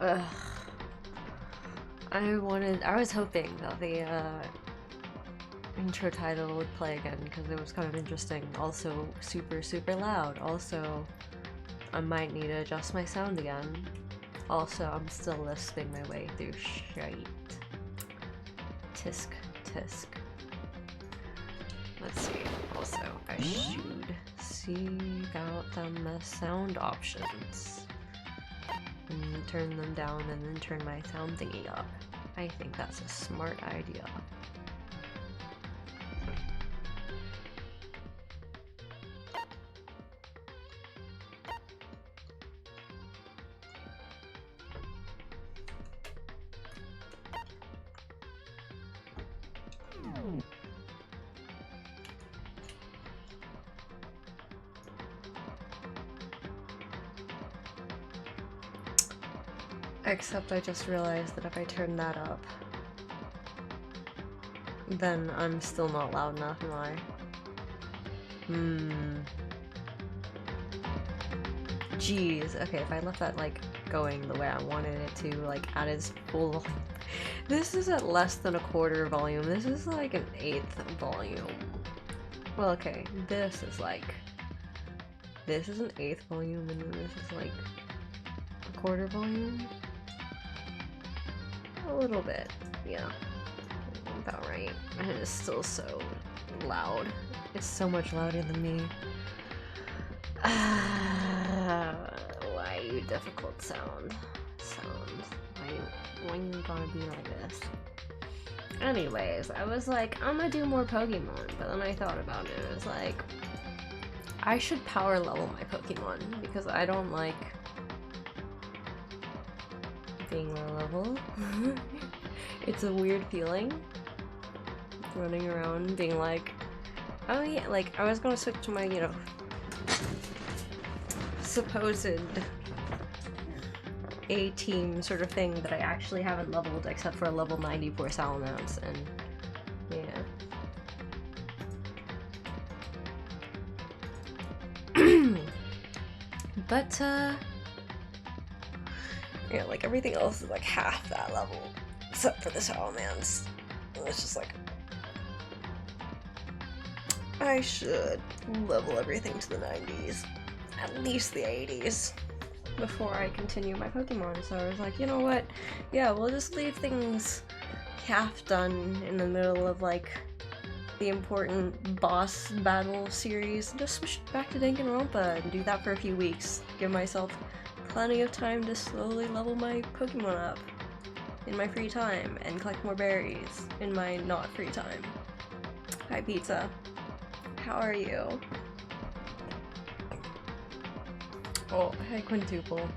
Ugh. I was hoping that the intro title would play again because it was kind of interesting. Also super loud. Also, I might need to adjust my sound again. Also, I'm still listening my way through shite. Tisk. Let's see. Also, I should seek out them sound options and turn them down and then turn my sound thingy up. I think that's a smart idea. Except I just realized that if I turn that up, then I'm still not loud enough, am I? Jeez, okay, if I left that, like, going the way I wanted it to, like, at its full volume. This is at less than a quarter volume. This is like an eighth volume. Well, okay, this is an eighth volume, and then this is like a quarter volume. A little bit, yeah. About right. And it's still so loud. It's so much louder than me. Why you difficult sound? Why you gotta be like this? Anyways, I was like, I'm gonna do more Pokemon, but then I thought about it. It was like, I should power level my Pokemon because I don't like being low level. It's a weird feeling running around being like, oh yeah, like I was gonna switch to my, you know, supposed A-team sort of thing that I actually haven't leveled except for a level 94 Salamence, and yeah. But yeah, like everything else is like half that level, except for the Salamence. And it's just like, I should level everything to the 90s, at least the 80s, before I continue my Pokemon. So I was like, you know what? Yeah, we'll just leave things half done in the middle of like the important boss battle series. Just switch back to Danganronpa and do that for a few weeks. Give myself plenty of time to slowly level my Pokemon up in my free time and collect more berries in my not free time. Hi Pizza. How are you? Oh, hi Quintuple.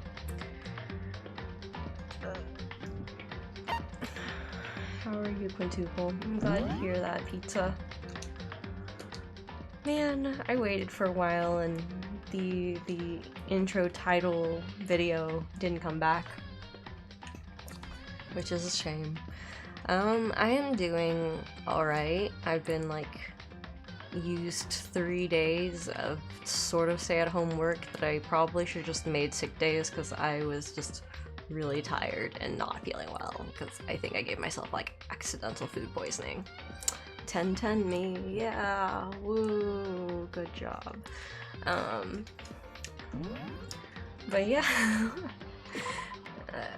How are you, Quintuple? I'm glad to hear that, Pizza. Man, I waited for a while and the intro title video didn't come back, which is a shame. I am doing alright. I've been like used 3 days of sort of stay-at-home work that I probably should have just made sick days because I was just really tired and not feeling well because I think I gave myself like accidental food poisoning. 10-10 me, yeah, woo, good job. But yeah,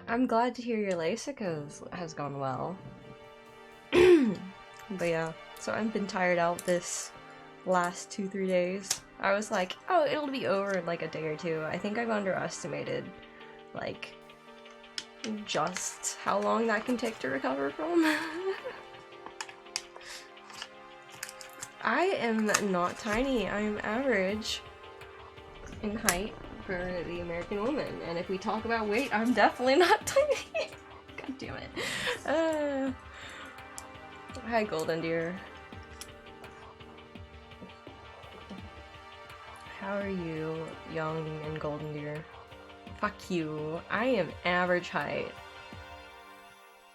I'm glad to hear your LASIK has gone well. But yeah, so I've been tired out this last 2-3 days. I was like, oh, it'll be over in like a day or two. I think I've underestimated like just how long that can take to recover from. I am not tiny. I'm average in height for the American woman, and if we talk about weight, I'm definitely not tiny. God damn it. Hi, Golden Deer. How are you, young and Golden Deer? Fuck you. I am average height.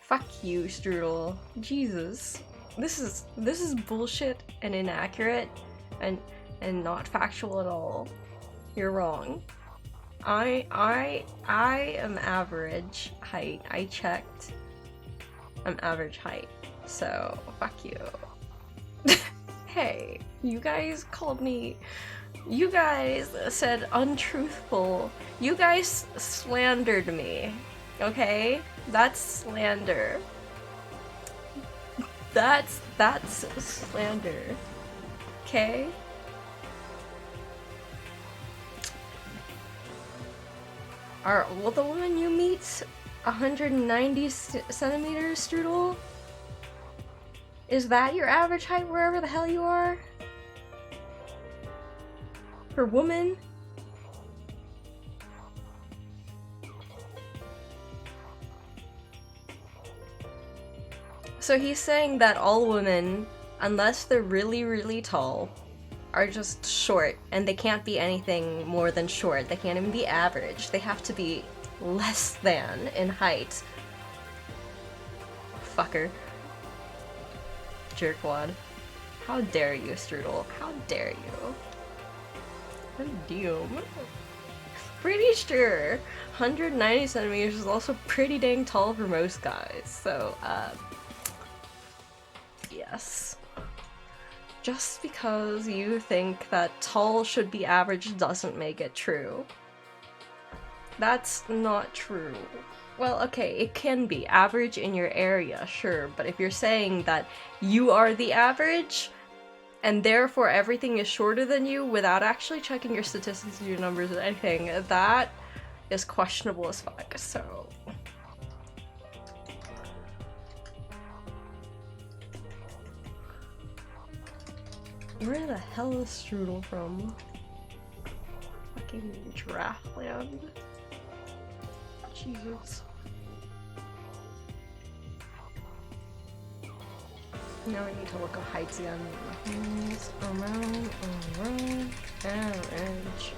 Fuck you, Strudel. Jesus. This is bullshit and inaccurate and not factual at all. You're wrong. I am average height. I checked. I'm average height. So fuck you. Hey, you guys called me. You guys said untruthful. You guys slandered me. Okay? That's slander. That's slander. Okay? Will the woman you meet 190 centimeters, Strudel? Is that your average height wherever the hell you are? For woman? So he's saying that all women, unless they're really, really tall, are just short, and they can't be anything more than short. They can't even be average. They have to be less than in height. Fucker. Jerkwad. How dare you, Strudel? How dare you? Damn. Pretty sure 190 centimeters is also pretty dang tall for most guys, so, yes. Just because you think that tall should be average doesn't make it true. That's not true. Well, okay, it can be average in your area, sure, but if you're saying that you are the average, and therefore everything is shorter than you without actually checking your statistics, your numbers, or anything, that is questionable as fuck, so... Where the hell is Strudel from? Fucking Giraffe Land. Jesus. Now I need to look up heights again. Around, average.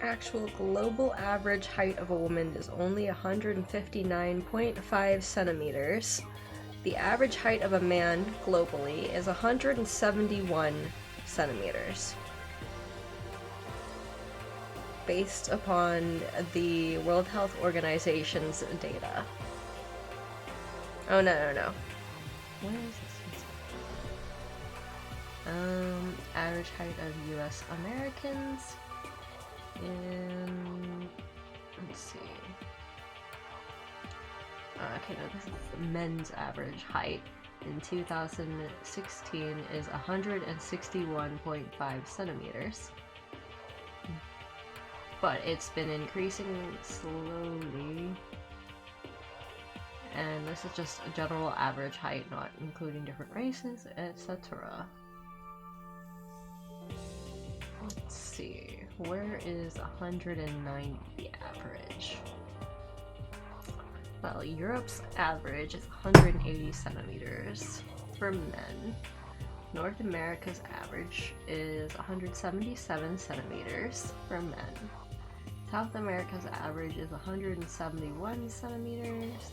Actual global average height of a woman is only 159.5 centimeters. The average height of a man globally is 171 centimeters. Based upon the World Health Organization's data. Oh, no. Where is this? Average height of US Americans. Let's see. Okay, no, this is men's average height. In 2016 is 161.5 centimeters. But it's been increasing slowly. And this is just a general average height, not including different races, etc. Let's see. Where is 190 average? Well, Europe's average is 180 centimeters for men. North America's average is 177 centimeters for men. South America's average is 171 centimeters.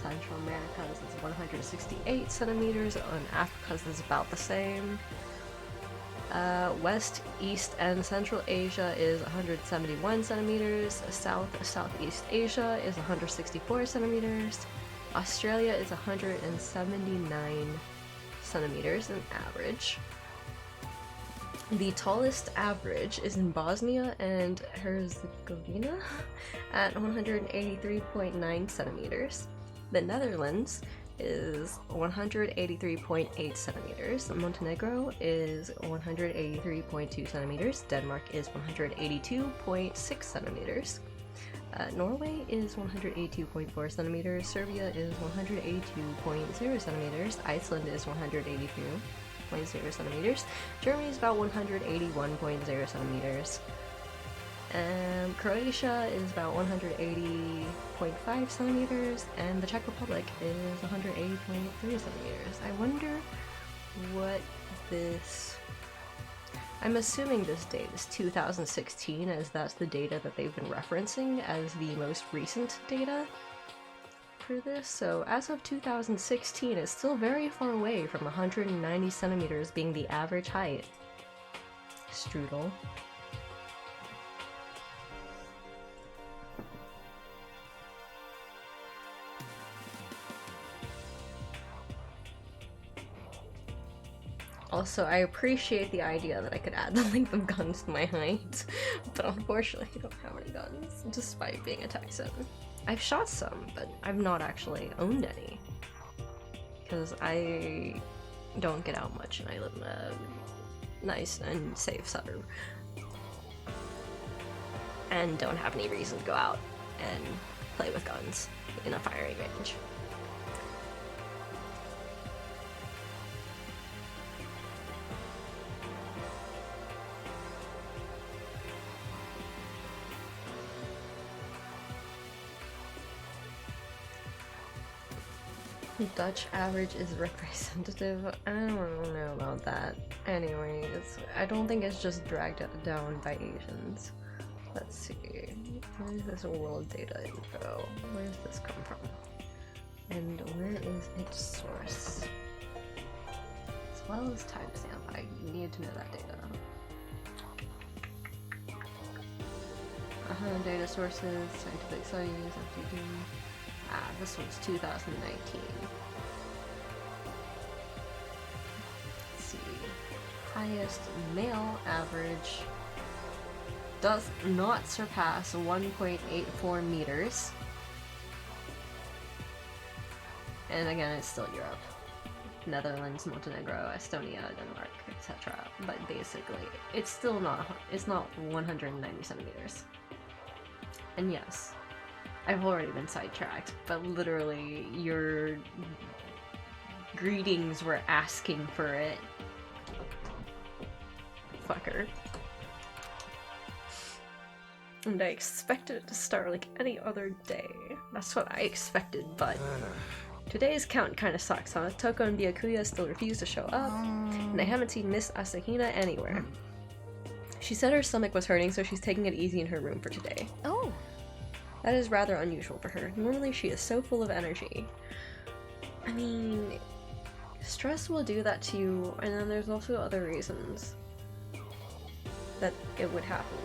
Central America's is 168 centimeters, and Africa's is about the same. West, East, and Central Asia is 171 centimeters. Southeast Asia is 164 centimeters. Australia is 179 centimeters in average. The tallest average is in Bosnia and Herzegovina at 183.9 centimeters. The Netherlands is 183.8 centimeters. Montenegro is 183.2 centimeters. Denmark is 182.6 centimeters. Norway is 182.4 centimeters. Serbia is 182.0 centimeters. Iceland is 182. centimeters. Germany is about 181.0 centimeters. Croatia is about 180.5 centimeters, and the Czech Republic is 180.3 centimeters. I wonder what this... I'm assuming this date is 2016, as that's the data that they've been referencing as the most recent data for this. So as of 2016, it's still very far away from 190 centimeters being the average height. Strudel. Also, I appreciate the idea that I could add the length of guns to my height, but unfortunately I don't have any guns, despite being a Texan. I've shot some, but I've not actually owned any, because I don't get out much and I live in a nice and safe suburb, and don't have any reason to go out and play with guns in a firing range. Dutch average is representative. I don't know about that. Anyways, I don't think it's just dragged down by Asians. Let's see. Where is this world data info? Where does this come from? And where is its source? As well as timestamp, I need to know that data. Data sources, scientific studies, FTD. Ah, this one's 2019. Let's see. Highest male average does not surpass 1.84 meters. And again, it's still Europe. Netherlands, Montenegro, Estonia, Denmark, etc. But basically, it's still not, it's not 190 centimeters. And yes, I've already been sidetracked, but literally your greetings were asking for it. Fucker. And I expected it to start like any other day. That's what I expected, but today's count kinda sucks, huh? Toko and Byakuya still refuse to show up, and I haven't seen Miss Asahina anywhere. She said her stomach was hurting, so she's taking it easy in her room for today. Oh. That is rather unusual for her. Normally she is so full of energy. I mean, stress will do that to you, and then there's also other reasons that it would happen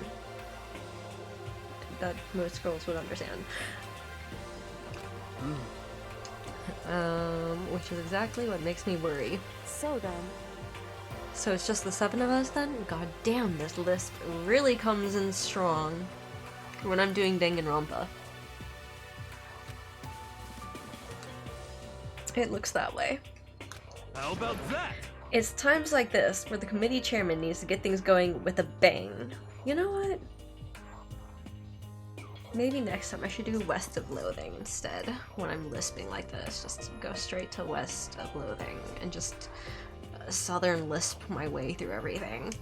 that most girls would understand. Which is exactly what makes me worry. So then. So it's just the 7 of us then? God damn, this list really comes in strong when I'm doing Danganronpa. It looks that way. How about that? It's times like this where the committee chairman needs to get things going with a bang. You know what? Maybe next time I should do West of Loathing instead when I'm lisping like this. Just go straight to West of Loathing and just southern lisp my way through everything.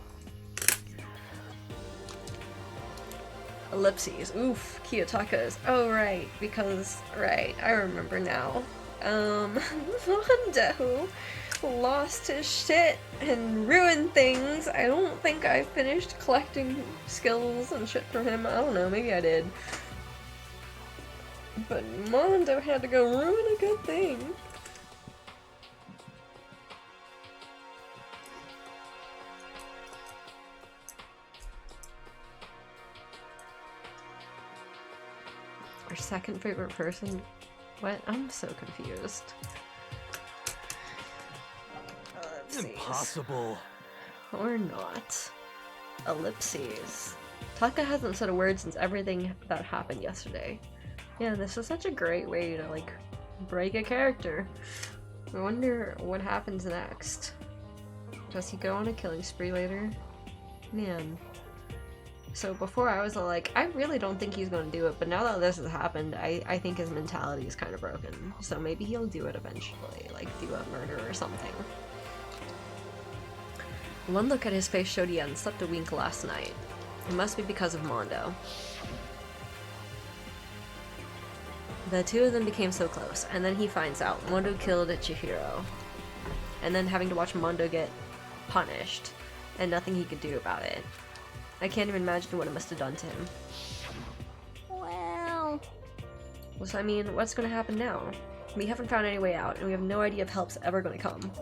Ellipses. Oof, Kiyotakas. Oh, right, because, right, I remember now. Mondo lost his shit and ruined things. I don't think I finished collecting skills and shit from him. I don't know, maybe I did. But Mondo had to go ruin a good thing. Our second favorite person? What? I'm so confused. Ellipses. Impossible. Or not. Ellipses. Taka hasn't said a word since everything that happened yesterday. Yeah, this is such a great way to, like, break a character. I wonder what happens next. Does he go on a killing spree later? Man. So before I was like, I really don't think he's gonna do it, but now that this has happened, I think his mentality is kind of broken. So maybe he'll do it eventually, like do a murder or something. One look at his face showed he hadn't slept a wink last night. It must be because of Mondo. The two of them became so close, and then he finds out Mondo killed Chihiro. And then having to watch Mondo get punished, and nothing he could do about it. I can't even imagine what it must have done to him. Well... So I mean, what's gonna happen now? We haven't found any way out, and we have no idea if help's ever gonna come.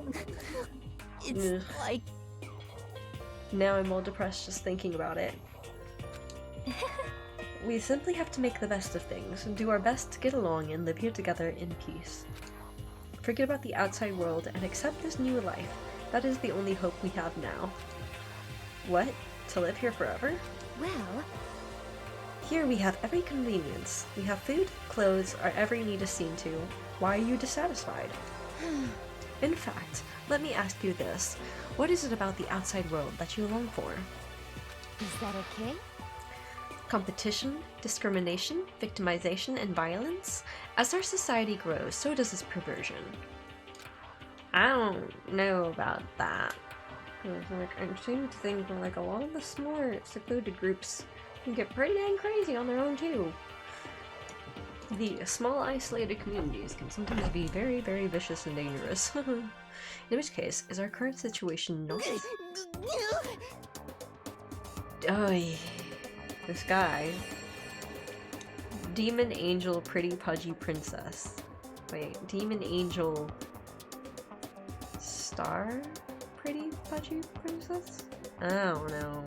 It's like... Now I'm all depressed just thinking about it. We simply have to make the best of things, and do our best to get along and live here together in peace. Forget about the outside world and accept this new life. That is the only hope we have now. What? To live here forever? Well... Here we have every convenience. We have food, clothes, our every need is seen to. Why are you dissatisfied? In fact, let me ask you this. What is it about the outside world that you long for? Is that okay? Competition, discrimination, victimization, and violence? As our society grows, so does its perversion. I don't know about that. Like, I seem to think like a lot of the smaller, secluded groups can get pretty dang crazy on their own too. The small, isolated communities can sometimes be very, very vicious and dangerous. In which case, is our current situation not... Oy. This guy. Demon Angel Pretty Pudgy Princess. Wait, Demon Angel... Star? Pretty Pudgy Princess? I don't know.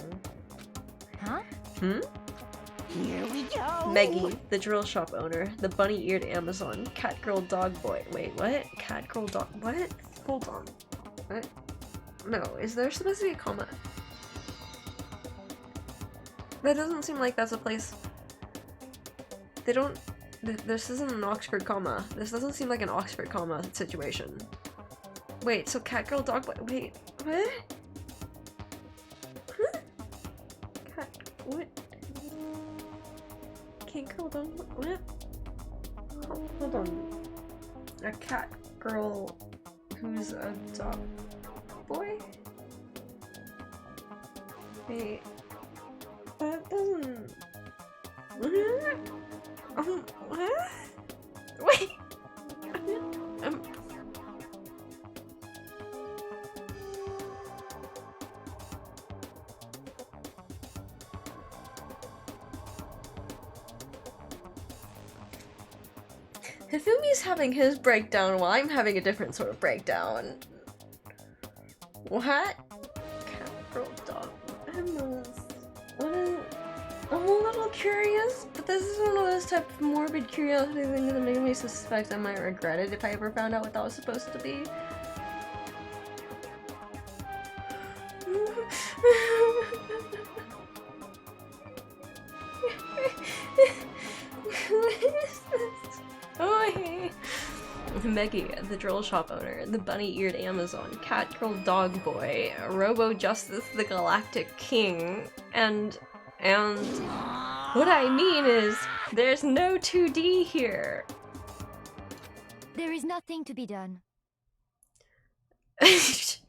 Huh? Here we go! Meggie, the drill shop owner, the bunny-eared Amazon, cat girl dog boy. Wait, what? Cat girl dog... What? Hold on. What? No, is there supposed to be a comma? That doesn't seem like that's a place... They don't... This isn't an Oxford comma. This doesn't seem like an Oxford comma situation. Wait, so cat girl dog boy... Wait, what? Huh? Cat... What? Cat girl dog... What? Hold on. A cat girl who's a dog boy? Wait... That doesn't... What? Wait! Hifumi's having his breakdown while I'm having a different sort of breakdown. What? Cat girl dog. I'm a little curious, but this is one of those type of morbid curiosity things that make me suspect I might regret it if I ever found out what that was supposed to be. What is this? Oh, hey. Meggie, the drill shop owner, the bunny-eared Amazon, cat girl dog boy, Robo Justice the Galactic King, and what I mean is, there's no 2D here. There is nothing to be done. This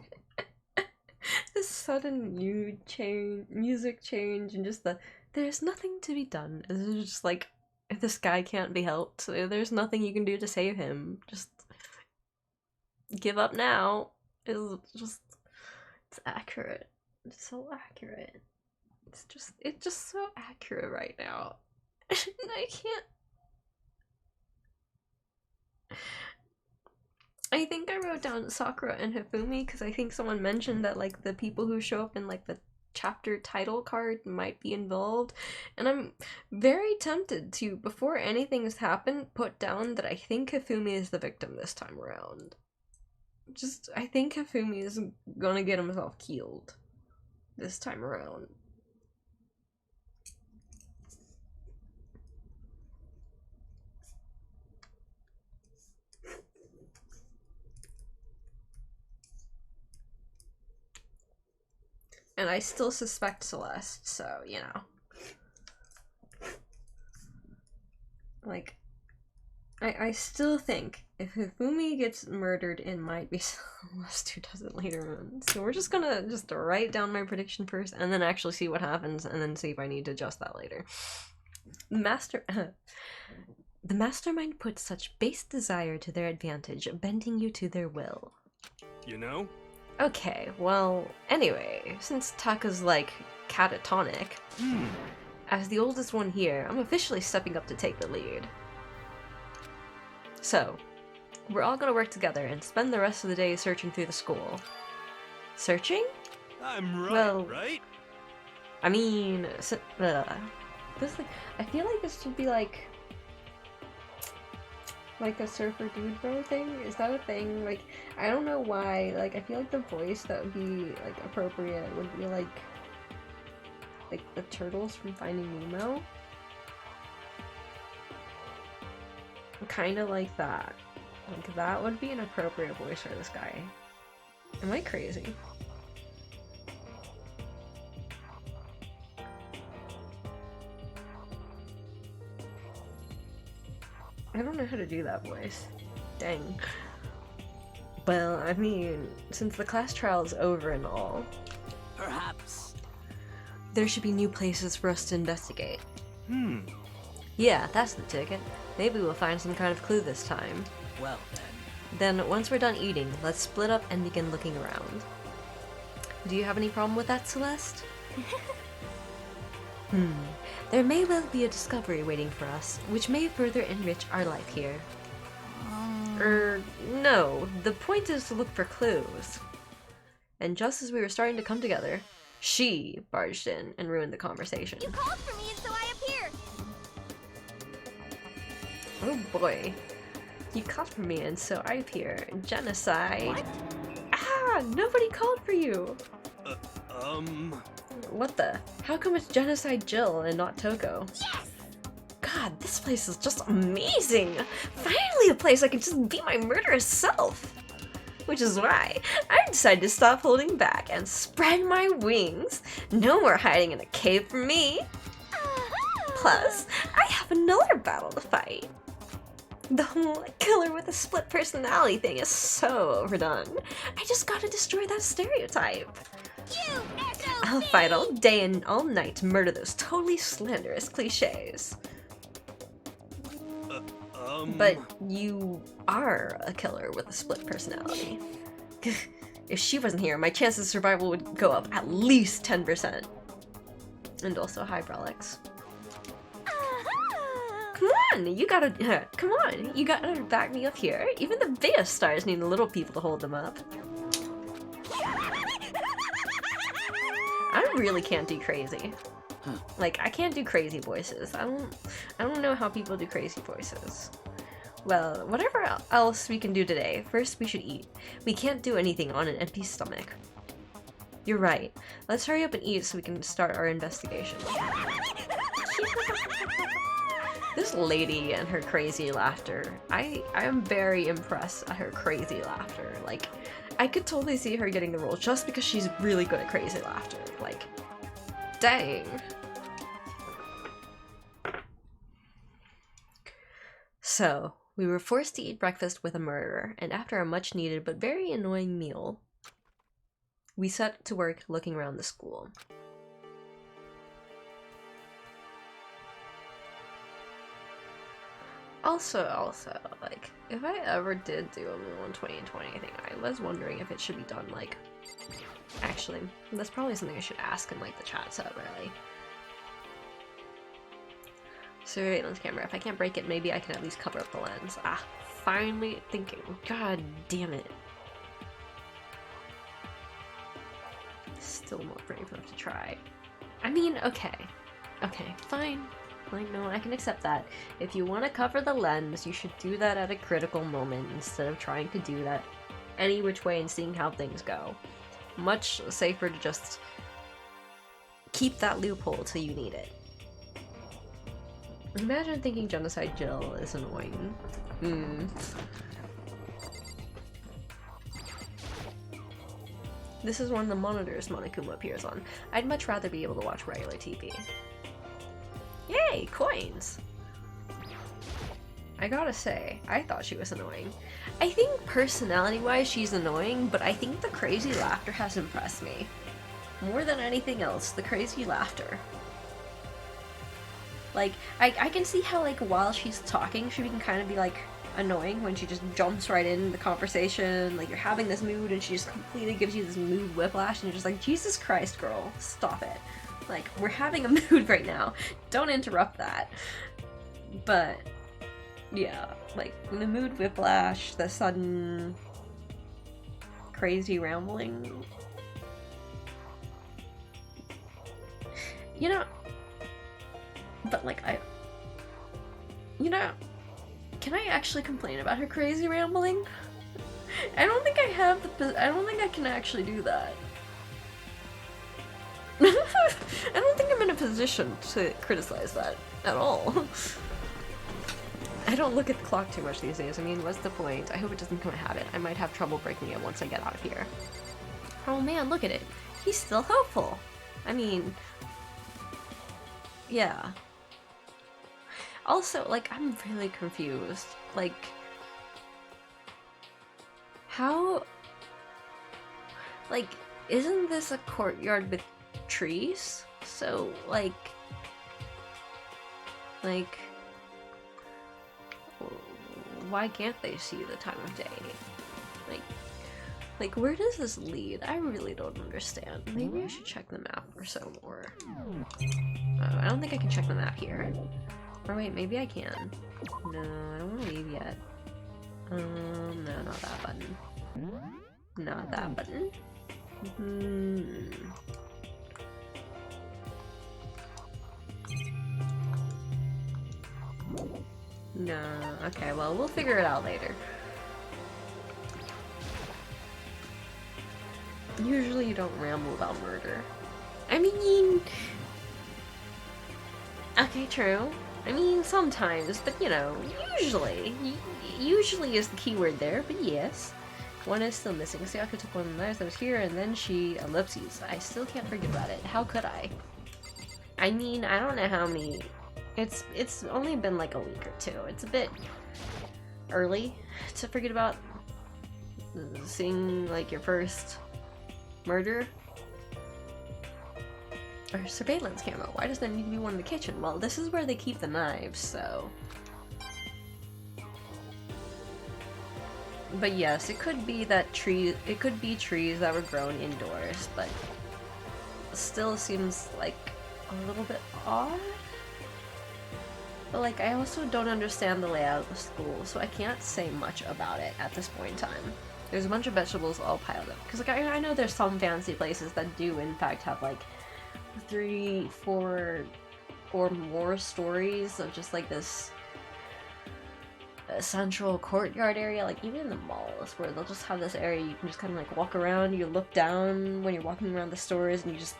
sudden music change, and just there's nothing to be done. It's just like, if this guy can't be helped, so there's nothing you can do to save him. Just give up now. It's accurate. It's so accurate. It's just so accurate right now. I can't. I think I wrote down Sakura and Hifumi because I think someone mentioned that like the people who show up in like the chapter title card might be involved, and I'm very tempted to, before anything's happened, put down that I think Hifumi is the victim this time around. I think Hifumi is gonna get himself killed this time around. And I still suspect Celeste, so, you know. Like, I still think if Hifumi gets murdered, it might be Celeste who does it later on. So we're just gonna write down my prediction first, and then actually see what happens, and then see if I need to adjust that later. The mastermind puts such base desire to their advantage, bending you to their will. You know? Okay, well, anyway, since Taka's like catatonic, as the oldest one here, I'm officially stepping up to take the lead. So, we're all gonna work together and spend the rest of the day searching through the school. Searching? I'm right, Well, right? I mean, I feel like this should be like a surfer dude bro thing. Is that a thing? Like, I don't know why. Like, I feel like the voice that would be like appropriate would be like the turtles from Finding Nemo. Kind of like that. Like, that would be an appropriate voice for this guy. Am I crazy? I don't know how to do that voice. Dang. Well, I mean, since the class trial is over and all, Perhaps. there should be new places for us to investigate. Yeah, that's the ticket. Maybe we'll find some kind of clue this time. Well Then, once we're done eating, let's split up and begin looking around. Do you have any problem with that, Celeste? There may well be a discovery waiting for us, which may further enrich our life here. No. The point is to look for clues. And just as we were starting to come together, she barged in and ruined the conversation. You called for me and so I appeared. Oh boy. You called for me and so I appear. Genocide. What? Ah! Nobody called for you! What the? How come it's Genocide Jill and not Toko? Yes! God, this place is just amazing! Finally a place I can just be my murderous self! Which is why I decided to stop holding back and spread my wings. No more hiding in a cave for me! Plus, I have another battle to fight. The whole killer with a split personality thing is so overdone. I just gotta destroy that stereotype. You echo I'll me! fight all day and all night to murder those totally slanderous cliches. But you are a killer with a split personality. If she wasn't here, my chances of survival would go up at least 10%. And also hi, Brelix. Come on, you gotta back me up here. Even the biggest stars need little people to hold them up. I really can't do crazy. Like, I can't do crazy voices. I don't know how people do crazy voices. Well, whatever else we can do today, first we should eat. We can't do anything on an empty stomach. You're right. Let's hurry up and eat so we can start our investigation. This lady and her crazy laughter. I am very impressed at her crazy laughter. Like, I could totally see her getting the role just because she's really good at crazy laughter. Like, dang. So, we were forced to eat breakfast with a murderer, and after a much needed but very annoying meal, we set to work looking around the school. Also, like, if I ever did do a Moon 2020 thing, I was wondering if it should be done, like, actually, that's probably something I should ask in, like, the chat sub, really. Surveillance camera, if I can't break it, maybe I can at least cover up the lens. Ah, finally thinking. God damn it. Still not brave enough to try. I mean, okay, fine. Like, no, I can accept that. If you want to cover the lens, you should do that at a critical moment instead of trying to do that any which way and seeing how things go. Much safer to just keep that loophole till you need it. Imagine thinking Genocide Jill is annoying. This is one of the monitors Monokuma appears on. I'd much rather be able to watch regular TV. Yay, coins! I gotta say, I thought she was annoying. I think personality-wise she's annoying, but I think the crazy laughter has impressed me. More than anything else, the crazy laughter. Like, I can see how, like, while she's talking, she can kind of be, like, annoying when she just jumps right in the conversation. Like, you're having this mood and she just completely gives you this mood whiplash and you're just like, Jesus Christ, girl, stop it. Like, we're having a mood right now. Don't interrupt that. But, yeah, like, the mood whiplash, the sudden crazy rambling. You know, but, like, can I actually complain about her crazy rambling? I don't think I have I don't think I can actually do that. I don't think I'm in a position to criticize that at all. I don't look at the clock too much these days. I mean, what's the point? I hope it doesn't become a habit. I might have trouble breaking it once I get out of here. Oh man, look at it. He's still hopeful. I mean, yeah. Also, like, I'm really confused. Like, how... Like, isn't this a courtyard with trees? So, like... Why can't they see the time of day? Like, where does this lead? I really don't understand. Maybe I should check the map or so more. I don't think I can check the map here. Or wait, maybe I can. No, I don't want to leave yet. No, not that button. Not that button. No, okay, well, we'll figure it out later. Usually you don't ramble about murder. I mean... Okay, true. I mean, sometimes, but you know, usually. Usually is the key word there, but yes. One is still missing. Sayaka took one of the knives that was here, and then she... ellipses. I still can't forget about it. How could I? I mean, I don't know how many... It's only been like a week or two. It's a bit early to forget about seeing, like, your first murder. Or surveillance camera. Why does there need to be one in the kitchen? Well, this is where they keep the knives, so... But yes, it could be that it could be trees that were grown indoors, but still seems like a little bit odd. But like, I also don't understand the layout of the school, so I can't say much about it at this point in time. There's a bunch of vegetables all piled up. Because like, I know there's some fancy places that do in fact have like 3, 4, or more stories of just like this central courtyard area, like even in the malls, where they'll just have this area you can just kind of like walk around, you look down when you're walking around the stores, and you just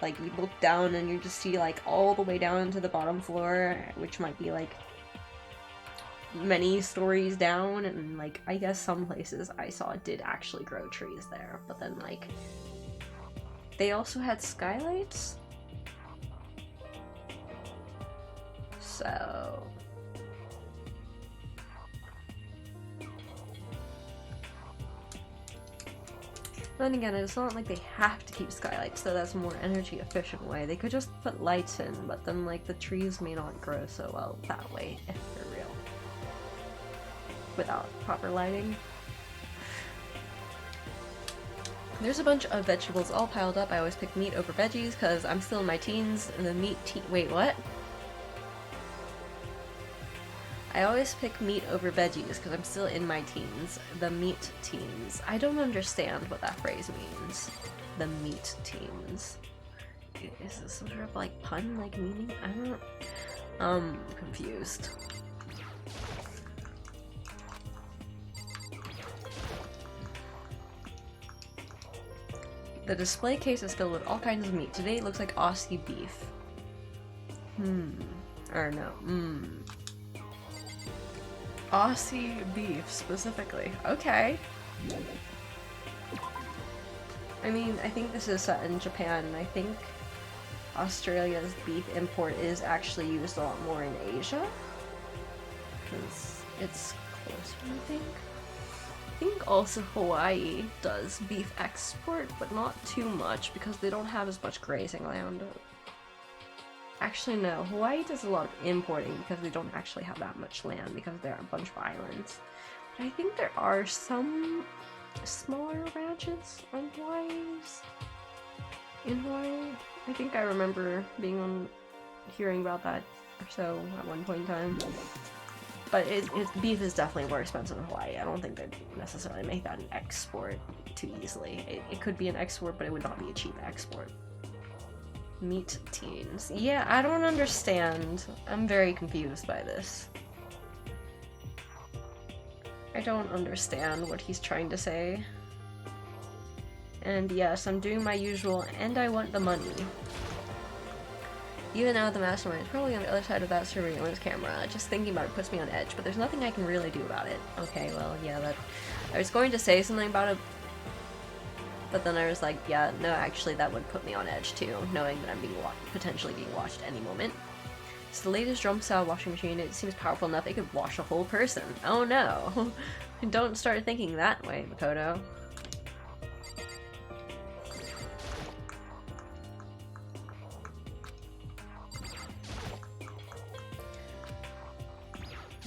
like, you look down and you just see like all the way down to the bottom floor, which might be like many stories down, and like I guess some places I saw did actually grow trees there, but then like they also had skylights, so then again, it's not like they have to keep skylights, so that's a more energy efficient way. They could just put lights in, but then like the trees may not grow so well that way if they're real. Without proper lighting. There's a bunch of vegetables all piled up. I always pick meat over veggies because I'm still in my teens, and the meat wait, what? I always pick meat over veggies because I'm still in my teens. The meat teens. I don't understand what that phrase means. The meat teens. Is this some sort of like pun-like meaning? I don't... I'm confused. The display case is filled with all kinds of meat. Today it looks like Aussie beef. Or no, Aussie beef, specifically. Okay. I mean, I think this is set in Japan, and I think Australia's beef import is actually used a lot more in Asia. because it's closer, I think. I think also Hawaii does beef export, but not too much because they don't have as much grazing land. Actually, no. Hawaii does a lot of importing because they don't actually have that much land because there are a bunch of islands. But I think there are some smaller ranches on in Hawaii. I think I remember hearing about that or so at one point in time. But beef is definitely more expensive in Hawaii. I don't think they'd necessarily make that an export too easily. It could be an export, but it would not be a cheap export. Meat teens. Yeah, I don't understand. I'm very confused by this. I don't understand what he's trying to say. And yes, I'm doing my usual, and I want the money. Even now, the mastermind is probably on the other side of that surveillance camera. Just thinking about it puts me on edge, but there's nothing I can really do about it. Okay, well, yeah, I was going to say something about it, but then I was like, yeah, no, actually, that would put me on edge too, knowing that I'm potentially being watched any moment. It's the latest drum-style washing machine. It seems powerful enough it could wash a whole person. Oh no! Don't start thinking that way, Makoto.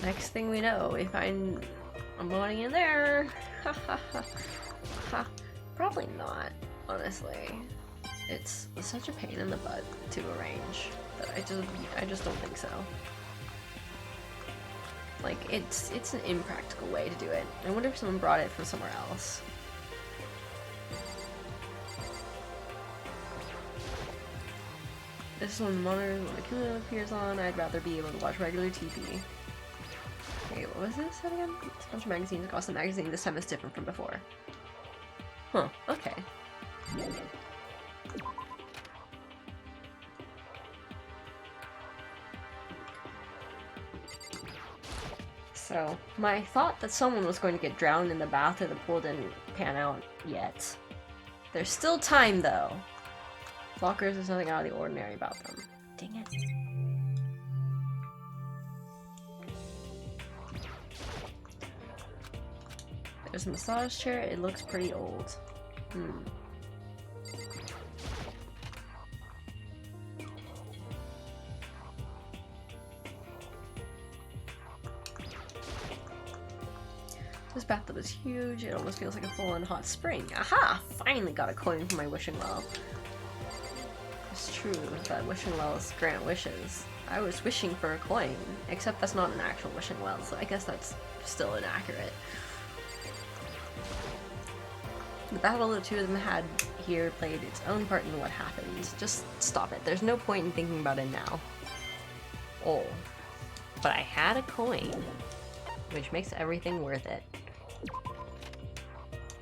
Next thing we know, we find money in there. Ha ha ha. Ha. Probably not, honestly. It's such a pain in the butt to arrange that I just don't think so. Like, it's an impractical way to do it. I wonder if someone brought it from somewhere else. This is when Monokuma appears on. I'd rather be able to watch regular TV. Okay, what was this again? It's a bunch of magazines across the magazine. This time it's different from before. Huh, okay. So, my thought that someone was going to get drowned in the bath or the pool didn't pan out yet. There's still time, though. Lockers, there's nothing out of the ordinary about them. Dang it. There's a massage chair. It looks pretty old. This bathtub is huge. It almost feels like a full-on hot spring. Aha! Finally got a coin from my wishing well. It's true that wishing wells grant wishes. I was wishing for a coin, except that's not an actual wishing well, so I guess that's still inaccurate. The battle the two of them had here played its own part in what happened. Just stop it. There's no point in thinking about it now. Oh. But I had a coin, which makes everything worth it.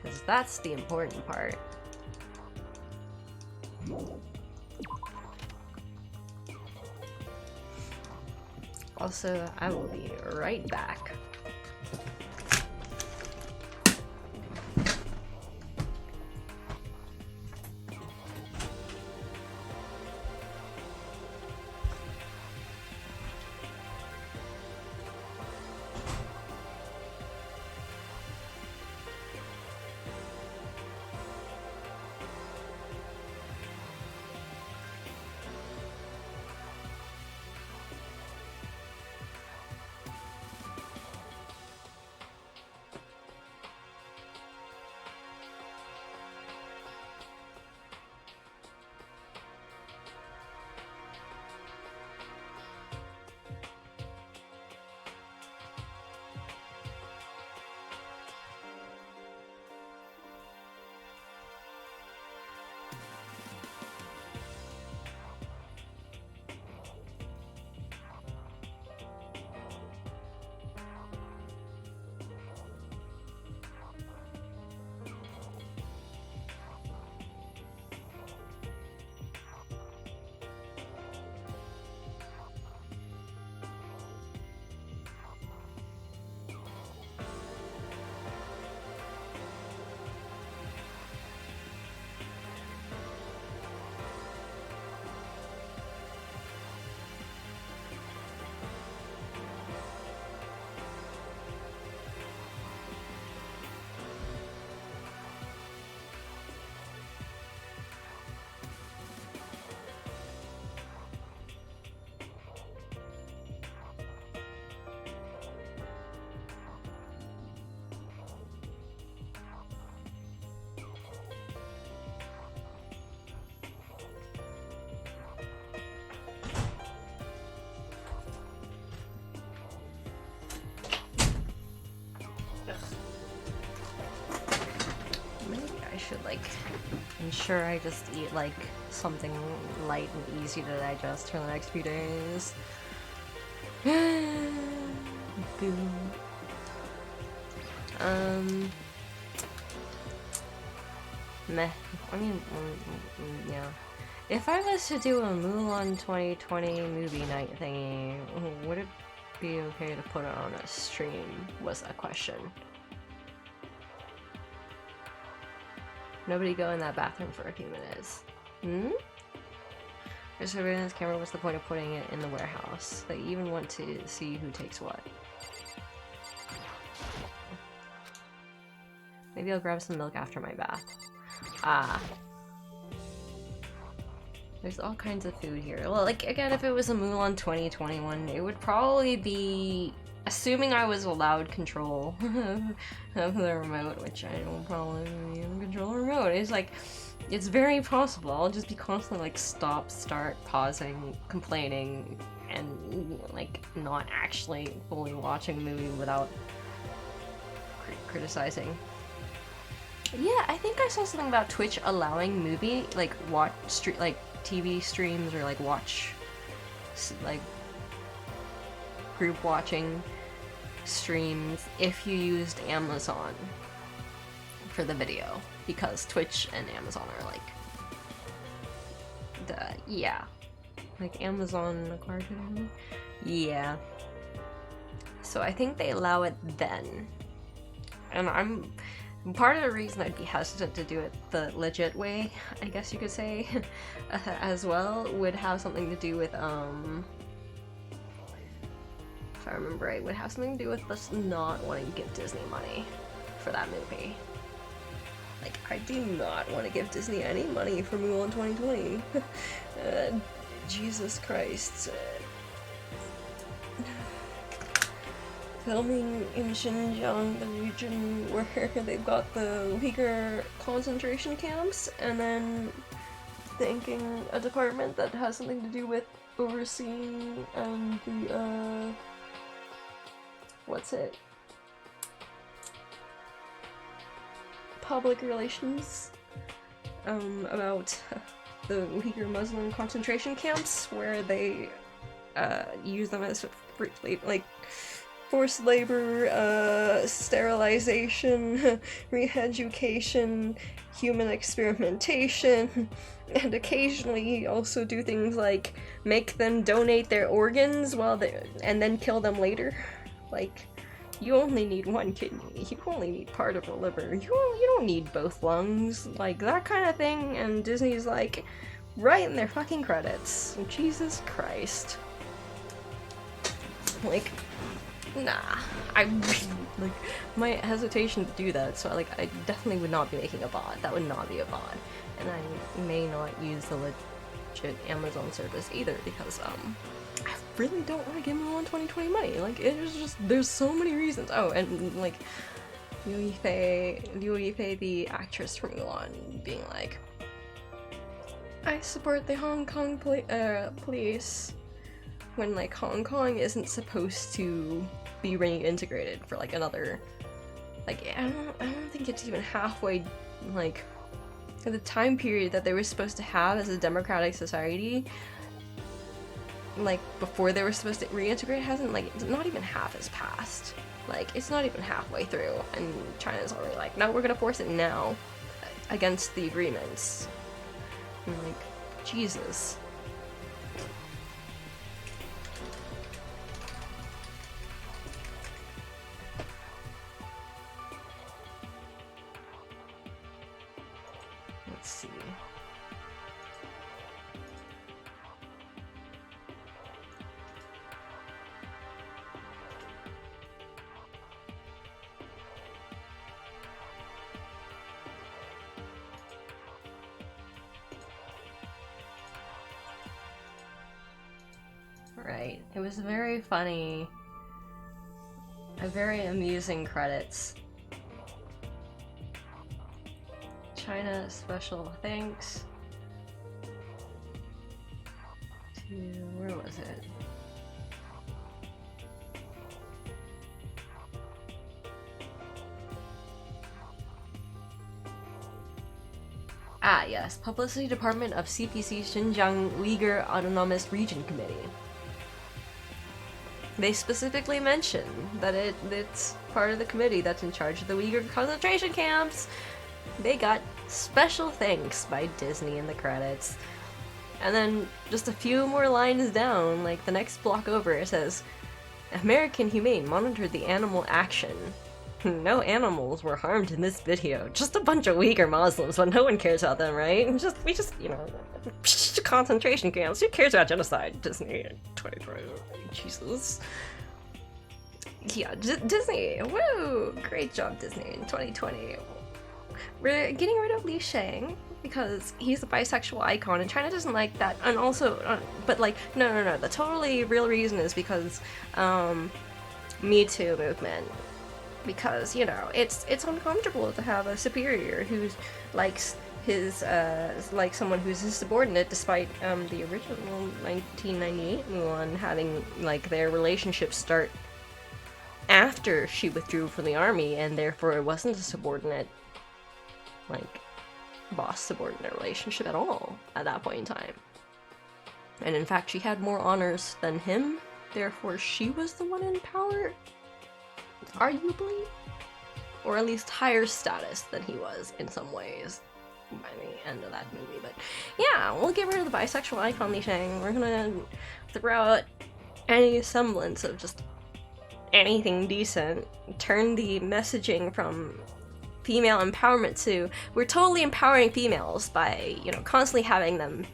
Because that's the important part. Also, I will be right back. should like ensure I just eat like something light and easy to digest for the next few days. Boo. Meh. I mean, yeah. If I was to do a Mulan 2020 movie night thingy, would it be okay to put it on a stream? Was a question. Nobody go in that bathroom for a few minutes. Hmm? Your surveillance camera, what's the point of putting it in the warehouse? They even want to see who takes what. Maybe I'll grab some milk after my bath. Ah. There's all kinds of food here. Well, like, again, if it was a Mulan 2021, it would probably be... Assuming I was allowed control of the remote, which I don't probably control the remote. It's like, it's very possible. I'll just be constantly like stop, start, pausing, complaining, and like not actually fully watching the movie without criticizing. Yeah, I think I saw something about Twitch allowing movie, like like TV streams or like like group watching streams if you used Amazon for the video, because Twitch and Amazon are like yeah, like Amazon acquired it. Yeah, so I think they allow it then, and part of the reason I'd be hesitant to do it the legit way, I guess you could say, as well, would have something to do with if I remember right, would have something to do with us not wanting to give Disney money for that movie. Like, I do not want to give Disney any money for Mulan 2020. Jesus Christ. Filming in Xinjiang, the region where they've got the Uyghur concentration camps, and then thanking a department that has something to do with overseeing the what's it? Public relations about the Uyghur Muslim concentration camps, where they use them as like forced labor, sterilization, re-education, human experimentation, and occasionally also do things like make them donate their organs and then kill them later. Like, you only need one kidney, you only need part of a liver, you don't need both lungs, like that kind of thing, and Disney's like, right in their fucking credits. Jesus Christ. Like, nah, like, my hesitation to do that, so like, I definitely would not be making a bot. That would not be a bot. And I may not use the legit Amazon service either, because, I really don't want to give Mulan 2020 money. Like, it's just, there's so many reasons. Oh, and like, Liu Yifei, the actress from Mulan, being like, I support the Hong Kong police, when like Hong Kong isn't supposed to be reintegrated for like another, like, I don't think it's even halfway, like, the time period that they were supposed to have as a democratic society, like, before they were supposed to reintegrate, hasn't, like, not even half has passed. Like, it's not even halfway through, and China's already like, no, we're gonna force it now, against the agreements. And like, Jesus. Let's see. Right. It was very funny. Very amusing credits. China special thanks to, where was it? Ah, yes. Publicity Department of CPC Xinjiang Uyghur Autonomous Region Committee. They specifically mention that it's part of the committee that's in charge of the Uyghur concentration camps. They got special thanks by Disney in the credits. And then just a few more lines down, like the next block over, it says, American Humane monitored the animal action. No animals were harmed in this video. Just a bunch of Uyghur Muslims, but no one cares about them, right? We just, you know, concentration camps. Who cares about genocide? Disney 2020. Jesus. Yeah, Disney. Woo! Great job, Disney in 2020. We're getting rid of Li Shang because he's a bisexual icon, and China doesn't like that. And also, but like, no. The totally real reason is because, Me Too movement. Because, you know, it's uncomfortable to have a superior who likes his, like someone who's his subordinate, despite, the original 1998 one having, like, their relationship start after she withdrew from the army, and therefore it wasn't a subordinate, like, boss-subordinate relationship at all at that point in time. And in fact, she had more honors than him, therefore she was the one in power, arguably, or at least higher status than he was in some ways by the end of that movie. But yeah, we'll get rid of the bisexual icon Li Shang. We're gonna throw out any semblance of just anything decent, turn the messaging from female empowerment to we're totally empowering females by, you know, constantly having them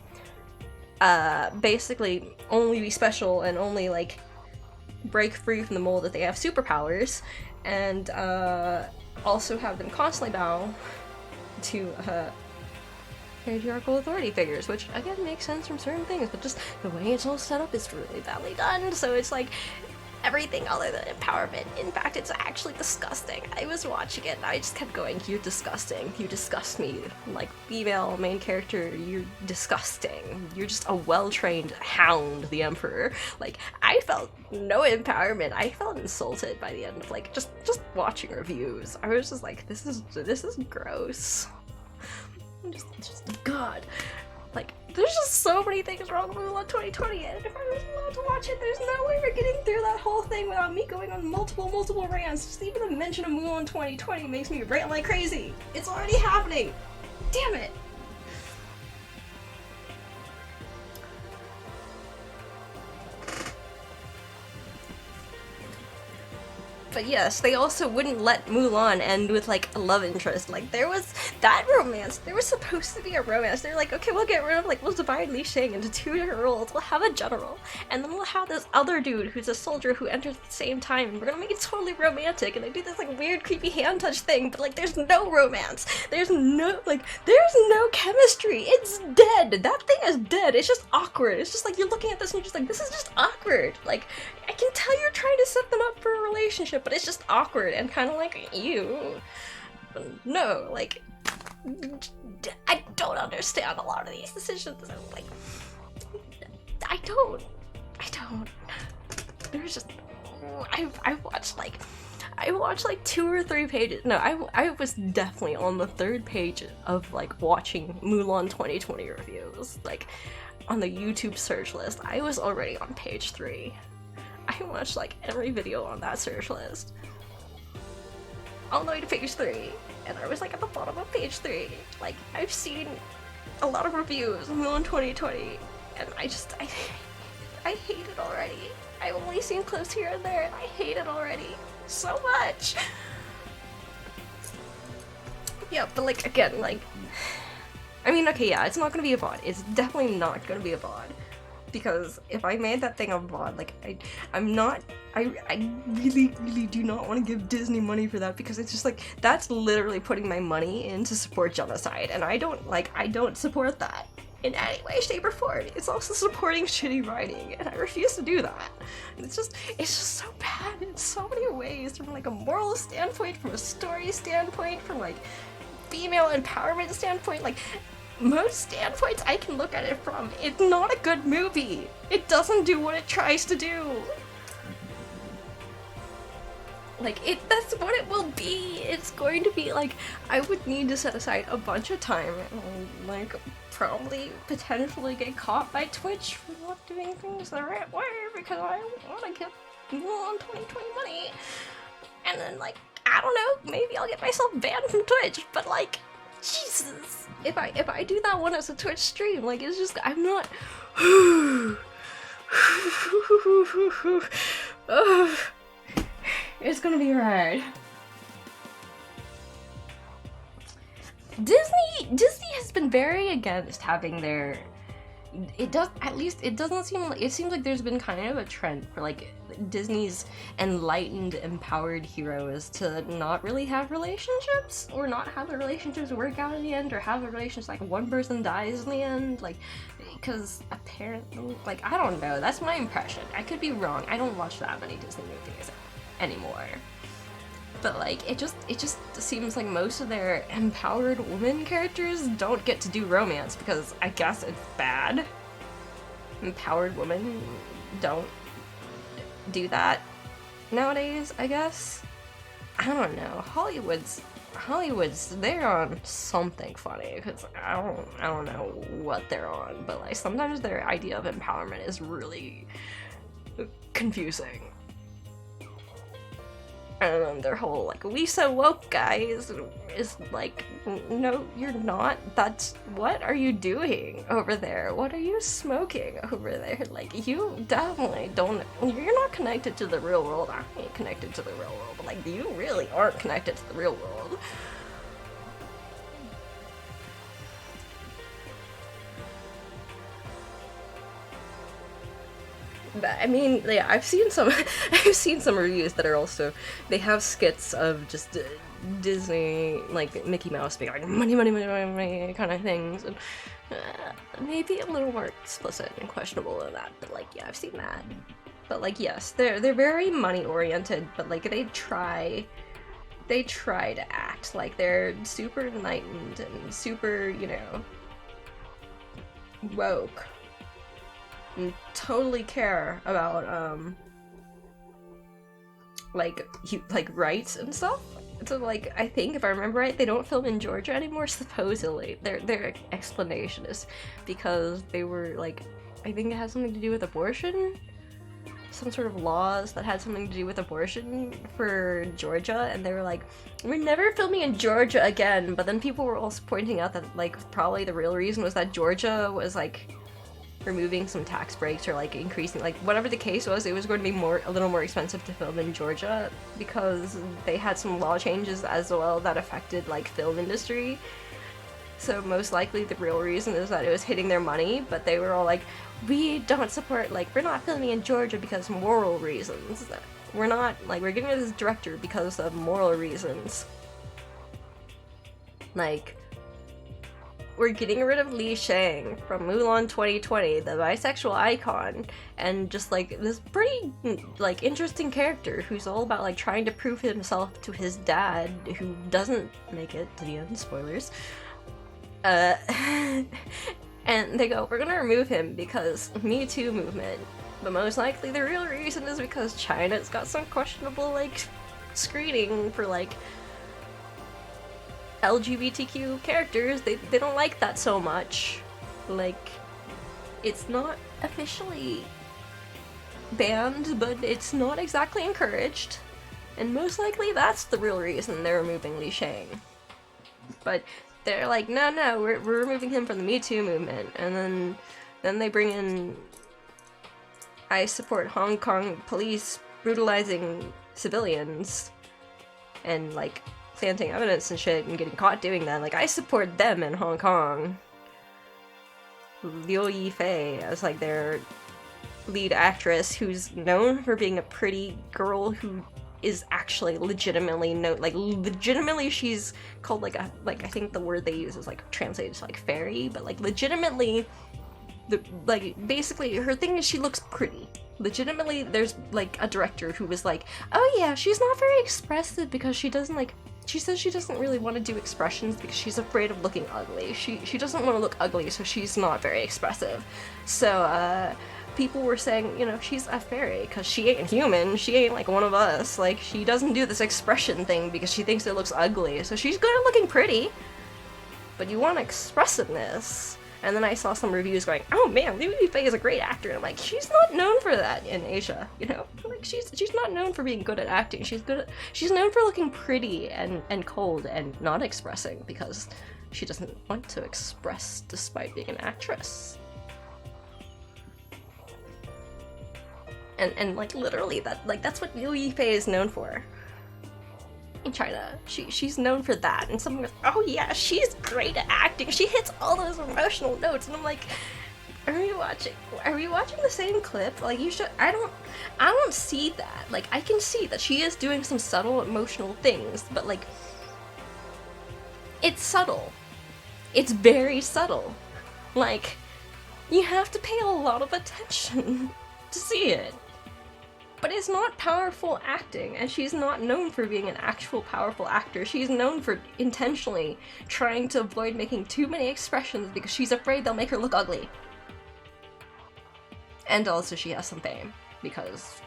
basically only be special and only like break free from the mold that they have superpowers, and also have them constantly bow to patriarchal authority figures, which again makes sense from certain things, but just the way it's all set up is really badly done, so it's like everything other than empowerment. In fact, it's actually disgusting. I was watching it and I just kept going, you're disgusting. You disgust me. Like, female main character, you're disgusting. You're just a well-trained hound, the Emperor. Like, I felt no empowerment. I felt insulted by the end of, like, just watching reviews. I was just like, this is gross. Just God. Like, there's just so many things wrong with Mulan 2020, and if I was allowed to watch it, there's no way we're getting through that whole thing without me going on multiple rants. Just even the mention of Mulan 2020 makes me rant like crazy. It's already happening. Damn it. But yes, they also wouldn't let Mulan end with, like, a love interest. Like, there was that romance. There was supposed to be a romance. They're like, okay, we'll get rid of, like, we'll divide Li Shang into two different roles. We'll have a general, and then we'll have this other dude who's a soldier who enters at the same time, and we're gonna make it totally romantic, and they do this, like, weird, creepy hand touch thing, but, like, there's no romance. There's no chemistry. It's dead. That thing is dead. It's just awkward. It's just like, you're looking at this and you're just like, this is just awkward. Like, I can tell you're trying to set them up for a relationship, but it's just awkward and kind of like, ew. No, like, I don't understand a lot of these decisions. Like, I don't. There's just, I watched like 2 or 3 pages. No, I was definitely on the 3rd page of like watching Mulan 2020 reviews. Like, on the YouTube search list, I was already on page 3. I watched like every video on that search list all the way to page 3, and I was like at the bottom of page 3. Like, I've seen a lot of reviews of Mulan 2020, and I hate it already. I've only seen clips here and there, and I hate it already so much. Yeah, but like, again, like, I mean, okay, yeah, it's not gonna be a VOD. It's definitely not gonna be a VOD. Because if I made that thing a VOD, like, I really do not want to give Disney money for that, because it's just like, that's literally putting my money in to support genocide, and I don't support that in any way, shape, or form. It's also supporting shitty writing, and I refuse to do that. It's just so bad in so many ways, from like a moral standpoint, from a story standpoint, from like female empowerment standpoint, like, most standpoints I can look at it from, it's not a good movie. It doesn't do what it tries to do. Like, that's what it will be. It's going to be, like, I would need to set aside a bunch of time and, like, probably potentially get caught by Twitch for not doing things the right way because I want to get on 2020 money. And then, like, I don't know, maybe I'll get myself banned from Twitch, but, like, Jesus. If I do that one as a Twitch stream, like, it's just, I'm not... It's gonna be hard. Disney has been very against having their... It seems like there's been kind of a trend for like Disney's enlightened, empowered heroes to not really have relationships, or not have the relationships work out in the end, or have a relationship like one person dies in the end, like, because apparently, like, I don't know, that's my impression. I could be wrong. I don't watch that many Disney movies anymore. But like, it just seems like most of their empowered woman characters don't get to do romance because I guess it's bad. Empowered women don't do that nowadays, I guess. I don't know. Hollywood's they're on something funny because I don't know what they're on, but like sometimes their idea of empowerment is really confusing. And their whole, like, we so woke, guys, is like, no, you're not. That's, what are you doing over there? What are you smoking over there? Like, you definitely don't, you're not connected to the real world. I ain't connected to the real world, but, like, you really aren't connected to the real world. I mean, yeah, I've seen some reviews that are also, they have skits of just Disney, like Mickey Mouse being like money, money, money, money, money kind of things, and maybe a little more explicit and questionable than that. But like, yeah, I've seen that. But like, yes, they're very money oriented, but like they try to act like they're super enlightened and super, you know, woke. And totally care about like rights and stuff. So like, I think if I remember right, they don't film in Georgia anymore, supposedly. Their explanation is because they were like, I think it has something to do with abortion, some sort of laws that had something to do with abortion for Georgia, and they were like, we're never filming in Georgia again. But then people were also pointing out that like probably the real reason was that Georgia was like removing some tax breaks or like increasing, like whatever the case was, it was going to be a little more expensive to film in Georgia because they had some law changes as well that affected like film industry. So most likely the real reason is that it was hitting their money, but they were all like, we don't support, like, we're not filming in Georgia because of moral reasons. We're not, like, we're giving it this director because of moral reasons. Like, we're getting rid of Li Shang from Mulan 2020, the bisexual icon, and just like this pretty like interesting character who's all about like trying to prove himself to his dad, who doesn't make it to the end, spoilers. And they go, we're gonna remove him because Me Too movement. But most likely the real reason is because China's got some questionable like screening for like LGBTQ characters. They don't like that so much. Like, it's not officially banned, but it's not exactly encouraged. And most likely that's the real reason they're removing Li Shang. But they're like, no, we're removing him from the Me Too movement. And then they bring in, I support Hong Kong police brutalizing civilians and like planting evidence and shit and getting caught doing that. Like, I support them in Hong Kong. Liu Yifei as like their lead actress, who's known for being a pretty girl who is actually legitimately legitimately she's called like a, like I think the word they use is like translated to like fairy, but like legitimately basically her thing is she looks pretty. Legitimately, there's like a director who was like, oh yeah, she's not very expressive because she doesn't like, she says she doesn't really want to do expressions because she's afraid of looking ugly. She doesn't want to look ugly, so she's not very expressive. So people were saying, you know, she's a fairy because she ain't human, she ain't like one of us, like she doesn't do this expression thing because she thinks it looks ugly, so she's good at looking pretty, but you want expressiveness. And then I saw some reviews going, oh man, Liu Yifei is a great actor, and I'm like, she's not known for that in Asia, you know? Like, she's not known for being good at acting, she's known for looking pretty and cold and not expressing, because she doesn't want to express despite being an actress. And like, literally, that's what Liu Yifei is known for. In China, she's known for that, and someone goes, oh yeah, she's great at acting, she hits all those emotional notes, and I'm like, are we watching the same clip? Like, you should, I don't see that. Like, I can see that she is doing some subtle emotional things, but like, it's subtle. It's very subtle. Like, you have to pay a lot of attention to see it. But it's not powerful acting, and she's not known for being an actual powerful actor. She's known for intentionally trying to avoid making too many expressions because she's afraid they'll make her look ugly. And also she has some fame, because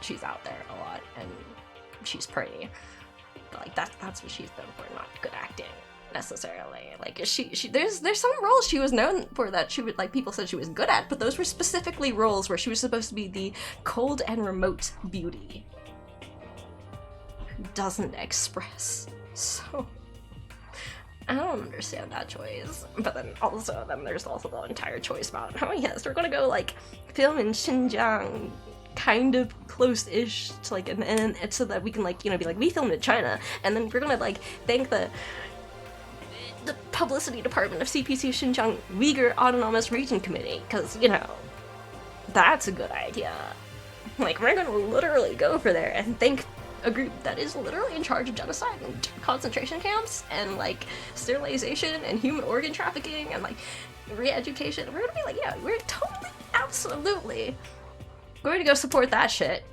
she's out there a lot, and she's pretty. But like, that's what she's known for, not good acting, necessarily. Like, there's some roles she was known for that she would, like, people said she was good at, but those were specifically roles where she was supposed to be the cold and remote beauty who doesn't express. So I don't understand that choice. But then there's also the entire choice about, oh yes, we're gonna go like film in Xinjiang, kind of close-ish to like, and so that we can, like, you know, be like, we filmed in China, and then we're gonna like thank the publicity department of CPC Xinjiang Uyghur Autonomous Region Committee, because, you know, that's a good idea. Like, we're gonna literally go over there and thank a group that is literally in charge of genocide and concentration camps and like sterilization and human organ trafficking and like re-education. We're gonna be like, yeah, we're totally, absolutely going to go support that shit,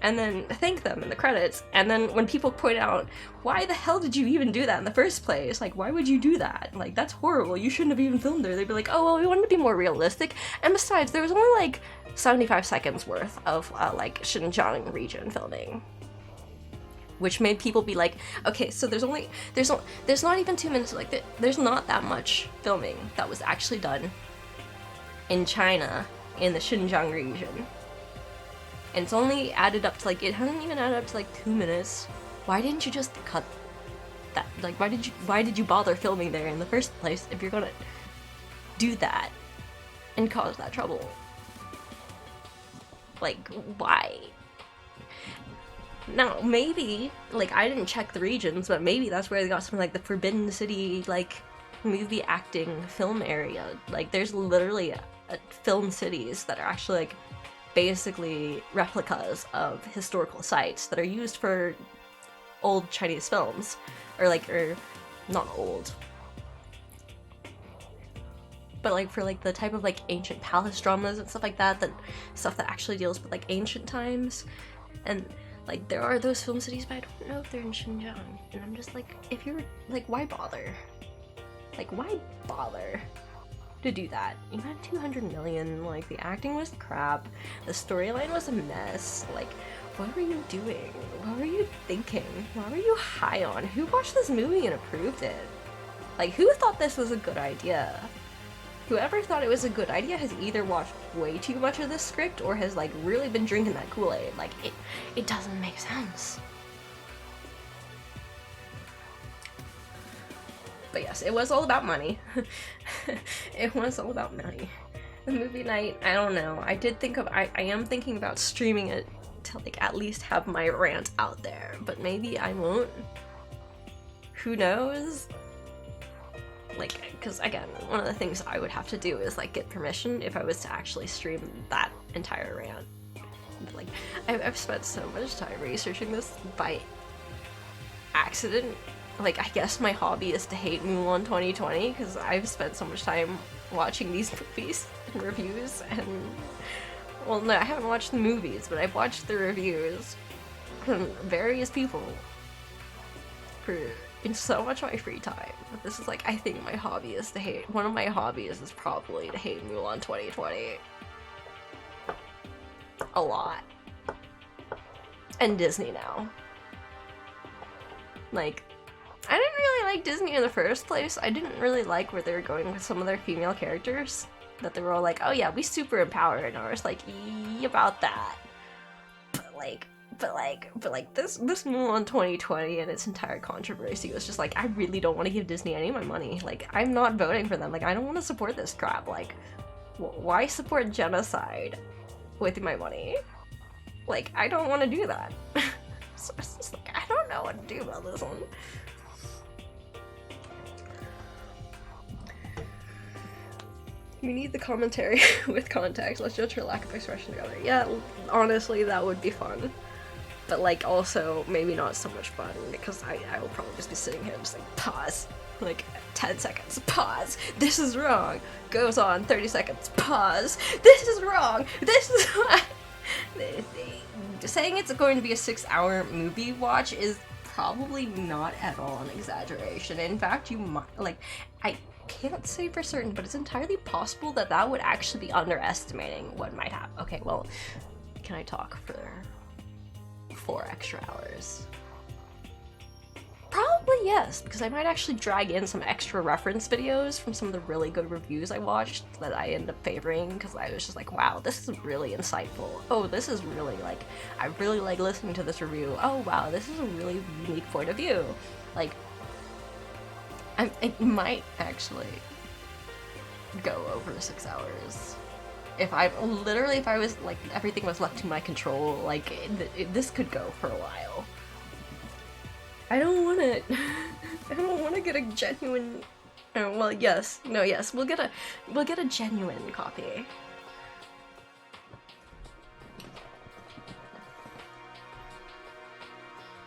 and then thank them in the credits. And then when people point out, why the hell did you even do that in the first place? Like, why would you do that? Like, that's horrible, you shouldn't have even filmed there. They'd be like, oh, well, we wanted to be more realistic. And besides, there was only like 75 seconds worth of like Xinjiang region filming, which made people be like, okay, so there's not even 2 minutes, like, there's not that much filming that was actually done in China in the Xinjiang region. And it's only added up to like, it hasn't even added up to like 2 minutes. Why didn't you just cut that? Like, why did you bother filming there in the first place if you're gonna do that and cause that trouble? Like, why? Now, maybe, like, I didn't check the regions, but maybe that's where they got some, like, the Forbidden City, like, movie acting film area. Like, there's literally film cities that are actually, like, basically replicas of historical sites that are used for old Chinese films. Or not old, but like for like the type of like ancient palace dramas and stuff like that, stuff that actually deals with like ancient times. And like, there are those film cities, but I don't know if they're in Xinjiang. And I'm just like, if you're like, why bother? Like, why bother to do that? You had 200 million, like, the acting was crap, the storyline was a mess, like, what were you doing? What were you thinking? What were you high on? Who watched this movie and approved it? Like, who thought this was a good idea? Whoever thought it was a good idea has either watched way too much of this script or has, like, really been drinking that Kool-Aid. Like, it doesn't make sense. But yes, it was all about money. It was all about money. The movie night, I don't know. I am thinking about streaming it to, like, at least have my rant out there. But maybe I won't. Who knows? Like, because again, one of the things I would have to do is, like, get permission if I was to actually stream that entire rant. Like, I've spent so much time researching this by accident. Like, I guess my hobby is to hate Mulan 2020, because I've spent so much time watching these movies and reviews, and, well, no, I haven't watched the movies, but I've watched the reviews from various people in so much of my free time. But this is, like, I think my hobby is to hate, one of my hobbies is probably to hate Mulan 2020. a lot. And Disney now. Like, I didn't really like Disney in the first place. I didn't really like where they were going with some of their female characters. That they were all like, oh yeah, we super empowered, and I was like, about that. But this Mulan 2020 and its entire controversy was just like, I really don't want to give Disney any of my money. Like, I'm not voting for them. Like, I don't want to support this crap. Like, why support genocide with my money? Like, I don't want to do that. So it's just like, I don't know what to do about this one. We need the commentary with context. Let's judge her lack of expression together. Yeah, honestly, that would be fun. But, like, also, maybe not so much fun, because I will probably just be sitting here and just, like, pause. Like, 10 seconds, pause. This is wrong. Goes on, 30 seconds, pause. This is wrong. This is wrong. Saying it's going to be a 6-hour movie watch is probably not at all an exaggeration. In fact, you might, like, I can't say for certain, but it's entirely possible that that would actually be underestimating what might happen. Okay, well, can I talk for 4 extra hours? Probably yes, because I might actually drag in some extra reference videos from some of the really good reviews I watched that I ended up favoring, because I was just like, wow, this is really insightful. Oh, this is really, like, I really like listening to this review. Oh, wow, this is a really unique point of view. Like, it might actually go over 6 hours. If I was, like, everything was left to my control, like, this could go for a while. I don't want it. I don't want to get a genuine. Oh, well, yes, no, yes, we'll get a genuine copy.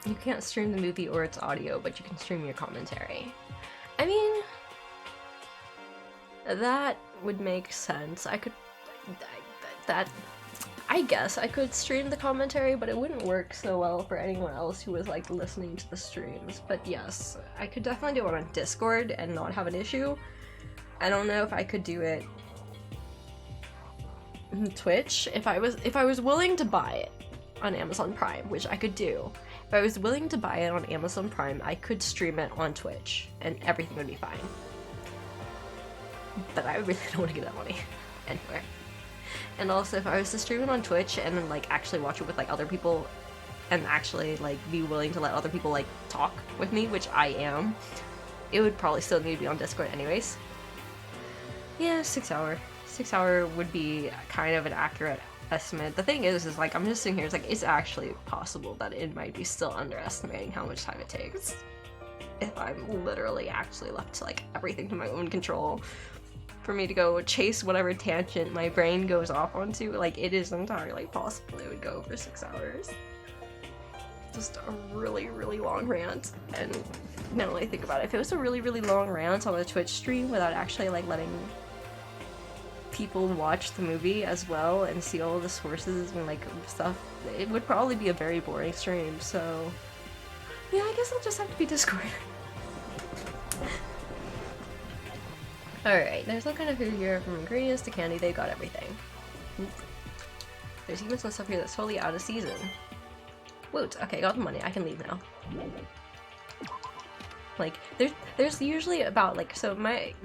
You can't stream the movie or its audio, but you can stream your commentary. I mean, that would make sense. I guess I could stream the commentary, but it wouldn't work so well for anyone else who was, like, listening to the streams. But yes, I could definitely do it on Discord and not have an issue. I don't know if I could do it on Twitch. If I was willing to buy it on Amazon Prime, which I could do. If I was willing to buy it on Amazon Prime, I could stream it on Twitch, and everything would be fine. But I really don't want to get that money anywhere. And also, if I was to stream it on Twitch and then, like, actually watch it with, like, other people, and actually, like, be willing to let other people, like, talk with me, which I am, it would probably still need to be on Discord anyways. Yeah, 6 hour. 6 hour would be kind of an accurate estimate. The thing is like, I'm just sitting here, it's like, it's actually possible that it might be still underestimating how much time it takes. If I'm literally actually left to, like, everything to my own control. For me to go chase whatever tangent my brain goes off onto, like, it is entirely possible it would go over 6 hours. Just a really, really long rant. And now that I think about it, if it was a really, really long rant on a Twitch stream without actually, like, letting people watch the movie as well and see all the sources and, like, stuff, it would probably be a very boring stream, so yeah, I guess I'll just have to be Discord. Alright, there's all kind of food here, from ingredients to candy, they got everything. Oop. There's even some stuff here that's totally out of season. Woot, okay, got the money, I can leave now. Like, there's usually about, like, so my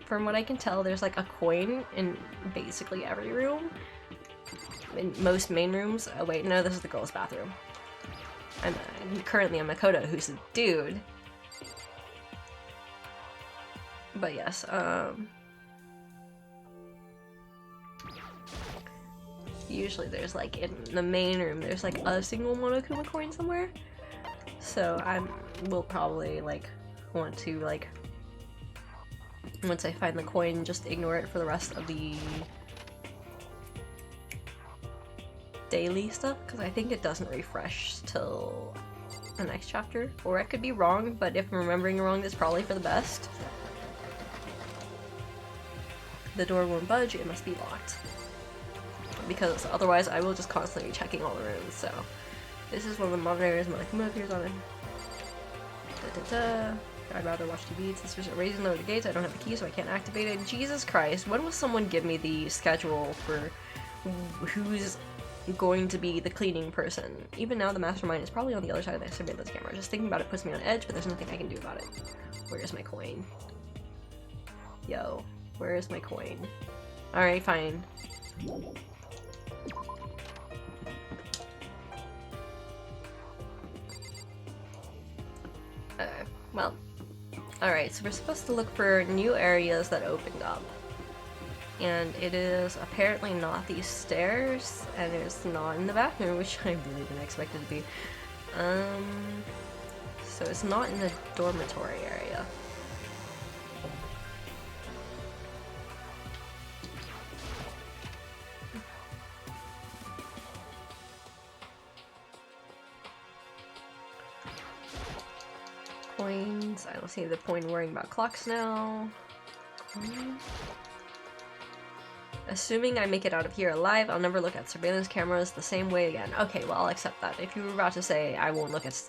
from what I can tell, there's, like, a coin in basically every room. In most main rooms. Oh wait, no, this is the girls' bathroom. I'm currently a Makoto, who's a dude. But yes, usually there's, like, in the main room, there's, like, a single Monokuma coin somewhere. So will probably, like, want to, like, once I find the coin, just ignore it for the rest of the daily stuff, because I think it doesn't refresh till the next chapter. Or I could be wrong, but if I'm remembering wrong, it's probably for the best. The door won't budge, it must be locked. Because otherwise I will just constantly be checking all the rooms, so. This is one of the monitors Monokuma appears on it. I'd rather watch TV since there's a raising lower the gates. I don't have a key, so I can't activate it. Jesus Christ, when will someone give me the schedule for who's going to be the cleaning person. Even now, the mastermind is probably on the other side of the surveillance camera. Just thinking about it puts me on edge, but there's nothing I can do about it. Where's my coin? Yo, where is my coin? Alright, fine. Well. Alright, so we're supposed to look for new areas that opened up. And it is apparently not these stairs, and it's not in the bathroom, which I really didn't expect it to be. So it's not in the dormitory area. Coins. I don't see the point in worrying about clocks now. Coins. Assuming I make it out of here alive, I'll never look at surveillance cameras the same way again. Okay, well, I'll accept that. If you were about to say I won't look at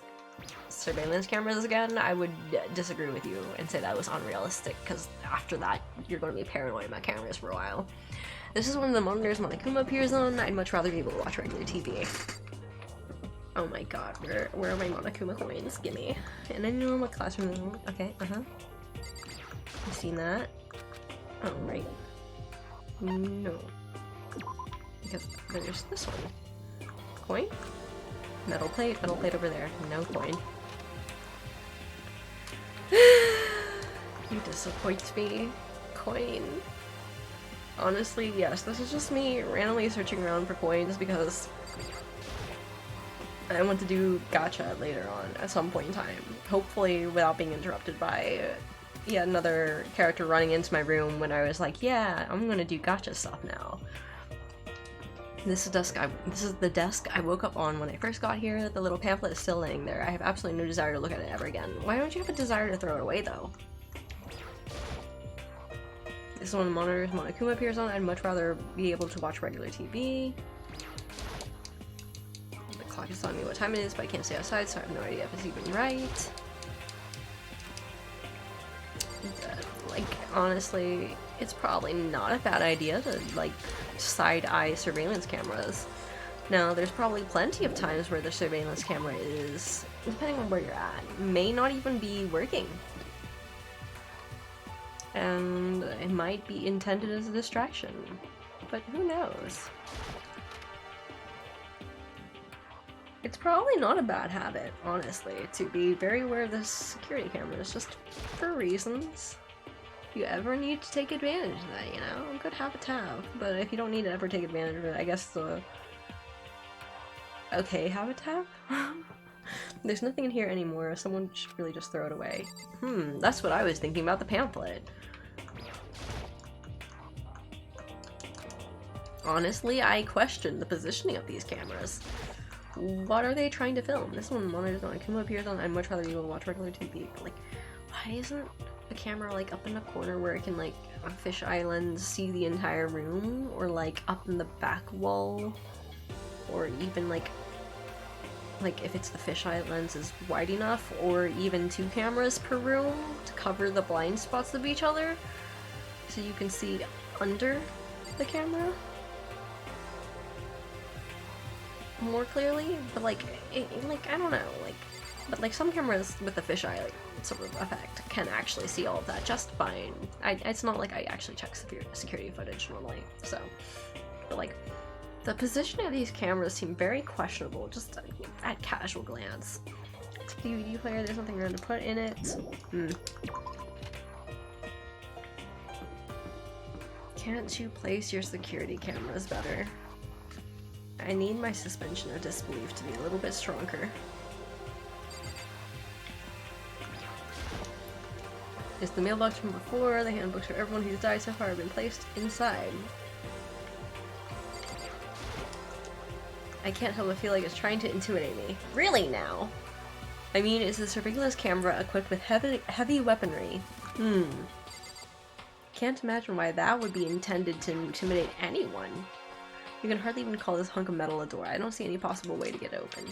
surveillance cameras again, I would disagree with you and say that was unrealistic, because after that, you're going to be paranoid about cameras for a while. This is one of the monitors Monokuma appears on. I'd much rather be able to watch regular TV. Oh my god, where are my Monokuma coins? Gimme. And I know what classroom. Okay, I've seen that. Oh, right. No. Because there's this one. Coin? Metal plate over there. No coin. You disappoint me. Coin. Honestly, yes, this is just me randomly searching around for coins because I want to do gacha later on at some point in time. Hopefully without being interrupted by yet another character running into my room when I was like, yeah, I'm gonna do gacha stuff now. This is the desk I woke up on when I first got here. The little pamphlet is still laying there. I have absolutely no desire to look at it ever again. Why don't you have a desire to throw it away, though? This is one of the monitors Monokuma appears on. I'd much rather be able to watch regular TV. The clock is telling me what time it is, but I can't stay outside, so I have no idea if it's even right. Like, honestly, it's probably not a bad idea to, like, side-eye surveillance cameras. Now, there's probably plenty of times where the surveillance camera is, depending on where you're at, may not even be working. And it might be intended as a distraction, but who knows? It's probably not a bad habit, honestly, to be very aware of the security cameras, just for reasons. If you ever need to take advantage of that, you know, good habit to have. But if you don't need to ever take advantage of it, I guess the okay habit to have? There's nothing in here anymore, someone should really just throw it away. That's what I was thinking about the pamphlet. Honestly, I question the positioning of these cameras. What are they trying to film? This one monitors on Monokuma appears on. I'd much rather be able to watch regular TV. But, like, why isn't the camera like up in a corner where it can like on fish islands see the entire room, or like up in the back wall, or even like if it's the fisheye lens is wide enough, or even 2 cameras per room to cover the blind spots of each other so you can see under the camera more clearly. But like I don't know, like, but like some cameras with the fisheye like sort of effect can actually see all of that just fine. It's not like I actually check security footage normally, so, but like the positioning of these cameras seem very questionable just at casual glance. DVD player, there's nothing around to put in it. Can't you place your security cameras better? I need my suspension of disbelief to be a little bit stronger. It's the mailbox from before. The handbooks for everyone who's died so far have been placed inside. I can't help but feel like it's trying to intimidate me. Really now? I mean, is the surveillance camera equipped with heavy weaponry? Can't imagine why that would be intended to intimidate anyone. You can hardly even call this hunk of metal a door. I don't see any possible way to get it open.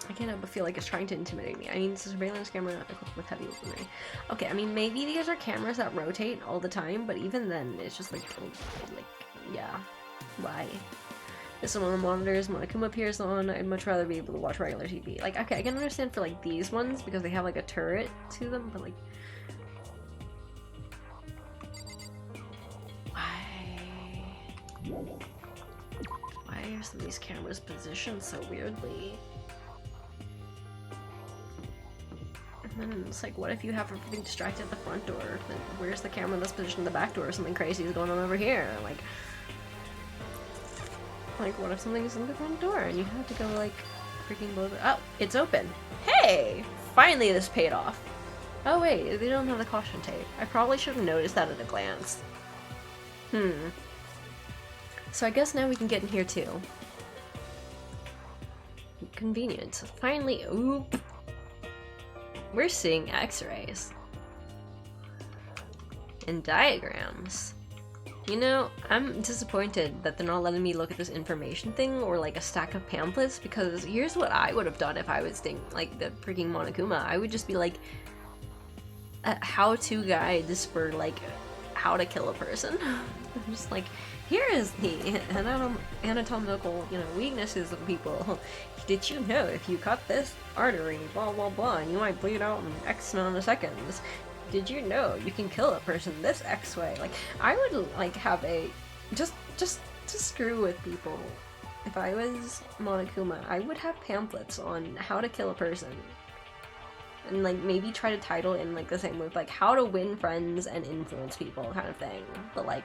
I can't help but feel like it's trying to intimidate me. I mean, it's a surveillance camera equipped with heavy weaponry. Okay, I mean, maybe these are cameras that rotate all the time, but even then, it's just like yeah. Why? This is one of the monitors Monokuma appears on. I'd much rather be able to watch regular TV. Like, okay, I can understand for like these ones because they have like a turret to them, but like, why are some of these cameras positioned so weirdly? And then it's like, what if you have everything distracted at the front door? Then where's the camera that's positioned at the back door? Something crazy is going on over here. Like, what if something's in the front door and you have to go, like, freaking blow the- Oh, it's open! Hey! Finally this paid off! Oh wait, they don't have the caution tape. I probably should have noticed that at a glance. So I guess now we can get in here too. Convenient. Finally, oop! We're seeing x-rays. And diagrams. You know, I'm disappointed that they're not letting me look at this information thing or like a stack of pamphlets, because here's what I would have done if I was like the freaking Monokuma. I would just be like how-to guides for like how to kill a person. I'm just like, here is the anatomical, you know, weaknesses of people. Did you know if you cut this artery, blah blah blah, you might bleed out in X amount of seconds? Did you know you can kill a person this X way? Like, I would like have a just to screw with people. If I was Monokuma, I would have pamphlets on how to kill a person. And like maybe try to title in like the same with like how to win friends and influence people kind of thing. But like,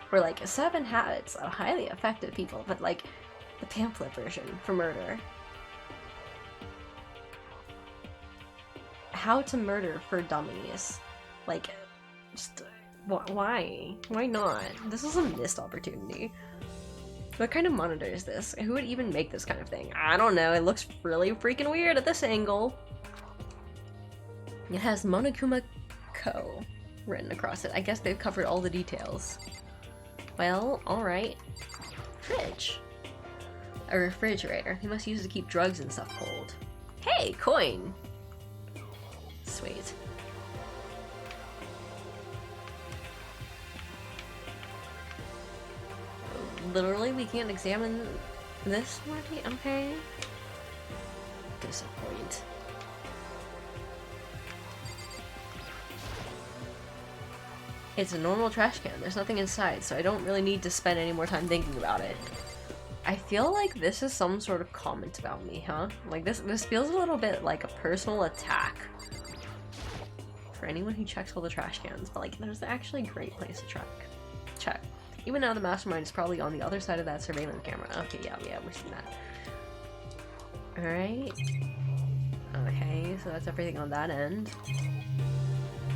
or like 7 habits of highly effective people, but like the pamphlet version for murder. How to murder for dummies. Like, just why? Why not? This is a missed opportunity. What kind of monitor is this? Who would even make this kind of thing? I don't know. It looks really freaking weird at this angle. It has Monokuma Co. written across it. I guess they've covered all the details. Well, alright. Fridge. A refrigerator. They must use it to keep drugs and stuff cold. Hey, coin! Sweet. Literally, we can't examine this, Marty? Okay. Disappoint. It's a normal trash can. There's nothing inside, so I don't really need to spend any more time thinking about it. I feel like this is some sort of comment about me, huh? Like, this feels a little bit like a personal attack for anyone who checks all the trash cans, but like, there's actually a great place to check. Even now the mastermind is probably on the other side of that surveillance camera. Okay, yeah, we've seen that. Alright. Okay, so that's everything on that end.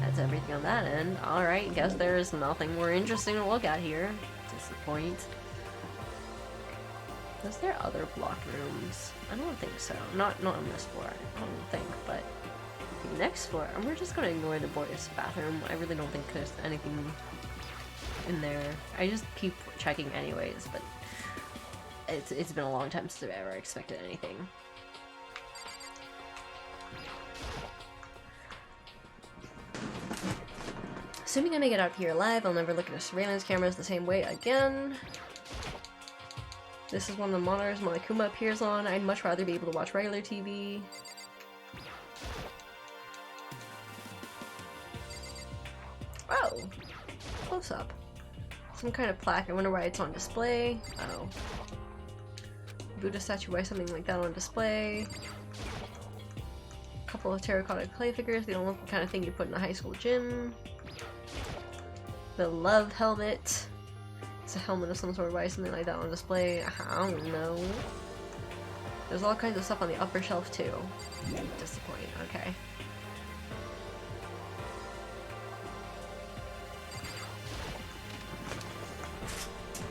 That's everything on that end. Alright, guess there's nothing more interesting to look at here. Disappoint. Was there other blocked rooms? I don't think so. Not on this floor. I don't think, but the next floor, and we're just gonna ignore the boys' bathroom. I really don't think there's anything in there. I just keep checking anyways, but it's been a long time since I've ever expected anything. Assuming I make it out here alive, I'll never look at the surveillance cameras the same way again. This is one of the monitors Monokuma appears on. I'd much rather be able to watch regular TV. Oh! Close up. Some kind of plaque. I wonder why it's on display. Oh. Buddha statue, why something like that on display. A couple of terracotta clay figures. They don't look the kind of thing you put in a high school gym. The love helmet. It's a helmet of some sort, why something like that on display. I don't know. There's all kinds of stuff on the upper shelf too. Disappointing. Okay.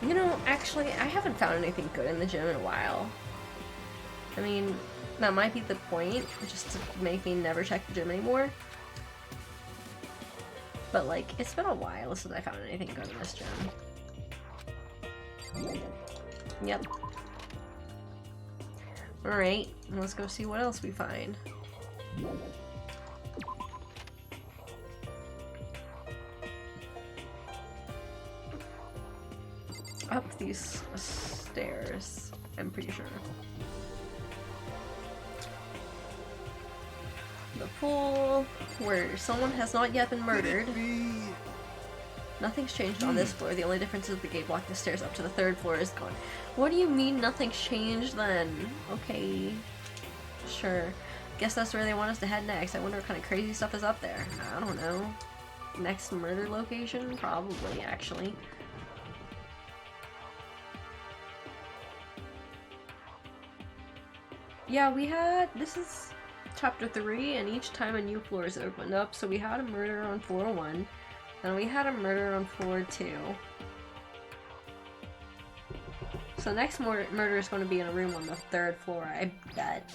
You know, actually, I haven't found anything good in the gym in a while. I mean, that might be the point, just to make me never check the gym anymore. But like, it's been a while since I found anything good in this gym. Yep. Alright, let's go see what else we find. up these stairs, I'm pretty sure. The pool, where someone has not yet been murdered. Nothing's changed on this floor. The only difference is the gate blocking the stairs up to the 3rd floor is gone. What do you mean nothing's changed then? Okay. Sure. Guess that's where they want us to head next. I wonder what kind of crazy stuff is up there. I don't know. Next murder location? Probably, actually. Yeah, we had... This is chapter 3, and each time a new floor is opened up. So we had a murder on floor 1. And we had a murder on floor 2. So next murder is going to be in a room on the 3rd floor, I bet.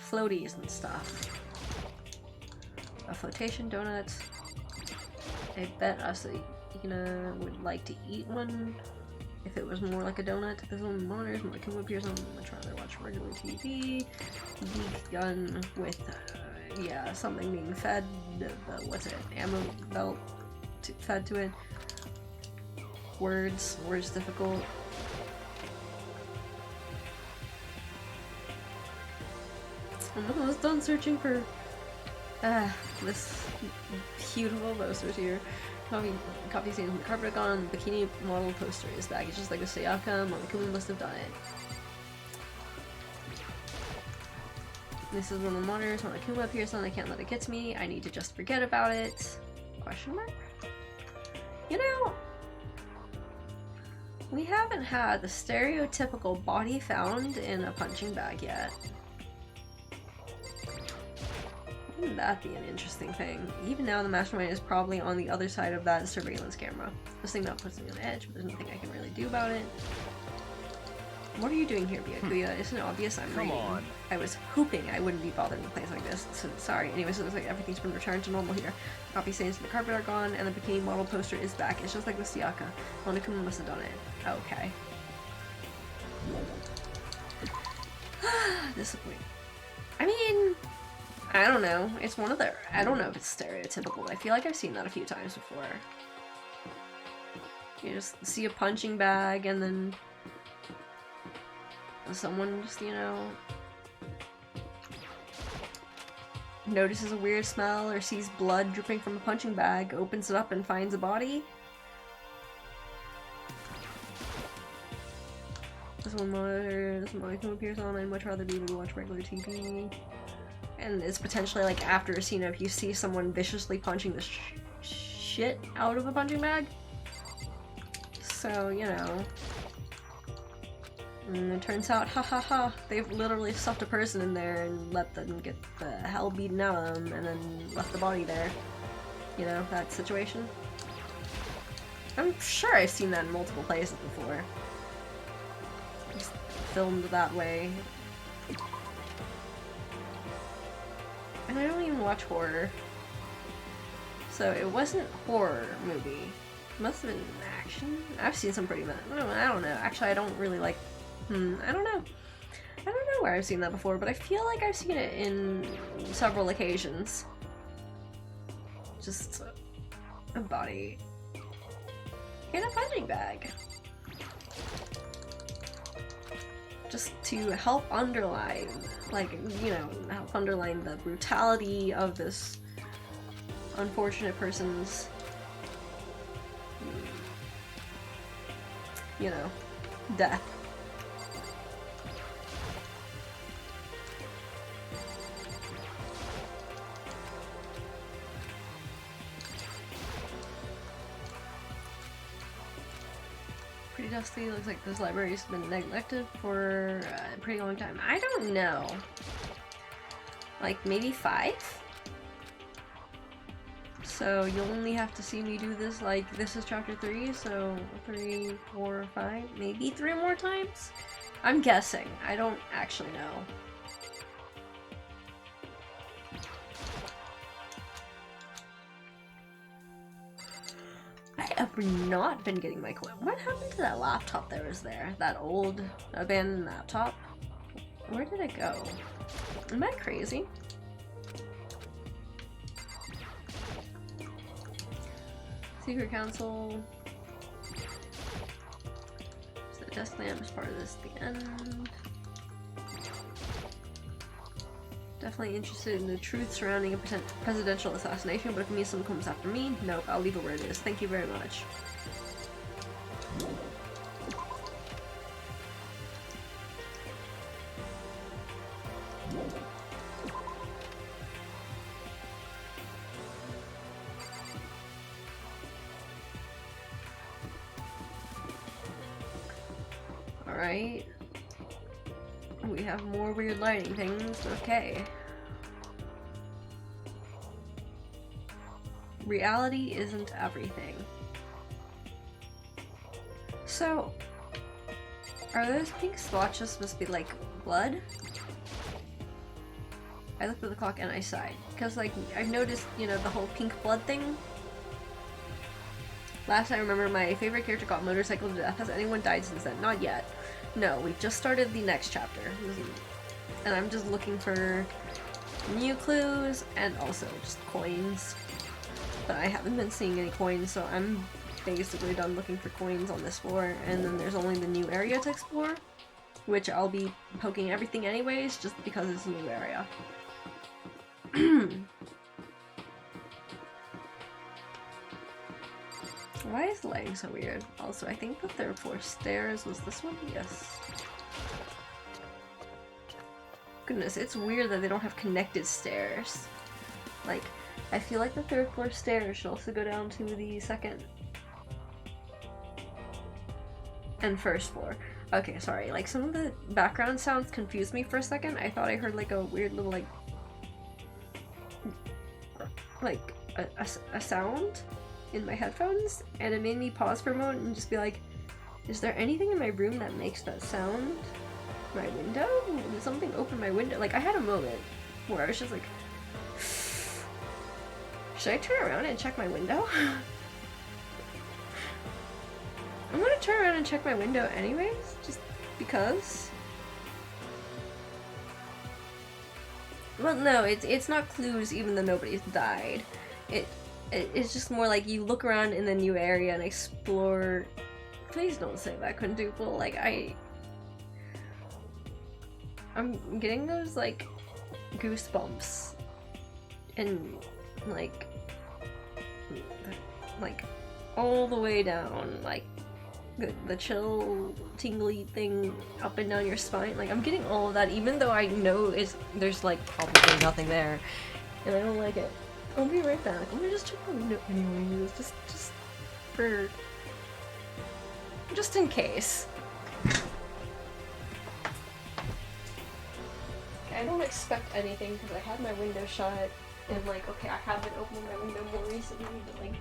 Floaties and stuff. A flotation donut. I bet us, would like to eat one if it was more like a donut. This one monitors, Monokuma appears on, much rather watch regular TV. Geek gun with, yeah, something being fed, what's it, ammo belt fed to it. Words difficult. I'm almost done searching for this beautiful posters here. Coffee stains on the carpet gone, the bikini model poster is back. It's just like a Sayaka, Monokuma must have done it. This is one of the monitors, Monokuma appears on, I can't let it get to me, I need to just forget about it. Question mark? You know, we haven't had the stereotypical body found in a punching bag yet. Wouldn't that be an interesting thing? Even now the mastermind is probably on the other side of that surveillance camera. This thing that puts me on edge, but there's nothing I can really do about it. What are you doing here, Byakuya? Isn't it obvious I'm reading? On. I was hoping I wouldn't be bothered in a place like this, so sorry. Anyways, it looks like everything's been returned to normal here. Coffee stains in the carpet are gone, and the bikini model poster is back. It's just like the Sayaka. Monokuma must have done it. Okay. Disappointing. I mean, I don't know. It's one of the... I don't know if it's stereotypical. I feel like I've seen that a few times before. You just see a punching bag, and then someone just, notices a weird smell or sees blood dripping from a punching bag, opens it up and finds a body. This one Monokuma appears on, I'd much rather be able to watch regular TV. And it's potentially like after a scene of you see someone viciously punching the shit out of a punching bag. So, and it turns out, they've literally stuffed a person in there and let them get the hell beaten out of them and then left the body there. That situation. I'm sure I've seen that in multiple places before. Just filmed that way. And I don't even watch horror. So it wasn't a horror movie. It must have been action? I've seen some pretty bad. I don't know. Actually, I don't really like... I don't know. I don't know where I've seen that before, but I feel like I've seen it in several occasions. Just a body in a punching bag. Just to help underline, help underline the brutality of this unfortunate person's, death. Pretty dusty. Looks like this library's been neglected for a pretty long time. I don't know. Like maybe 5? So you'll only have to see me do this, like, this is chapter 3, so 3, 4, 5, maybe 3 more times? I'm guessing. I don't actually know. I have not been getting my coin. What happened to that laptop that was there? That old abandoned laptop? Where did it go? Am I crazy? Secret Council. Desk lamp is part of this at the end. Definitely interested in the truth surrounding a presidential assassination, but if it means someone comes after me, nope, I'll leave it where it is. Thank you very much. Alright. We have more weird lighting things, okay. Reality isn't everything. So, are those pink splotches supposed to be like blood? I looked at the clock and I sighed. Because like, I've noticed, you know, the whole pink blood thing. Last I remember, my favorite character got motorcycled to death. Has anyone died since then? Not yet. No, we've just started the next chapter. And I'm just looking for new clues and also just coins. But I haven't been seeing any coins, so I'm basically done looking for coins on this floor. And then there's only the new area to explore, which I'll be poking everything anyways, just because it's a new area. Why is the lighting so weird? Also, I think the third floor stairs was this one? Yes. Goodness, it's weird that they don't have connected stairs. Like, I feel like the third floor stairs should also go down to the second and first floor. Okay, sorry. Like, some of the background sounds confused me for a second. I thought I heard like a weird little like a sound in my headphones, and it made me pause for a moment and just be like, is there anything in my room that makes that sound? My window? Did something open my window? Like, I had a moment where I was just like, should I turn around and check my window? I'm gonna turn around and check my window anyways, just because. Well, no, it's not clues even though nobody's died. It's just more like you look around in the new area and explore. Please don't say that quintuple. Like, I'm getting those like goosebumps and like all the way down, like the chill tingly thing up and down your spine. Like, I'm getting all of that even though I know there's like probably nothing there and I don't like it. I'll be right back. I'm gonna just check the window anyways, just in case. Okay, I don't expect anything because I had my window shut and like, okay, I haven't opened my window more recently, but like,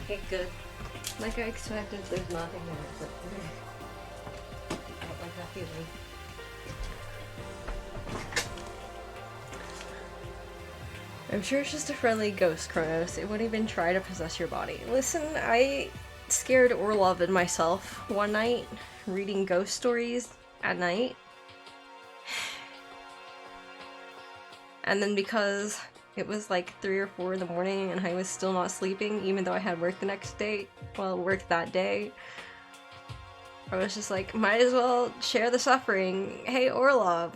okay, good. Like I expected, there's nothing there, but I don't like that feeling. I'm sure it's just a friendly ghost, Kronos. It wouldn't even try to possess your body. Listen, I scared Orlov and myself one night, reading ghost stories at night. And then because it was like 3 or 4 in the morning and I was still not sleeping, even though I had work the next day, well, work that day, I was just like, might as well share the suffering. Hey Orlov,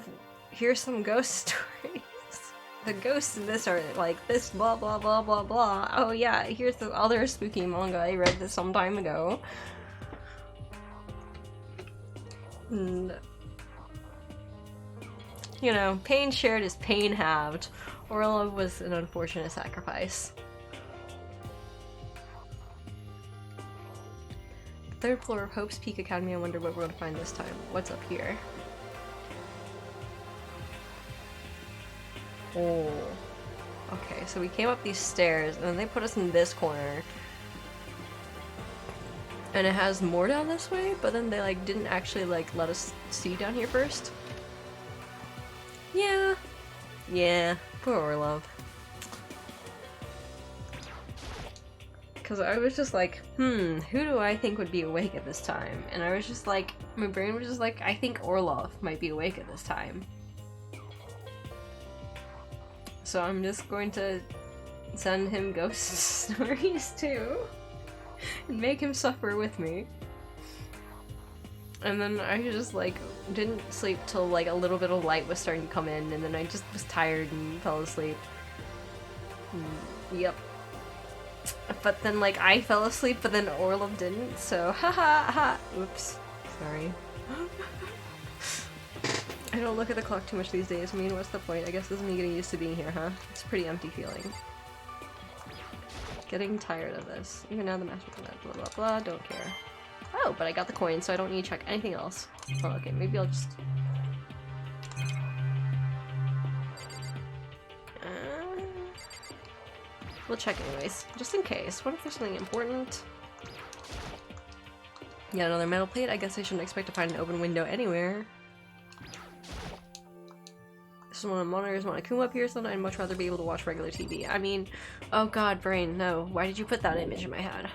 here's some ghost stories. The ghosts in this are like this blah blah blah blah blah. Oh yeah, here's the other spooky manga, I read this some time ago. And, you know, pain shared is pain halved. Orlov was an unfortunate sacrifice. Third floor of Hope's Peak Academy. I wonder what we're gonna find this time. What's up here? Oh. Okay, so we came up these stairs and then they put us in this corner. And it has more down this way, but then they like didn't actually like let us see down here first. Yeah. Yeah. Poor Orlov. Because I was just like, who do I think would be awake at this time? And I was just like, my brain was just like, I think Orlov might be awake at this time. So I'm just going to send him ghost stories too. And make him suffer with me. And then I just like didn't sleep till like a little bit of light was starting to come in, and then I just was tired and fell asleep. Yep. But then like I fell asleep, but then Orlov didn't, so ha. Oops. Sorry. I don't look at the clock too much these days. I mean, what's the point? I guess this is me getting used to being here, huh? It's a pretty empty feeling. Getting tired of this. Even now the master command, blah blah blah, don't care. Oh, but I got the coin, so I don't need to check anything else. Oh, okay, maybe I'll just... we'll check anyways, just in case. What if there's something important? Yeah, another metal plate? I guess I shouldn't expect to find an open window anywhere. This is one of the monitors Monokuma appears on. I'd much rather be able to watch regular TV. I mean, oh god, brain, no. Why did you put that image in my head?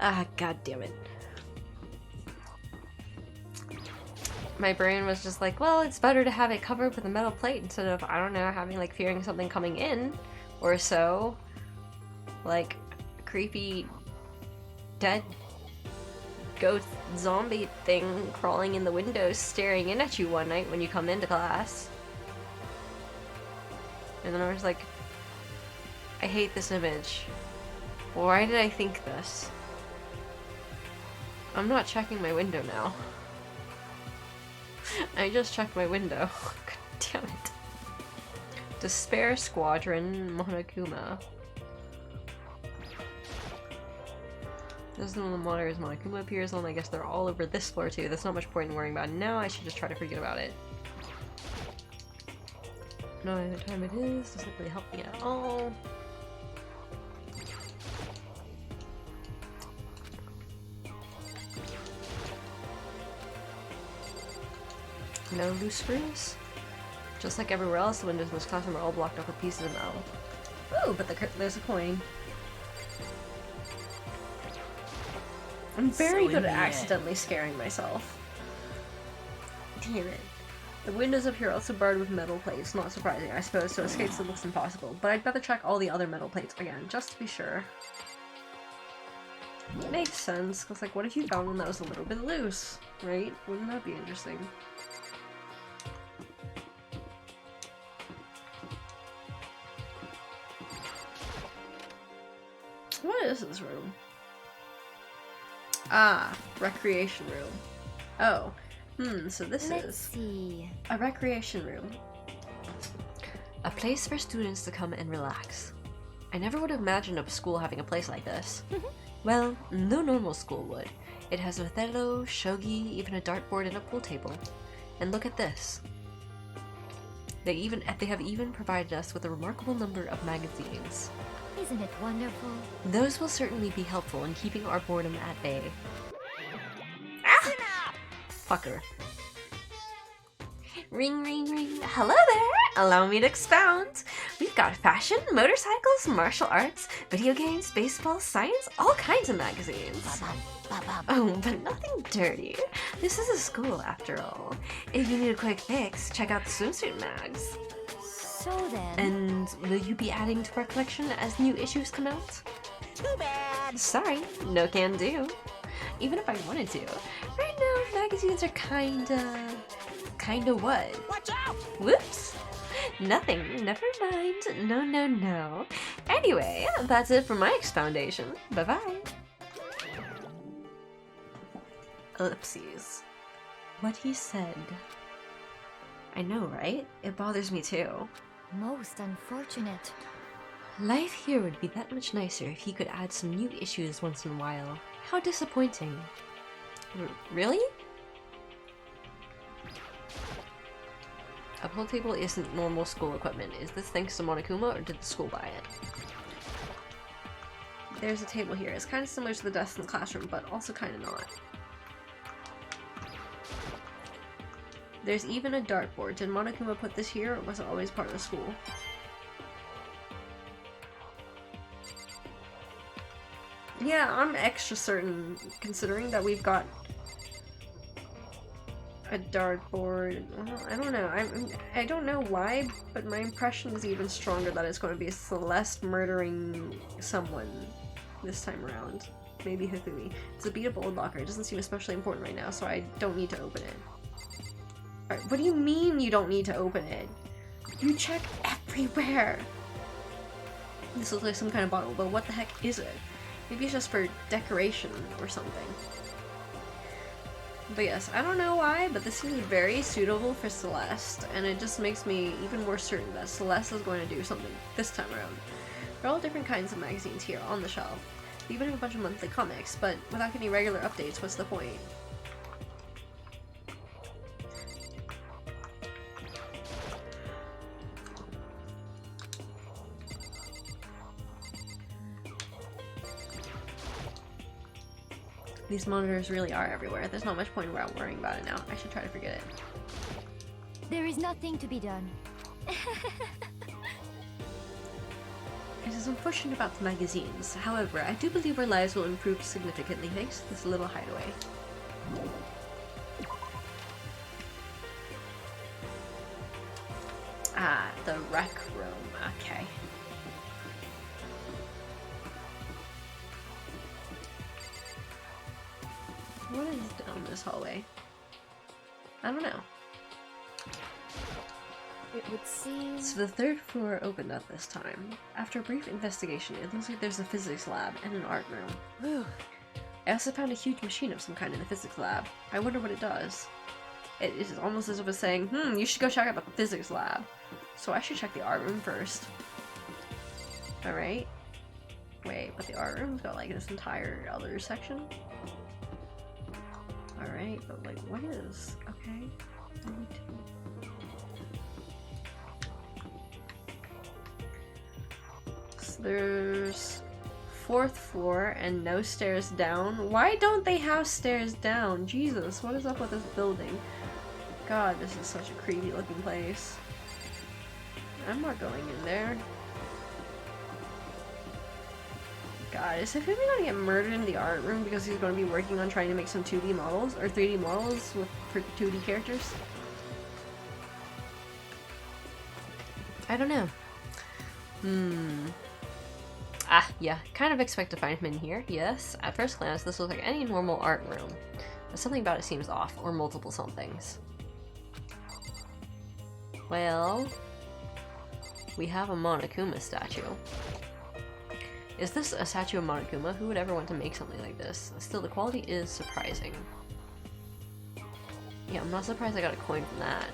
Ah, god damn it. My brain was just like, well, it's better to have it covered with a metal plate instead of, I don't know, having like fearing something coming in or so. Like, creepy dead ghost zombie thing crawling in the windows staring in at you one night when you come into class. And then I was like, I hate this image. Why did I think this? I'm not checking my window now. I just checked my window. God damn it. Despair Squadron Monokuma. This is one of the monitors Monokuma appears on. I guess they're all over this floor too. There's not much point in worrying about it now. I should just try to forget about it. Knowing what time it is doesn't really help me at all. No loose screws. Just like everywhere else, the windows in this classroom are all blocked up with pieces of metal. Oh, but there's a coin. I'm very good at accidentally scaring myself. Damn it. The windows up here are also barred with metal plates. Not surprising, I suppose, so escape still looks impossible. But I'd better check all the other metal plates again, just to be sure. Makes sense, because like, what if you found one that was a little bit loose, right? Wouldn't that be interesting? What is this room? Ah, recreation room. Oh, so this Let's see. a recreation room. A place for students to come and relax. I never would have imagined a school having a place like this. Well, no normal school would. It has Othello, shogi, even a dartboard and a pool table. And look at this. They have even provided us with a remarkable number of magazines. Isn't it wonderful? Those will certainly be helpful in keeping our boredom at bay. Ah! Fucker. Ring, ring, ring. Hello there! Allow me to expound. We've got fashion, motorcycles, martial arts, video games, baseball, science, all kinds of magazines. Oh, but nothing dirty. This is a school, after all. If you need a quick fix, check out the swimsuit mags. So then... And will you be adding to our collection as new issues come out? Too bad. Sorry, no can do. Even if I wanted to. Right now, magazines are kinda what? Watch out! Whoops! Nothing, never mind. No, no, no. Anyway, that's it for my expoundation. Bye-bye. Ellipses. What he said. I know, right? It bothers me too. Most unfortunate. Life here would be that much nicer if he could add some new issues once in a while. How disappointing. Really? A pool table isn't normal school equipment. Is this thanks to Monokuma, or did the school buy it? There's a table here. It's kind of similar to the desk in the classroom, but also kind of not. There's even a dartboard. Did Monokuma put this here, or was it always part of the school? Yeah, I'm extra certain, considering that we've got a dartboard. Well, I don't know. I don't know why, but my impression is even stronger that it's going to be Celeste murdering someone this time around. Maybe Hifumi. It's a beat-up old locker. It doesn't seem especially important right now, so I don't need to open it. Alright, what do you mean you don't need to open it? You check everywhere! This looks like some kind of bottle, but what the heck is it? Maybe it's just for decoration or something. But yes, I don't know why, but this seems very suitable for Celeste, and it just makes me even more certain that Celeste is going to do something this time around. There are all different kinds of magazines here on the shelf. We even have a bunch of monthly comics, but without getting regular updates, what's the point? These monitors really are everywhere. There's not much point around worrying about it now. I should try to forget it. There is nothing to be done. It is unfortunate about the magazines. However, I do believe our lives will improve significantly thanks to this little hideaway. Ah, the rec room. Okay. What is down this hallway? I don't know. It would seem... So the third floor opened up this time. After a brief investigation, it looks like there's a physics lab and an art room. Whew. I also found a huge machine of some kind in the physics lab. I wonder what it does. It is almost as if it's saying, you should go check out the physics lab. So I should check the art room first. Alright. Wait, but the art room's got like this entire other section? Alright, but like, what is? Okay. I need to... So there's 4th floor and no stairs down. Why don't they have stairs down? Jesus, what is up with this building? God, this is such a creepy looking place. I'm not going in there. God, is Hifumi gonna get murdered in the art room because he's gonna be working on trying to make some 2D models or 3D models for 2D characters? I don't know. Ah, yeah, kind of expect to find him in here, yes. At first glance, this looks like any normal art room, but something about it seems off, or multiple somethings. Well, we have a Monokuma statue. Is this a statue of Monokuma? Who would ever want to make something like this? Still, the quality is surprising. Yeah, I'm not surprised I got a coin from that.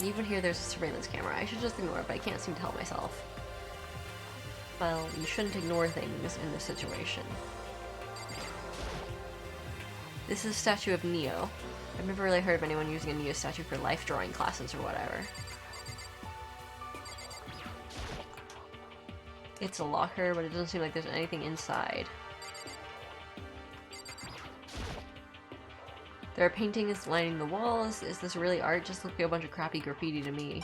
Even here there's a surveillance camera. I should just ignore it, but I can't seem to help myself. Well, you shouldn't ignore things in this situation. This is a statue of Neo. I've never really heard of anyone using a Neo statue for life drawing classes or whatever. It's a locker, but it doesn't seem like there's anything inside. There are paintings lining the walls. Is this really art? Just look like a bunch of crappy graffiti to me.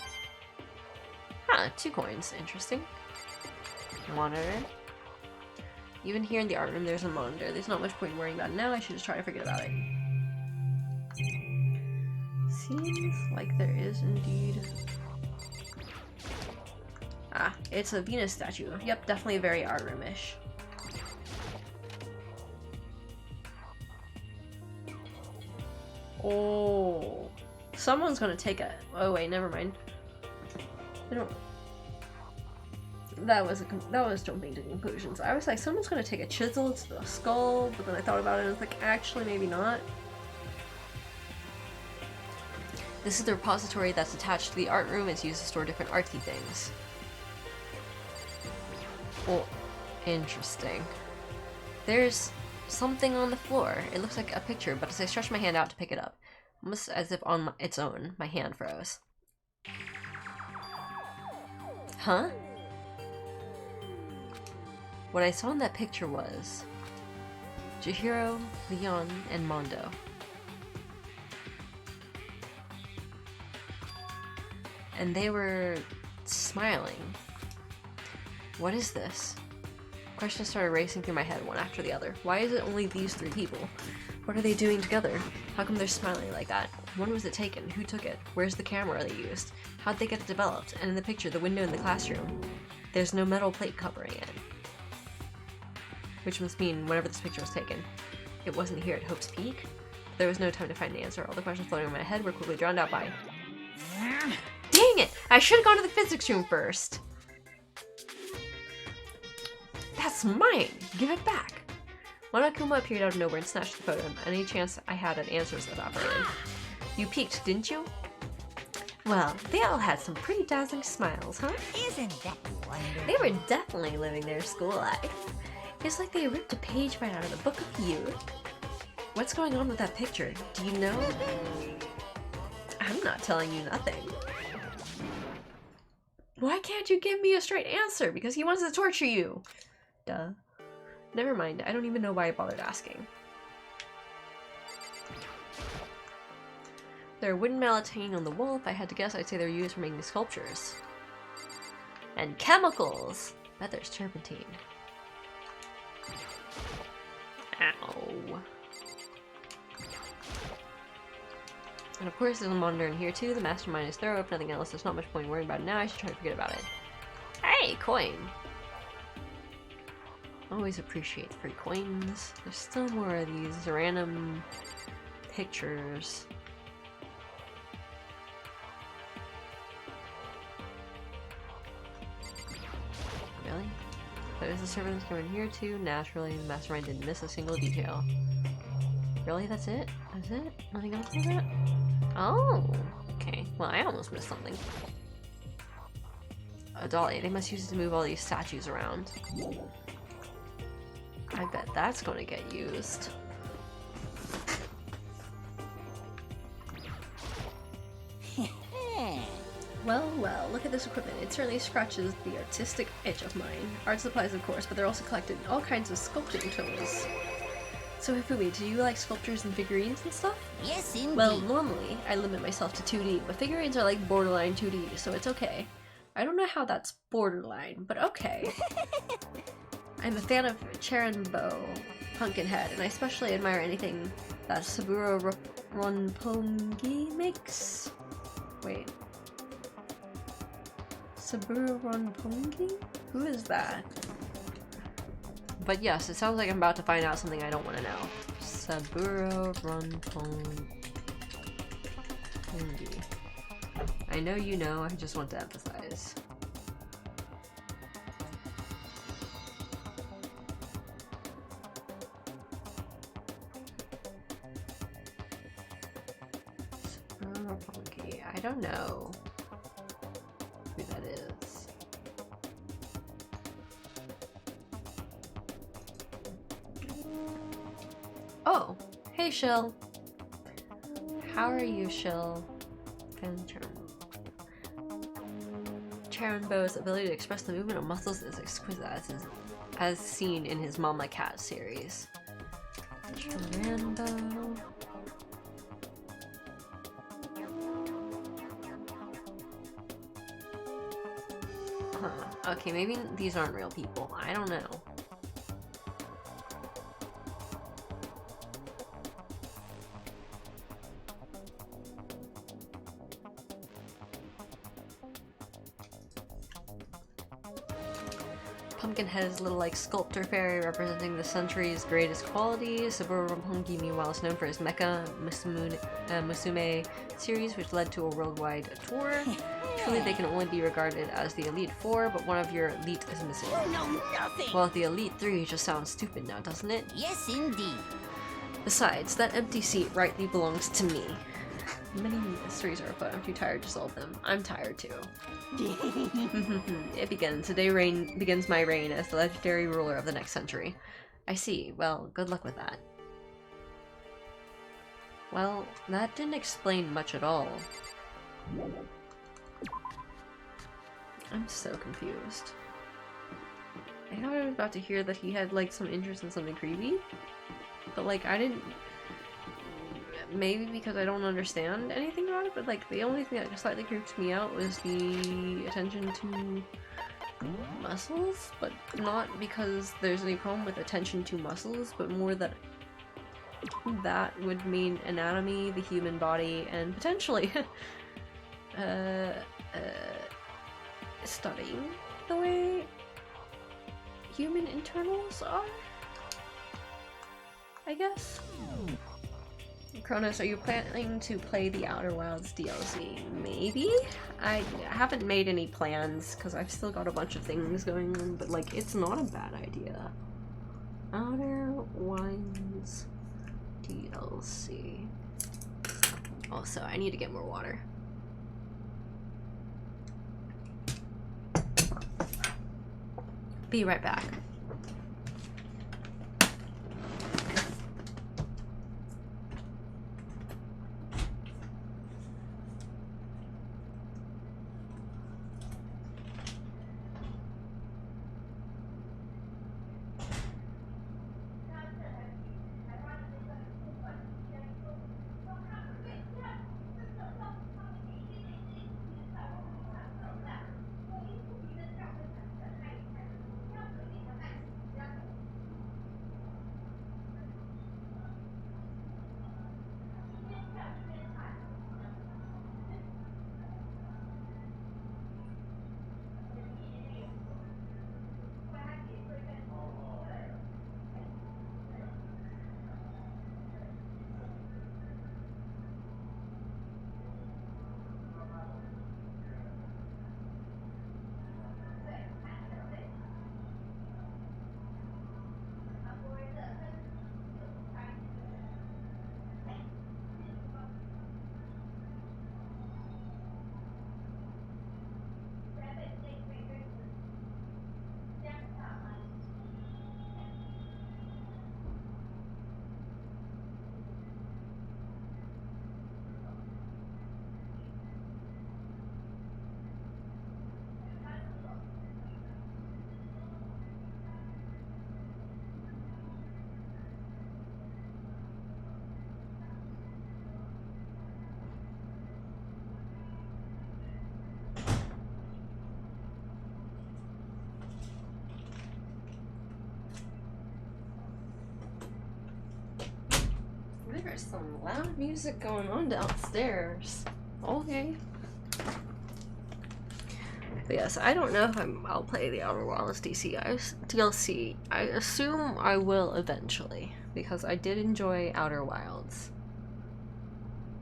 Huh, 2 coins. Interesting. Monitor. Even here in the art room, there's a monitor. There's not much point in worrying about it now. I should just try to forget about it. Seems like there is indeed. Ah, it's a Venus statue. Yep, definitely very art room-ish. Oh, someone's gonna take a. Oh wait, never mind. I don't. That was jumping to conclusions. I was like, someone's gonna take a chisel to the skull, but then I thought about it and I was like, actually, maybe not. This is the repository that's attached to the art room. It's used to store different artsy things. Oh, interesting. There's something on the floor. It looks like a picture, but as I stretch my hand out to pick it up, almost as if on its own, my hand froze. Huh? What I saw in that picture was Chihiro, Leon, and Mondo. And they were smiling. What is this? Questions started racing through my head, one after the other. Why is it only these 3 people? What are they doing together? How come they're smiling like that? When was it taken? Who took it? Where's the camera they used? How'd they get it developed? And in the picture, the window in the classroom, there's no metal plate covering it. Which must mean whenever this picture was taken, it wasn't here at Hope's Peak. There was no time to find an answer. All the questions floating in my head were quickly drowned out by... Dang it! I should have gone to the physics room first! That's mine! Give it back! Monokuma appeared out of nowhere and snatched the photo, and any chance I had at answers evaporated. You peeked, didn't you? Well, they all had some pretty dazzling smiles, huh? Isn't that wonderful? They were definitely living their school life. It's like they ripped a page right out of the Book of Youth. What's going on with that picture? Do you know? I'm not telling you nothing. Why can't you give me a straight answer? Because he wants to torture you. Duh. Never mind, I don't even know why I bothered asking. There are wooden mallets hanging on the wall. If I had to guess, I'd say they're used for making sculptures. And chemicals! Bet there's turpentine. Ow. And of course there's a monitor in here too. The mastermind is thorough. If nothing else, there's not much point worrying about it now. I should try to forget about it. Hey, coin! Always appreciate free coins. There's still more of these random pictures. Really? There's a servant coming here too. Naturally, the mastermind didn't miss a single detail. Really? That's it? That's it? Nothing else like that? Oh! Okay. Well, I almost missed something. A dolly. They must use it to move all these statues around. I bet that's going to get used. Well, well, look at this equipment. It certainly scratches the artistic itch of mine. Art supplies, of course, but they're also collected in all kinds of sculpting tools. So, Hifumi, do you like sculptures and figurines and stuff? Yes, indeed. Well, normally, I limit myself to 2D, but figurines are like borderline 2D, so it's okay. I don't know how that's borderline, but okay. I'm a fan of Charanbo, Pumpkinhead, and I especially admire anything that Saburo Ronpongi makes. Wait. Saburo Ronpongi? Who is that? But yes, it sounds like I'm about to find out something I don't want to know. Saburo Ronpongi. I know you know, I just want to emphasize. Saburo Ronpongi. I don't know who that is. Oh, hey Shill. How are you, Shill? Charanbo's ability to express the movement of muscles is exquisite, as seen in his Mama Cat series. Charanbo. Okay, maybe these aren't real people. I don't know. Pumpkinhead is a little like sculptor fairy representing the century's greatest qualities. Suburban Punky, meanwhile, is known for his Mecha Musume series, which led to a worldwide tour. Truly, they can only be regarded as the Elite Four, but one of your Elite is missing. No, nothing. Well, the Elite Three just sounds stupid now, doesn't it? Yes, indeed. Besides, that empty seat rightly belongs to me. Many mysteries are afoot. I'm too tired to solve them. I'm tired too. It begins. Today begins my reign as the legendary ruler of the next century. I see. Well, good luck with that. Well, that didn't explain much at all. I'm so confused. I thought I was about to hear that he had, like, some interest in something creepy. But, like, I didn't... Maybe because I don't understand anything about it, but, like, the only thing that slightly creeped me out was the attention to muscles, but not because there's any problem with attention to muscles, but more that that would mean anatomy, the human body, and potentially studying the way human internals are, I guess. Kronos, are you planning to play the Outer Wilds DLC? Maybe? I haven't made any plans because I've still got a bunch of things going on, but like, it's not a bad idea. Outer Wilds DLC. Also, I need to get more water. Be right back. There's some loud music going on downstairs. Okay. But yes, I don't know if I'll play the Outer Wilds DLC. I assume I will eventually, because I did enjoy Outer Wilds.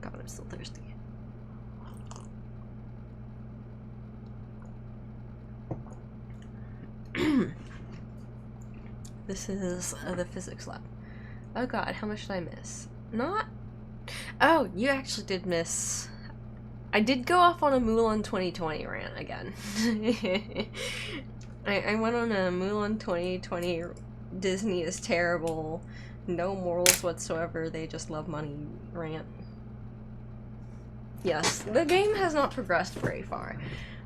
God, I'm still thirsty. This is the physics lab. Oh god, how much did I miss? Not... Oh, you actually did miss... I did go off on a Mulan 2020 rant again. I went on a Mulan 2020 Disney is terrible, no morals whatsoever, they just love money rant. Yes, the game has not progressed very far.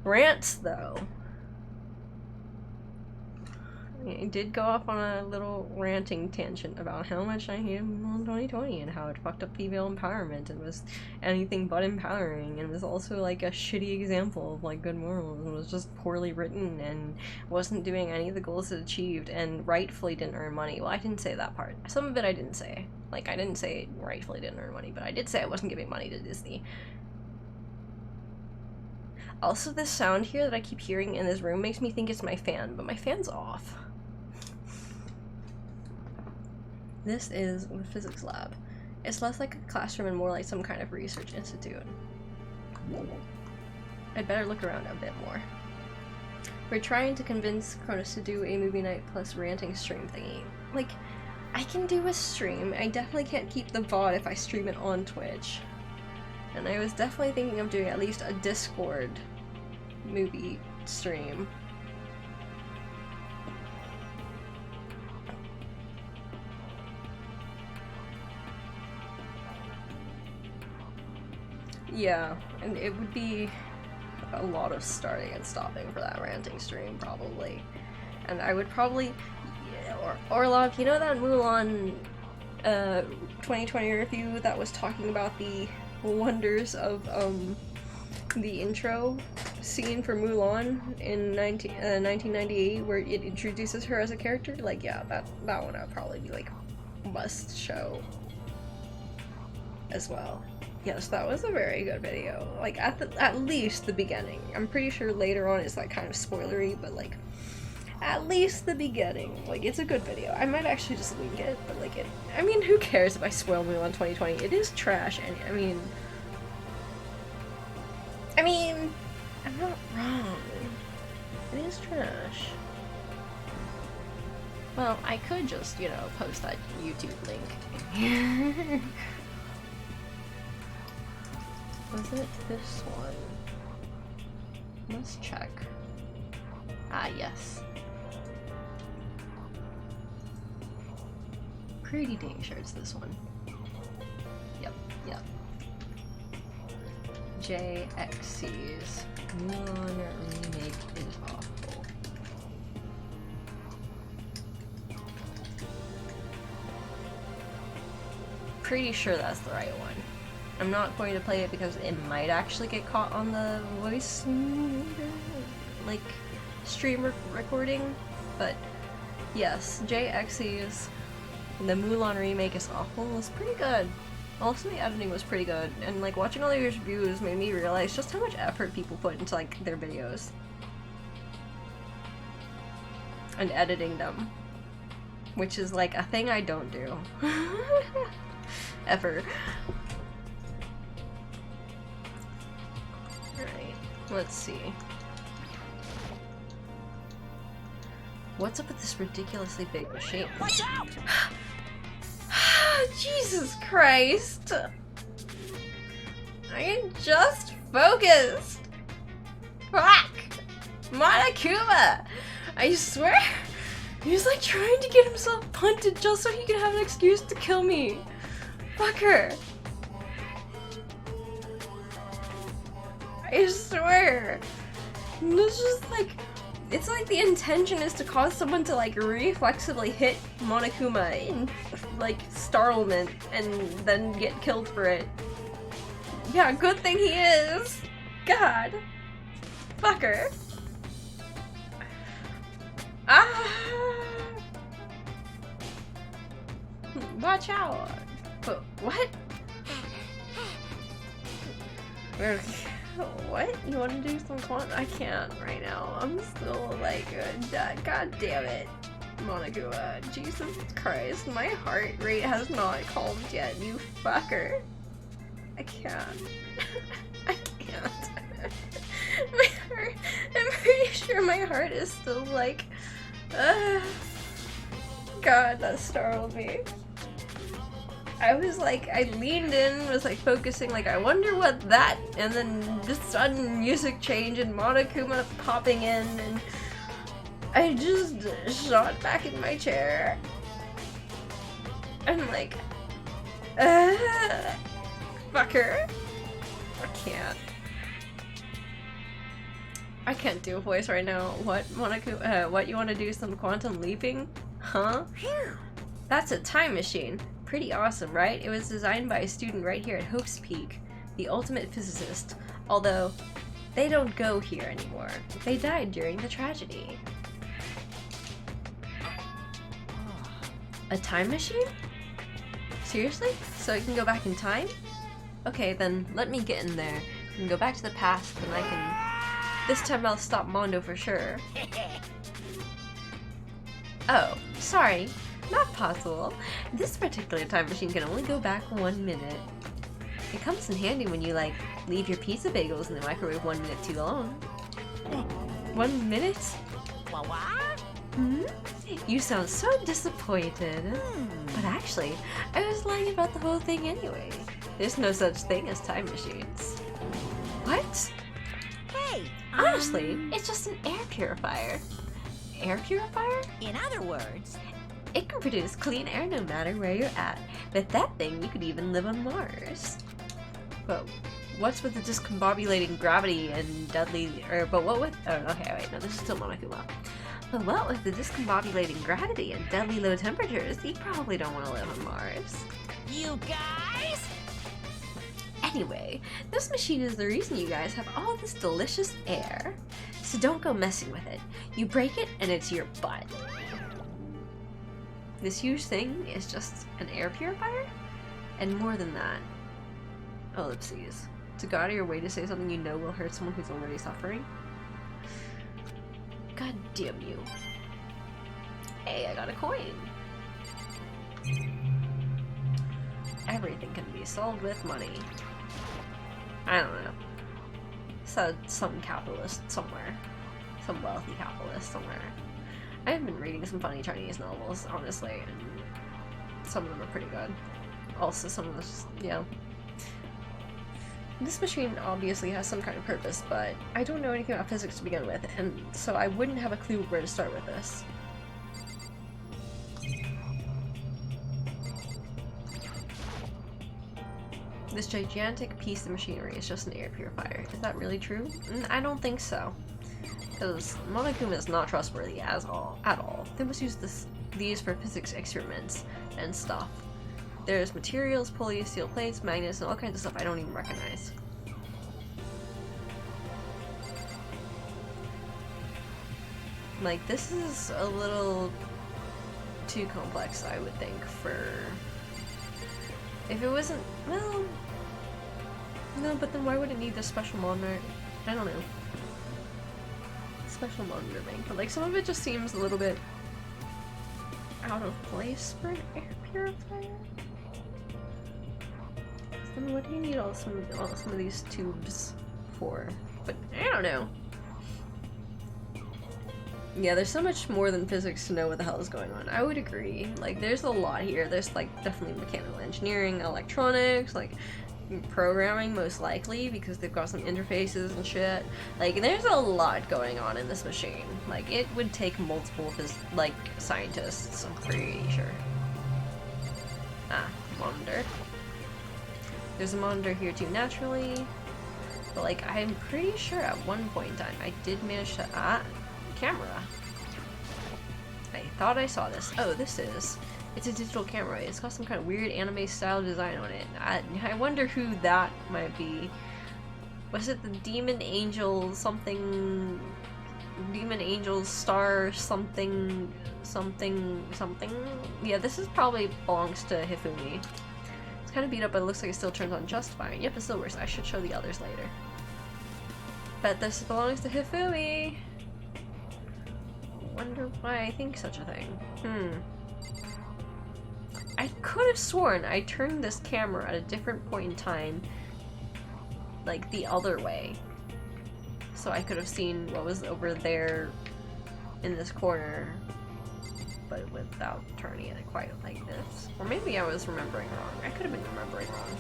Rants, though. I did go off on a little ranting tangent about how much I hate on 2020 and how it fucked up female empowerment and was anything but empowering, and was also like a shitty example of like good morals, and was just poorly written and wasn't doing any of the goals it achieved, and rightfully didn't earn money. Well, I didn't say that part. Some of it I didn't say. Like, I didn't say rightfully didn't earn money, but I did say I wasn't giving money to Disney. Also, this sound here that I keep hearing in this room makes me think it's my fan, but my fan's off. This is the physics lab. It's less like a classroom and more like some kind of research institute. I'd better look around a bit more. We're trying to convince Cronus to do a movie night plus ranting stream thingy. Like, I can do a stream. I definitely can't keep the VOD if I stream it on Twitch. And I was definitely thinking of doing at least a Discord movie stream. Yeah, and it would be a lot of starting and stopping for that ranting stream, probably. And I would probably, yeah, or Orlov, you know that Mulan 2020 review that was talking about the wonders of the intro scene for Mulan in 1998, where it introduces her as a character? Like, yeah, that one I'd probably be like must show as well. Yes, that was a very good video. Like, at least the beginning. I'm pretty sure later on it's like kind of spoilery, but like, at least the beginning. Like, it's a good video. I might actually just link it, but like, I mean, who cares if I spoil Mulan 2020? It is trash, and I mean, I'm not wrong. It is trash. Well, I could just, you know, post that YouTube link. Was it this one? Let's check. Ah, yes. Pretty dang sure it's this one. Yep. JXC's Mulan remake is awful. Pretty sure that's the right one. I'm not going to play it because it might actually get caught on the voice, like, stream recording, but yes, JXC's the Mulan remake is awful. It's pretty good. Also, the editing was pretty good, and like watching all these reviews made me realize just how much effort people put into like their videos and editing them, which is like a thing I don't do ever. Alright, let's see. What's up with this ridiculously big machine? Watch out! Jesus Christ! I am just focused! Fuck! Monokuma! I swear! He's like trying to get himself punted just so he can have an excuse to kill me! Fucker! I swear! And it's just like, it's like the intention is to cause someone to like reflexively hit Monokuma in like startlement and then get killed for it. Yeah, good thing he is! God! Fucker! Ah! Watch out! But what? What? You want to do some I can't right now. I'm still like, god damn it, Monokuma. Jesus Christ, my heart rate has not calmed yet, you fucker. I can't. I can't. My heart, I'm pretty sure my heart is still like, God, that startled me. I was like, I leaned in, was like focusing, like, I wonder what that, and then just sudden music change and Monokuma popping in, and I just shot back in my chair. I'm like, fucker. I can't. I can't do a voice right now. What, Monaco? What, you want to do some quantum leaping? Huh? That's a time machine. Pretty awesome, right? It was designed by a student right here at Hope's Peak, the ultimate physicist. Although, they don't go here anymore. They died during the tragedy. A time machine? Seriously? So I can go back in time? Okay, then let me get in there and go back to the past, and I can... This time I'll stop Mondo for sure. Oh, sorry. Not possible. This particular time machine can only go back 1 minute. It comes in handy when you, like, leave your pizza bagels in the microwave 1 minute too long. 1 minute? Hmm? You sound so disappointed. But actually, I was lying about the whole thing anyway. There's no such thing as time machines. What? Hey! Honestly, it's just an air purifier. Air purifier? In other words, it can produce clean air no matter where you're at. With that thing, you could even live on Mars. But what's with the discombobulating gravity and deadly... but what with... Oh, okay, wait, no, this is still Monokuma. But what with the discombobulating gravity and deadly low temperatures, you probably don't want to live on Mars. you guys? Anyway, this machine is the reason you guys have all this delicious air. So don't go messing with it. You break it and it's your butt. This huge thing is just an air purifier? And more than that. Ellipses. To go out of your way to say something you know will hurt someone who's already suffering? God damn you. Hey, I got a coin. Everything can be sold with money. I don't know. So, some capitalist somewhere. Some wealthy capitalist somewhere. I have been reading some funny Chinese novels, honestly, and some of them are pretty good. Also, some of this, yeah. This machine obviously has some kind of purpose, but I don't know anything about physics to begin with, and so I wouldn't have a clue where to start with this. This gigantic piece of machinery is just an air purifier. Is that really true? I don't think so. Because Monokuma is not trustworthy at all. They must use these for physics experiments and stuff. There's materials, pulleys, steel plates, magnets, and all kinds of stuff I don't even recognize. Like, this is a little too complex, I would think, for... If it wasn't... Well... No, but then why would it need this special monitor? I don't know. Special monitor bank. But, like, some of it just seems a little bit... out of place for an air purifier? Then what do you need all some of these tubes for? But I don't know. Yeah, there's so much more than physics to know what the hell is going on. I would agree. Like, there's a lot here. There's, like, definitely mechanical engineering, electronics, like, programming, most likely, because they've got some interfaces and shit. Like, there's a lot going on in this machine. Like, it would take multiple, scientists, I'm pretty sure. Ah, monitor. There's a monitor here too, naturally. But, like, I'm pretty sure at one point in time I did manage to... camera. I thought I saw this. Oh, this is... It's a digital camera. It's got some kind of weird anime-style design on it. I wonder who that might be. Was it the Demon Angel something... Demon Angel Star something... something... Yeah, this is probably belongs to Hifumi. It's kind of beat up, but it looks like it still turns on just fine. Yep, it still works. I should show the others later. But this belongs to Hifumi. Wonder why I think such a thing. I could have sworn I turned this camera at a different point in time, like the other way, so I could have seen what was over there in this corner, but without turning it quite like this. Or maybe I was remembering wrong. I could have been remembering wrong.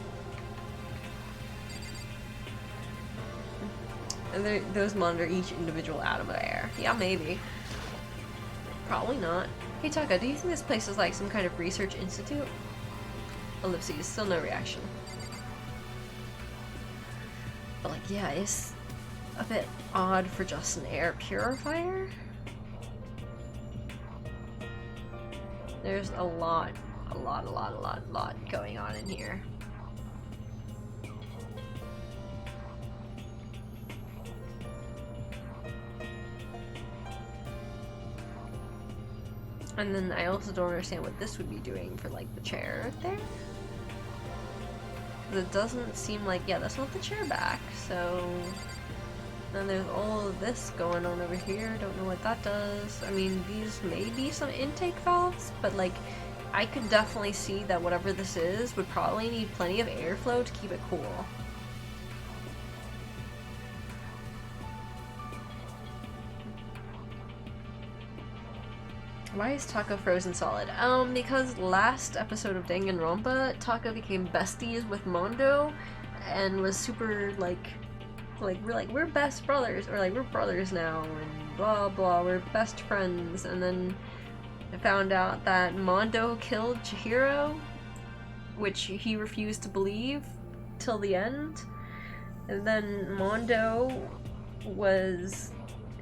And those monitor each individual atom of air. Yeah, maybe. Probably not. Hey Taka, do you think this place is like some kind of research institute? Ellipses, still no reaction. But like, yeah, it's a bit odd for just an air purifier. There's a lot going on in here. And then I also don't understand what this would be doing for like the chair there. It doesn't seem like, yeah, that's not the chair back, so then there's all of this going on over here. Don't know what that does. I mean, these may be some intake valves, but like I could definitely see that whatever this is would probably need plenty of airflow to keep it cool. Why is Taka frozen solid? Because last episode of Danganronpa, Taka became besties with Mondo and was super we're best brothers, or like we're brothers now, and blah blah, we're best friends. And then I found out that Mondo killed Chihiro, which he refused to believe till the end. And then Mondo was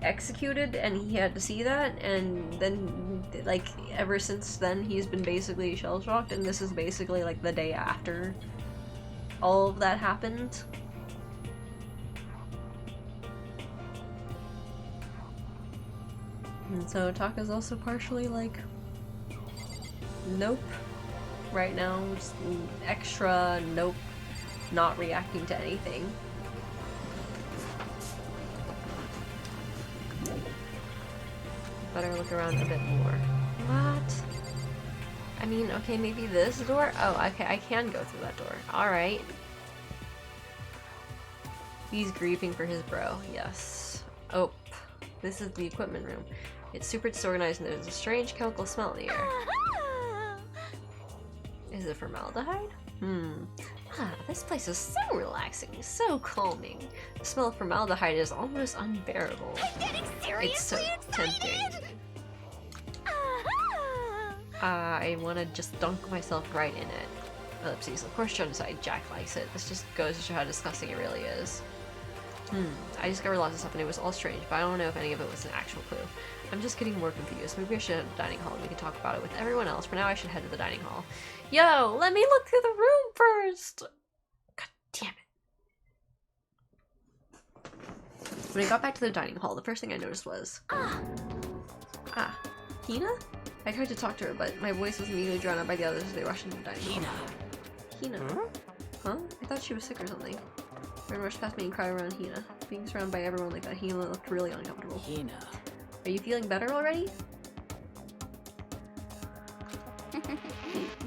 executed and he had to see that, and then like ever since then he's been basically shell-shocked, and this is basically like the day after all of that happened. And so Taka's also partially like nope right now, just extra nope, not reacting to anything. Better look around a bit more. What? I mean, okay, maybe this door? Oh, okay, I can go through that door. Alright. He's grieving for his bro, yes. Oh, this is the equipment room. It's super disorganized and there's a strange chemical smell in the air. Is it formaldehyde? This place is so relaxing, so calming. The smell of formaldehyde is almost unbearable. It's so tempting. I want to just dunk myself right in it. Ellipses. Of course, genocide. Jack likes it. This just goes to show how disgusting it really is. I discovered lots of stuff and it was all strange, but I don't know if any of it was an actual clue. I'm just getting more confused. Maybe I should head to the dining hall and we can talk about it with everyone else. For now, I should head to the dining hall. Yo, let me look through the room first! God damn it. When I got back to the dining hall, the first thing I noticed was... Hina? I tried to talk to her, but my voice was immediately drowned out by the others as they rushed into the dining hall. Hina? Huh? I thought she was sick or something. Everyone rushed past me and cried around Hina. Being surrounded by everyone like that, Hina looked really uncomfortable. Hina. Are you feeling better already?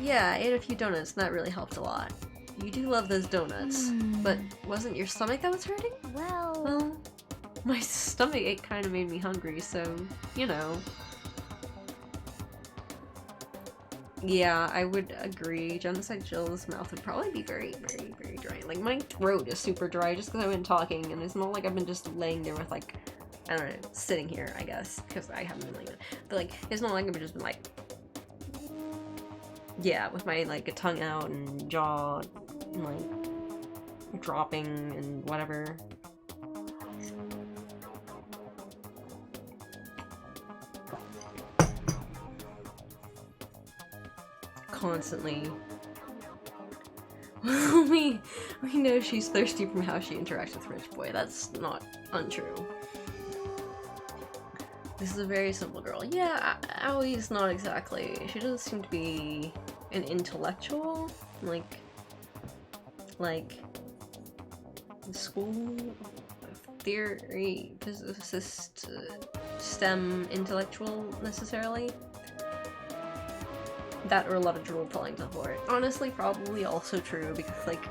Yeah, I ate a few donuts and that really helped a lot. You do love those donuts, but wasn't your stomach that was hurting? Well, my stomach ache kind of made me hungry, so, you know. Yeah, I would agree. Genocide Jill's mouth would probably be very, very, very dry. Like, my throat is super dry just because I've been talking, and it's not like I've been just laying there with, like, I don't know, sitting here, I guess, because I haven't been like that. But, like, it's not like I've just been, like, yeah, with my, like, tongue out and jaw, like, dropping and whatever. Constantly. we know she's thirsty from how she interacts with Rich Boy. That's not untrue. This is a very simple girl. Yeah, Aoi's not exactly. She doesn't seem to be an intellectual. Like school theory physicist, STEM intellectual necessarily. That or a lot of drool falling to the floor. Honestly, probably also true because, like,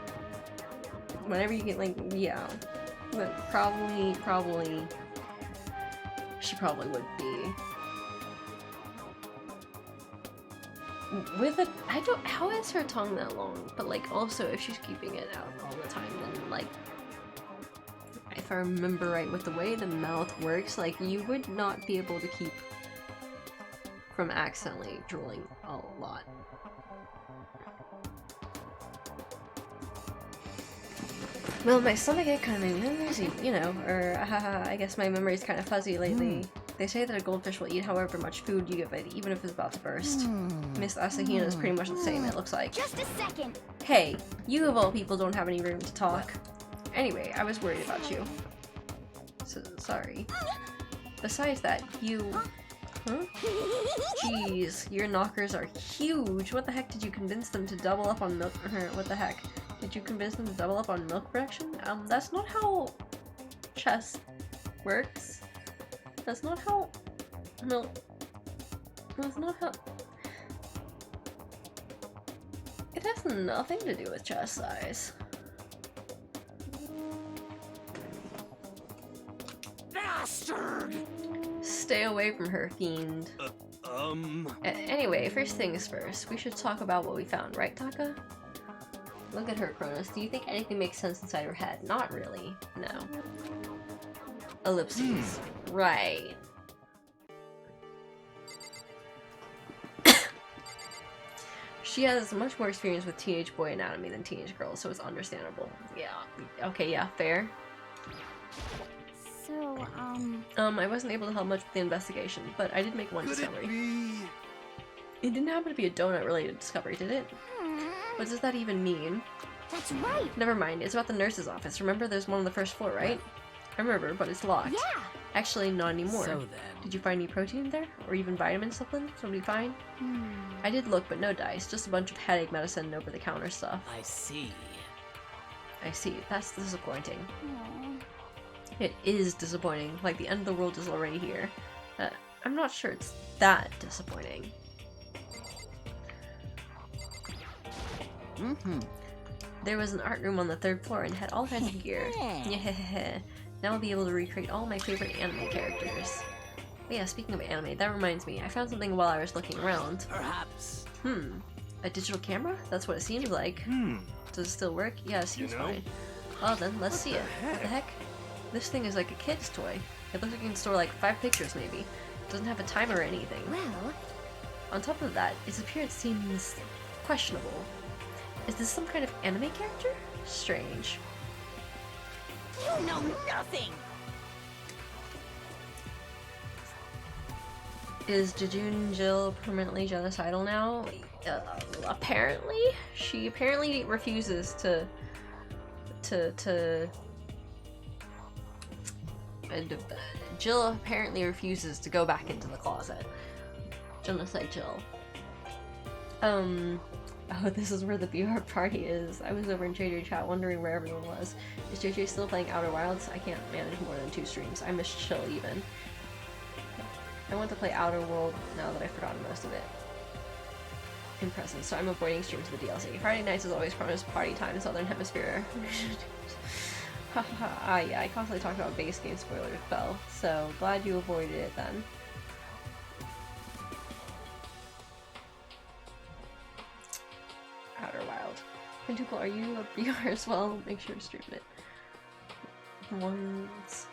whenever you get, like, yeah. But probably, she probably would be. With a, how is her tongue that long? But, like, also, if she's keeping it out all the time, then, like, if I remember right, with the way the mouth works, like, you would not be able to keep from accidentally drooling a lot. Well, my stomach ache kind of made me uneasy, you know, or I guess my memory's kind of fuzzy lately. They say that a goldfish will eat however much food you give it, even if it's about to burst. Miss Asahina is pretty much the same, it looks like. Just a second. Hey, you of all people don't have any room to talk. Anyway, I was worried about you. So, sorry. Besides that, you... Huh? Jeez, your knockers are huge. What the heck did you convince them to double up on milk? What the heck? Did you convince them to double up on milk production? That's not how chess works. That's not how... No. That's not how... It has nothing to do with chest size. Bastard! Stay away from her, fiend. Anyway, first things first, we should talk about what we found, right, Taka? Look at her, Cronus. Do you think anything makes sense inside her head? Not really. No. Ellipses. Right. She has much more experience with teenage boy anatomy than teenage girls, so it's understandable. Yeah. Okay, yeah, fair. So, I wasn't able to help much with the investigation, but I did make one discovery. It didn't happen to be a donut-related discovery, did it? What does that even mean? that's right. Never mind, it's about the nurse's office. Remember, there's one on the first floor, right? I remember, but it's locked. Yeah. Actually, not anymore. So then. Did you find any protein there? Or even vitamin supplements? Somebody find? I did look, but no dice. Just a bunch of headache medicine and over-the-counter stuff. I see. I see. That's disappointing. Aw. It is disappointing. Like, the end of the world is already here. I'm not sure it's that disappointing. There was an art room on the 3rd floor and had all kinds of gear. Yeah. Now I'll be able to recreate all my favorite anime characters. But yeah, speaking of anime, that reminds me. I found something while I was looking around. Perhaps. A digital camera? That's what it seems like. Does it still work? Yeah, it seems fine. Well then, let's see it. What the heck? This thing is like a kid's toy. It looks like you can store like 5 pictures maybe. It doesn't have a timer or anything. Well, On top of that, its appearance seems questionable. Is this some kind of anime character? Strange. You know nothing! Is Jejun Jill permanently genocidal now? Apparently? She apparently refuses to Jill apparently refuses to go back into the closet. Genocide Jill. Oh, this is where the BR party is. I was over in JJ chat wondering where everyone was. Is JJ still playing Outer Wilds? I can't manage more than 2 streams. I miss Chill even. I want to play Outer World now that I've forgotten most of it. In presence, so I'm avoiding streams of the DLC. Friday nights is always promised party time in Southern Hemisphere. Haha, yeah, I constantly talk about base game spoilers, Belle, so glad you avoided it then. Outer Wild. Quintuple, are you a BR as well? Make sure to stream it. Once.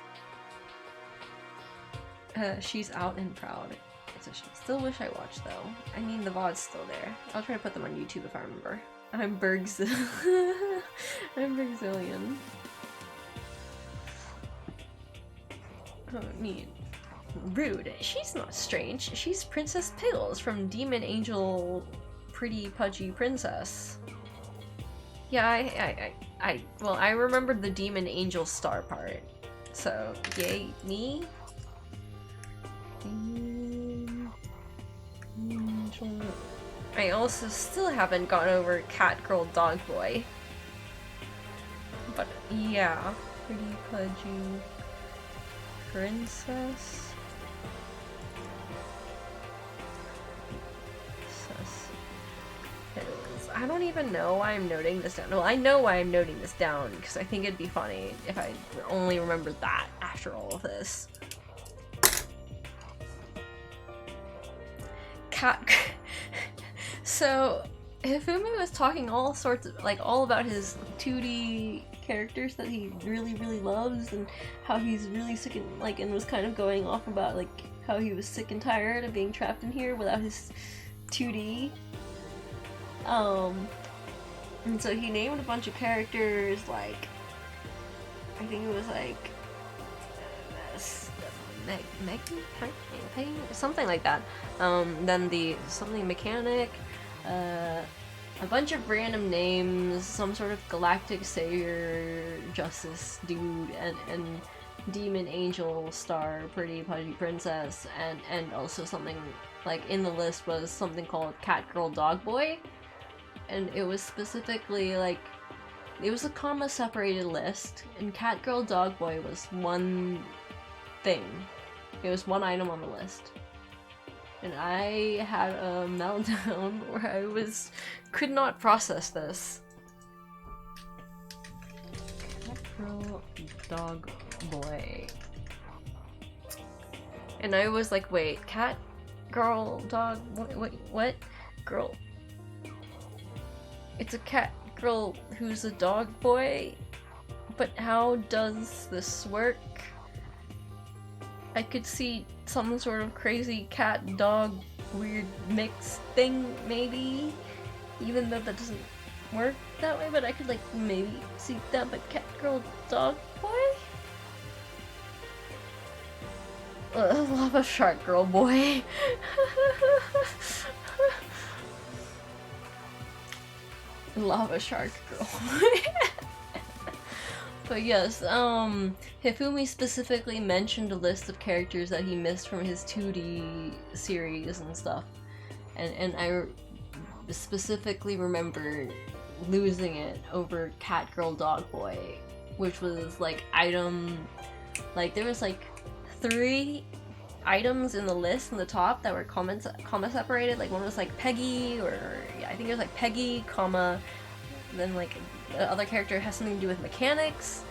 She's out and proud. Still wish I watched though. I mean, the VOD's still there. I'll try to put them on YouTube if I remember. I'm I'm Bergzillion. Oh, neat. Rude. She's not strange. She's Princess Pickles from Demon Angel Pretty Pudgy Princess. Yeah, well, I remembered the Demon Angel star part. So, yay, me? I also still haven't gone over Cat Girl Dog Boy. But yeah, Pretty Pudgy Princess. I don't even know why I'm noting this down. Well, I know why I'm noting this down, because I think it'd be funny if I only remembered that after all of this. So, Hifumi was talking all sorts of, like, all about his 2D characters that he really, really loves, and how he's really sick and, like, and was kind of going off about, like, how he was sick and tired of being trapped in here without his 2D. And so he named a bunch of characters, like, I think it was like Peggy, something like that. Then the something mechanic, a bunch of random names, some sort of galactic savior, justice dude, and demon angel star, pretty pudgy princess, and also something like in the list was something called cat girl dog boy, and it was specifically like it was a comma separated list, and cat girl dog boy was one thing. It was one item on the list. And I had a meltdown where I could not process this. Cat girl dog boy. And I was like, wait, cat girl dog what? Girl. It's a cat girl who's a dog boy? But how does this work? I could see some sort of crazy cat dog weird mix thing, maybe, even though that doesn't work that way, but I could like maybe see that. But cat girl dog boy? Lava shark girl boy. Lava shark girl. But yes, Hifumi specifically mentioned a list of characters that he missed from his 2D series and stuff. And I specifically remember losing it over Cat Girl Dog Boy, which was like like there was like 3 items in the list in the top that were comma separated. Like one was like Peggy, or yeah, I think it was like Peggy, comma, then like the other character has something to do with mechanics,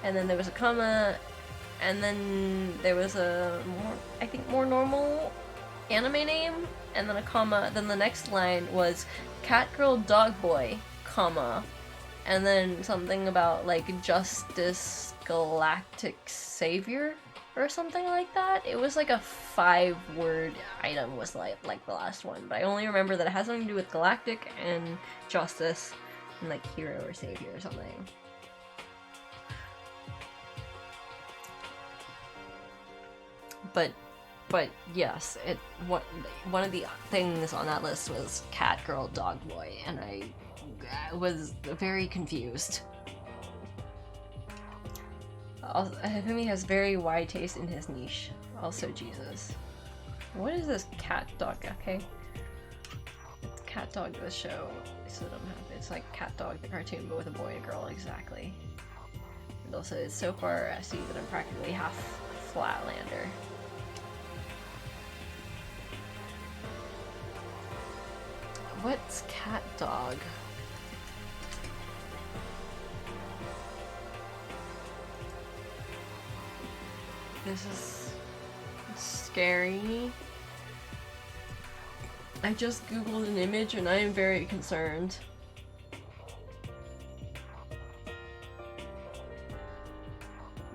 and then there was a comma, and then there was a more normal anime name, and then a comma, then the next line was Cat Girl Dog Boy, comma, and then something about like Justice Galactic Savior or something like that. It was like a 5-word item was like the last one, but I only remember that it has something to do with Galactic and Justice and like hero or savior or something. But yes, one of the things on that list was Cat Girl Dog Boy, and I was very confused. Hifumi has very wide taste in his niche. Also, Jesus. What is this cat dog? Okay. It's Cat Dog the show. So it's like Cat Dog the cartoon, but with a boy and a girl, exactly. And also, so far I see that I'm practically half Flatlander. What's Cat Dog? This is scary. I just googled an image and I am very concerned.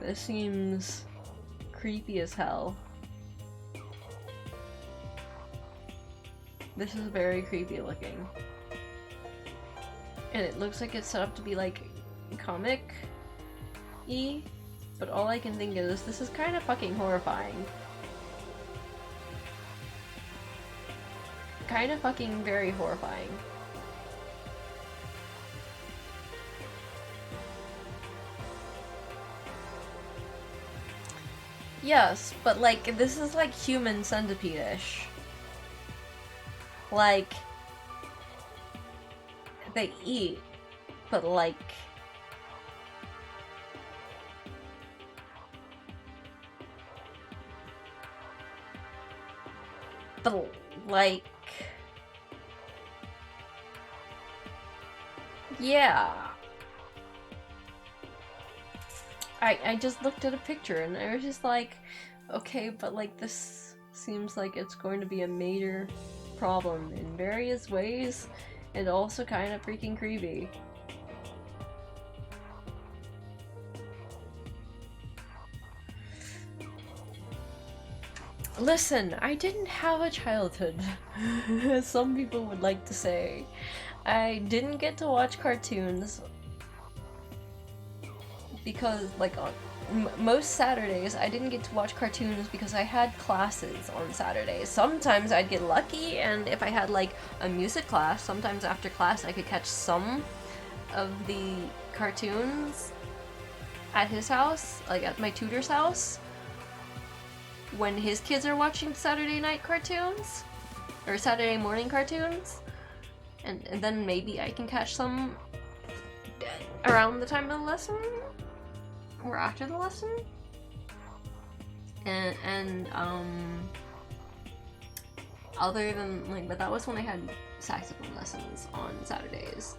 This seems creepy as hell. This is very creepy looking. And it looks like it's set up to be like comic-y, but all I can think is this is kind of fucking horrifying. Kind of fucking very horrifying. Yes, but like this is like human centipede-ish. Like they eat, but like yeah. I just looked at a picture and I was just like, okay, but like this seems like it's going to be a major problem in various ways and also kind of freaking creepy. Listen, I didn't have a childhood, as some people would like to say. I didn't get to watch cartoons, because like on most Saturdays I didn't get to watch cartoons because I had classes on Saturdays. Sometimes I'd get lucky, and if I had like a music class, sometimes after class I could catch some of the cartoons at his house, like at my tutor's house, when his kids are watching Saturday night cartoons or Saturday morning cartoons, and then maybe I can catch some around the time of the lesson or after the lesson. And other than like, but that was when I had saxophone lessons on Saturdays.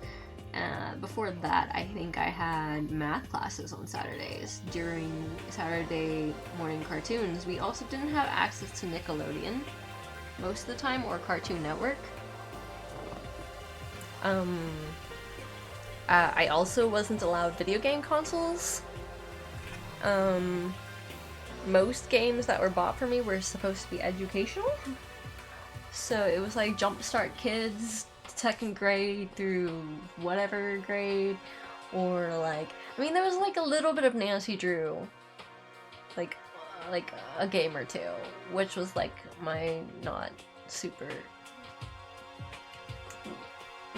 Before that, I think I had math classes on Saturdays. During Saturday morning cartoons, we also didn't have access to Nickelodeon most of the time, or Cartoon Network. I also wasn't allowed video game consoles. Most games that were bought for me were supposed to be educational. So it was like Jumpstart Kids, second grade through whatever grade, or like, I mean, there was like a little bit of Nancy Drew, like a game or two, which was like my not super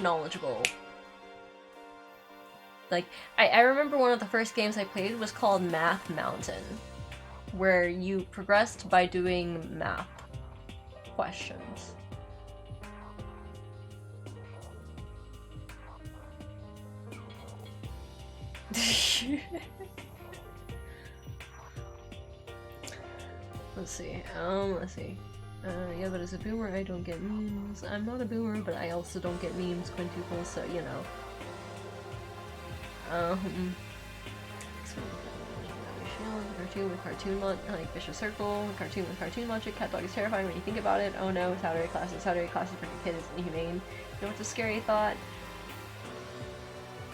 knowledgeable. Like, I remember one of the first games I played was called Math Mountain, where you progressed by doing math questions. Let's see. Yeah, but as a boomer, I don't get memes. I'm not a boomer, but I also don't get memes, quintuple, so, you know. Cartoon with cartoon like Vicious Circle, cartoon with cartoon logic, Cat Dog is terrifying when you think about it. Oh no, Saturday classes for your kid is inhumane. You know what's a scary thought?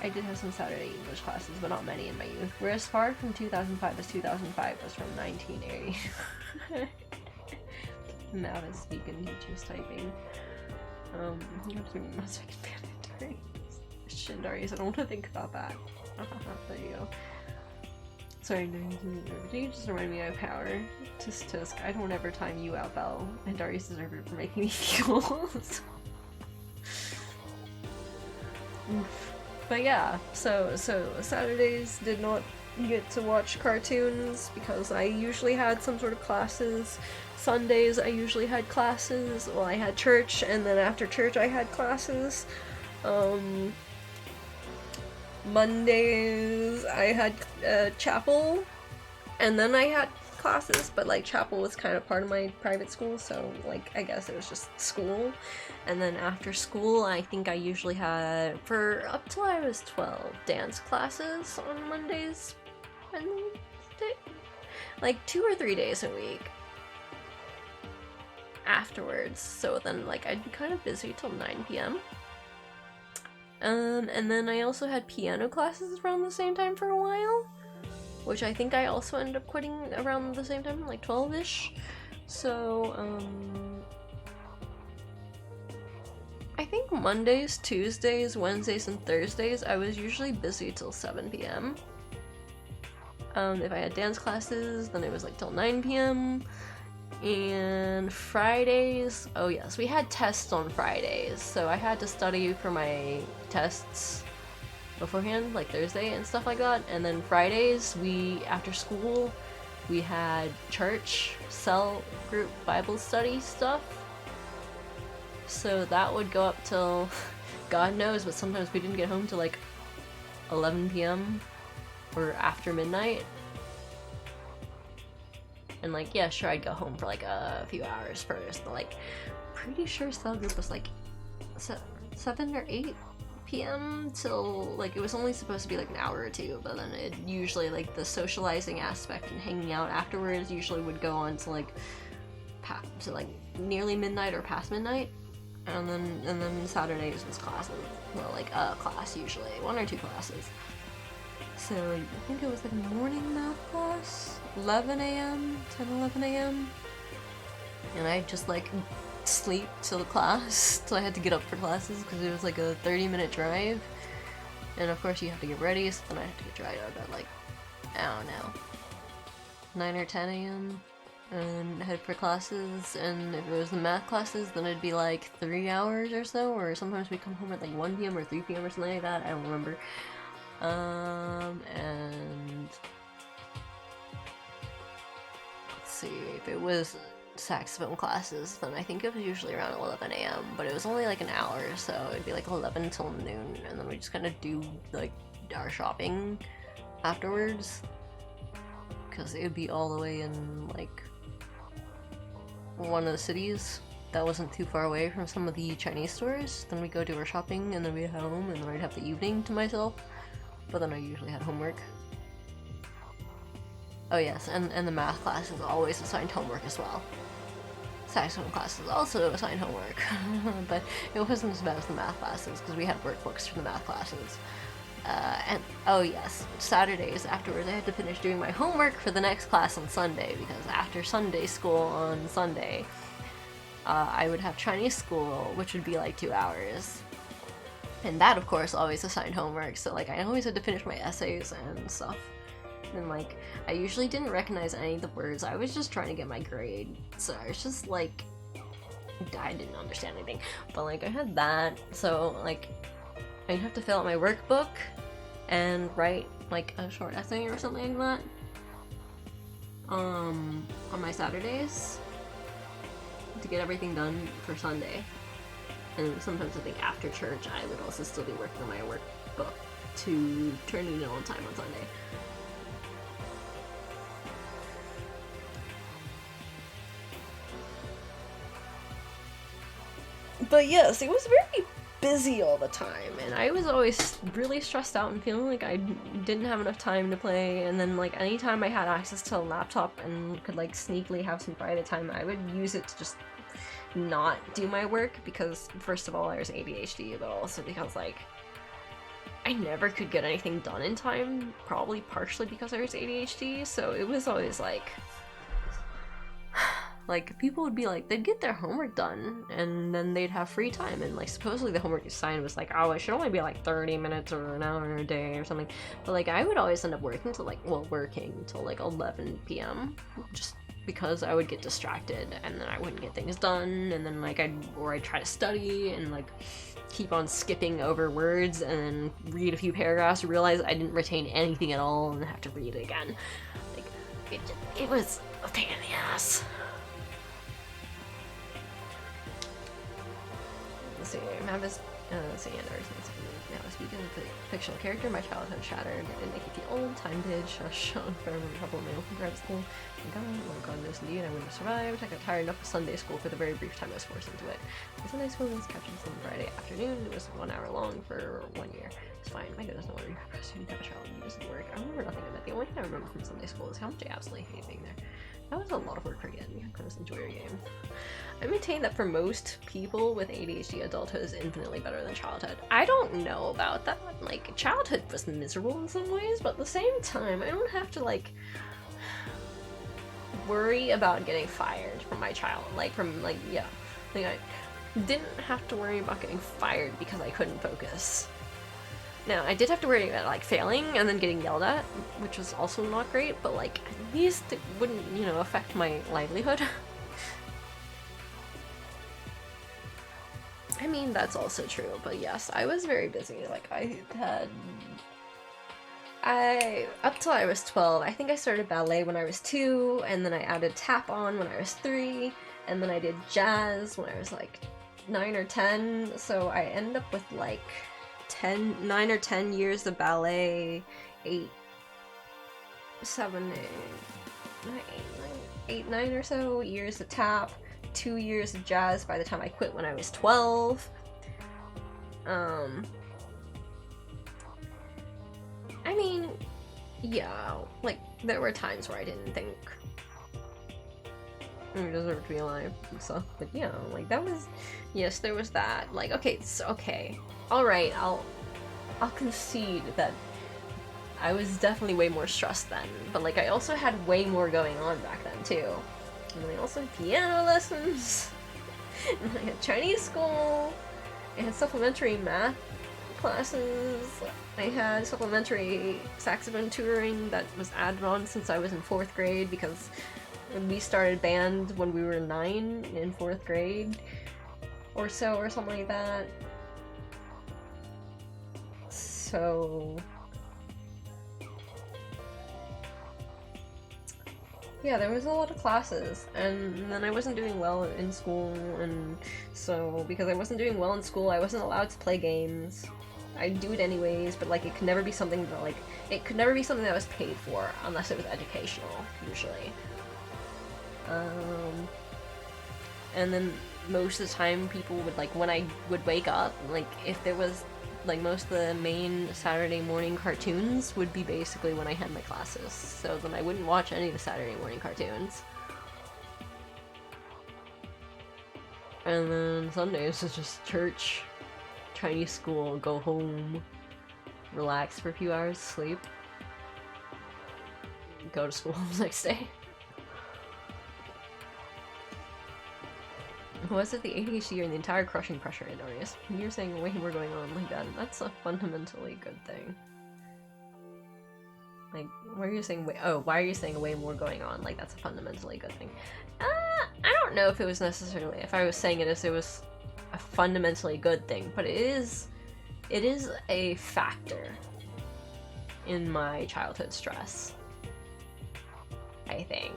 I did have some Saturday English classes, but not many in my youth. We're as far from 2005 as 2005 was from 1980. Now as speaking, teachers typing. You have to remember my second band Darius. I don't want to think about that. There you go. Sorry, you just remind me of power. Tisk. I don't ever time you out, Belle. And Darius deserves it for making me feel. Oof. But yeah, so Saturdays did not get to watch cartoons because I usually had some sort of classes. Sundays I usually had classes. Well, I had church, and then after church I had classes. Mondays I had chapel, and then I had classes, but like chapel was kind of part of my private school, so like I guess it was just school. And then after school, I think I usually had, for up till I was 12, dance classes on Mondays and like 2 or 3 days a week afterwards. So then like I'd be kind of busy till 9 p.m. And then I also had piano classes around the same time for a while, which I think I also ended up quitting around the same time, like 12-ish. So, I think Mondays, Tuesdays, Wednesdays, and Thursdays I was usually busy till 7 p.m. If I had dance classes, then it was like till 9 p.m. And Fridays, oh yes, we had tests on Fridays, so I had to study for my tests beforehand, like Thursday and stuff like that. And then Fridays, after school, we had church, cell group Bible study stuff. So that would go up till, God knows, but sometimes we didn't get home till like 11 p.m. or after midnight. And like, yeah, sure, I'd go home for like a few hours first, but like, pretty sure cell group was like 7 or 8 p.m. till like, it was only supposed to be like an hour or two, but then it usually, like, the socializing aspect and hanging out afterwards usually would go on to like nearly midnight or past midnight. And then Saturdays was classes, well, like a class usually, 1 or 2 classes. So I think it was like a morning math class, 11 a.m., 10, 11 a.m. And I'd just like sleep till class, till I had to get up for classes, because it was like a 30-minute drive. And of course you have to get ready, so then I had to get dried up at like I don't know, 9 or 10 a.m. and head for classes, and if it was the math classes, then it'd be like 3 hours or so, or sometimes we come home at like 1 p.m. or 3 p.m. or something like that, I don't remember. And let's see, if it was saxophone classes, then I think it was usually around 11 a.m., but it was only like an hour, so it'd be like 11 till noon, and then we just kind of do like our shopping afterwards, because it would be all the way in like one of the cities that wasn't too far away from some of the Chinese stores. Then we go do our shopping, and then we'd head home, and then I'd have the evening to myself, but then I usually had homework. Oh yes, and the math class is always assigned homework as well. Saxophone class is also assigned homework, but it wasn't as bad as the math classes because we had workbooks for the math classes. And oh yes, Saturdays afterwards I had to finish doing my homework for the next class on Sunday, because after Sunday school on Sunday, I would have Chinese school, which would be like 2 hours. And that, of course, always assigned homework, so like I always had to finish my essays and stuff. And like, I usually didn't recognize any of the words, I was just trying to get my grade, so I was just like, I didn't understand anything. But like, I had that, so like, I'd have to fill out my workbook and write like a short essay or something like that on my Saturdays to get everything done for Sunday. And sometimes I think after church I would also still be working on my workbook to turn it in on time on Sunday. But yes, it was very busy all the time, and I was always really stressed out and feeling like I didn't have enough time to play, and then like anytime I had access to a laptop and could like sneakily have some quiet time, I would use it to just not do my work, because first of all there's ADHD, but also because like I never could get anything done in time, probably partially because there's ADHD, so it was always like people would be like, they'd get their homework done and then they'd have free time, and like supposedly the homework assigned was like, oh, it should only be like 30 minutes or an hour a day or something, but like I would always end up working till like 11 p.m. just because I would get distracted and then I wouldn't get things done, and then like I'd try to study and like keep on skipping over words and then read a few paragraphs, realize I didn't retain anything at all and have to read it again. Like it was a pain in the ass. Let's see, Mavis, speaking of the fictional character, my childhood shattered and make you feel old, time did, shush, on forever trouble my open grad school. Oh god, this indeed, I wouldn't have survived. I got tired enough of Sunday school for the very brief time I was forced into it. My Sunday school was captured on Friday afternoon. It was 1 hour long for 1 year. It's fine, my goodness, no worry. You got a child, you just work. I remember nothing of it. The only thing I remember from Sunday school is how much I absolutely hate being there. That was a lot of work for a kid. You can just enjoy your game. I maintain that for most people with ADHD, adulthood is infinitely better than childhood. I don't know about that. Like, childhood was miserable in some ways, but at the same time, I don't have to, like, worry about getting fired from my child. Like, I didn't have to worry about getting fired because I couldn't focus. Now, I did have to worry about, like, failing and then getting yelled at, which was also not great, but, like, at least it wouldn't, you know, affect my livelihood. I mean, that's also true, but yes, I was very busy. Like, up till I was 12, I think I started ballet when I was 2, and then I added tap on when I was 3, and then I did jazz when I was, like, 9 or 10, so I ended up with, like, 9 or 10 years of ballet, 8, 9 or so years of tap, 2 years of jazz by the time I quit when I was 12. I mean, yeah, like, there were times where I didn't think I deserve to be alive and stuff, but yeah, like, that was, yes, there was that. Like, okay, alright, I'll concede that I was definitely way more stressed then, but like I also had way more going on back then too. And I also had piano lessons, and I had Chinese school, I had supplementary math classes. I had supplementary saxophone tutoring that was added on since I was in 4th grade because we started band when we were 9 in 4th grade or so, or something like that. So yeah, there was a lot of classes, and then I wasn't doing well in school, and so because I wasn't doing well in school, I wasn't allowed to play games. I'd do it anyways, but like it could never be something that I was paid for unless it was educational, usually. And then most of the time people would, like, when I would wake up, like, if there was, like, most of the main Saturday morning cartoons would be basically when I had my classes, so then I wouldn't watch any of the Saturday morning cartoons. And then Sundays is just church, Chinese school, go home, relax for a few hours, sleep, go to school the next day. Was it the ADHD or the entire crushing pressure in Arius? You're saying way more going on like that. That's a fundamentally good thing. Like, why are you saying why are you saying way more going on? Like, that's a fundamentally good thing. I don't know if it was necessarily, if I was saying it as it was a fundamentally good thing, but it is a factor in my childhood stress, I think.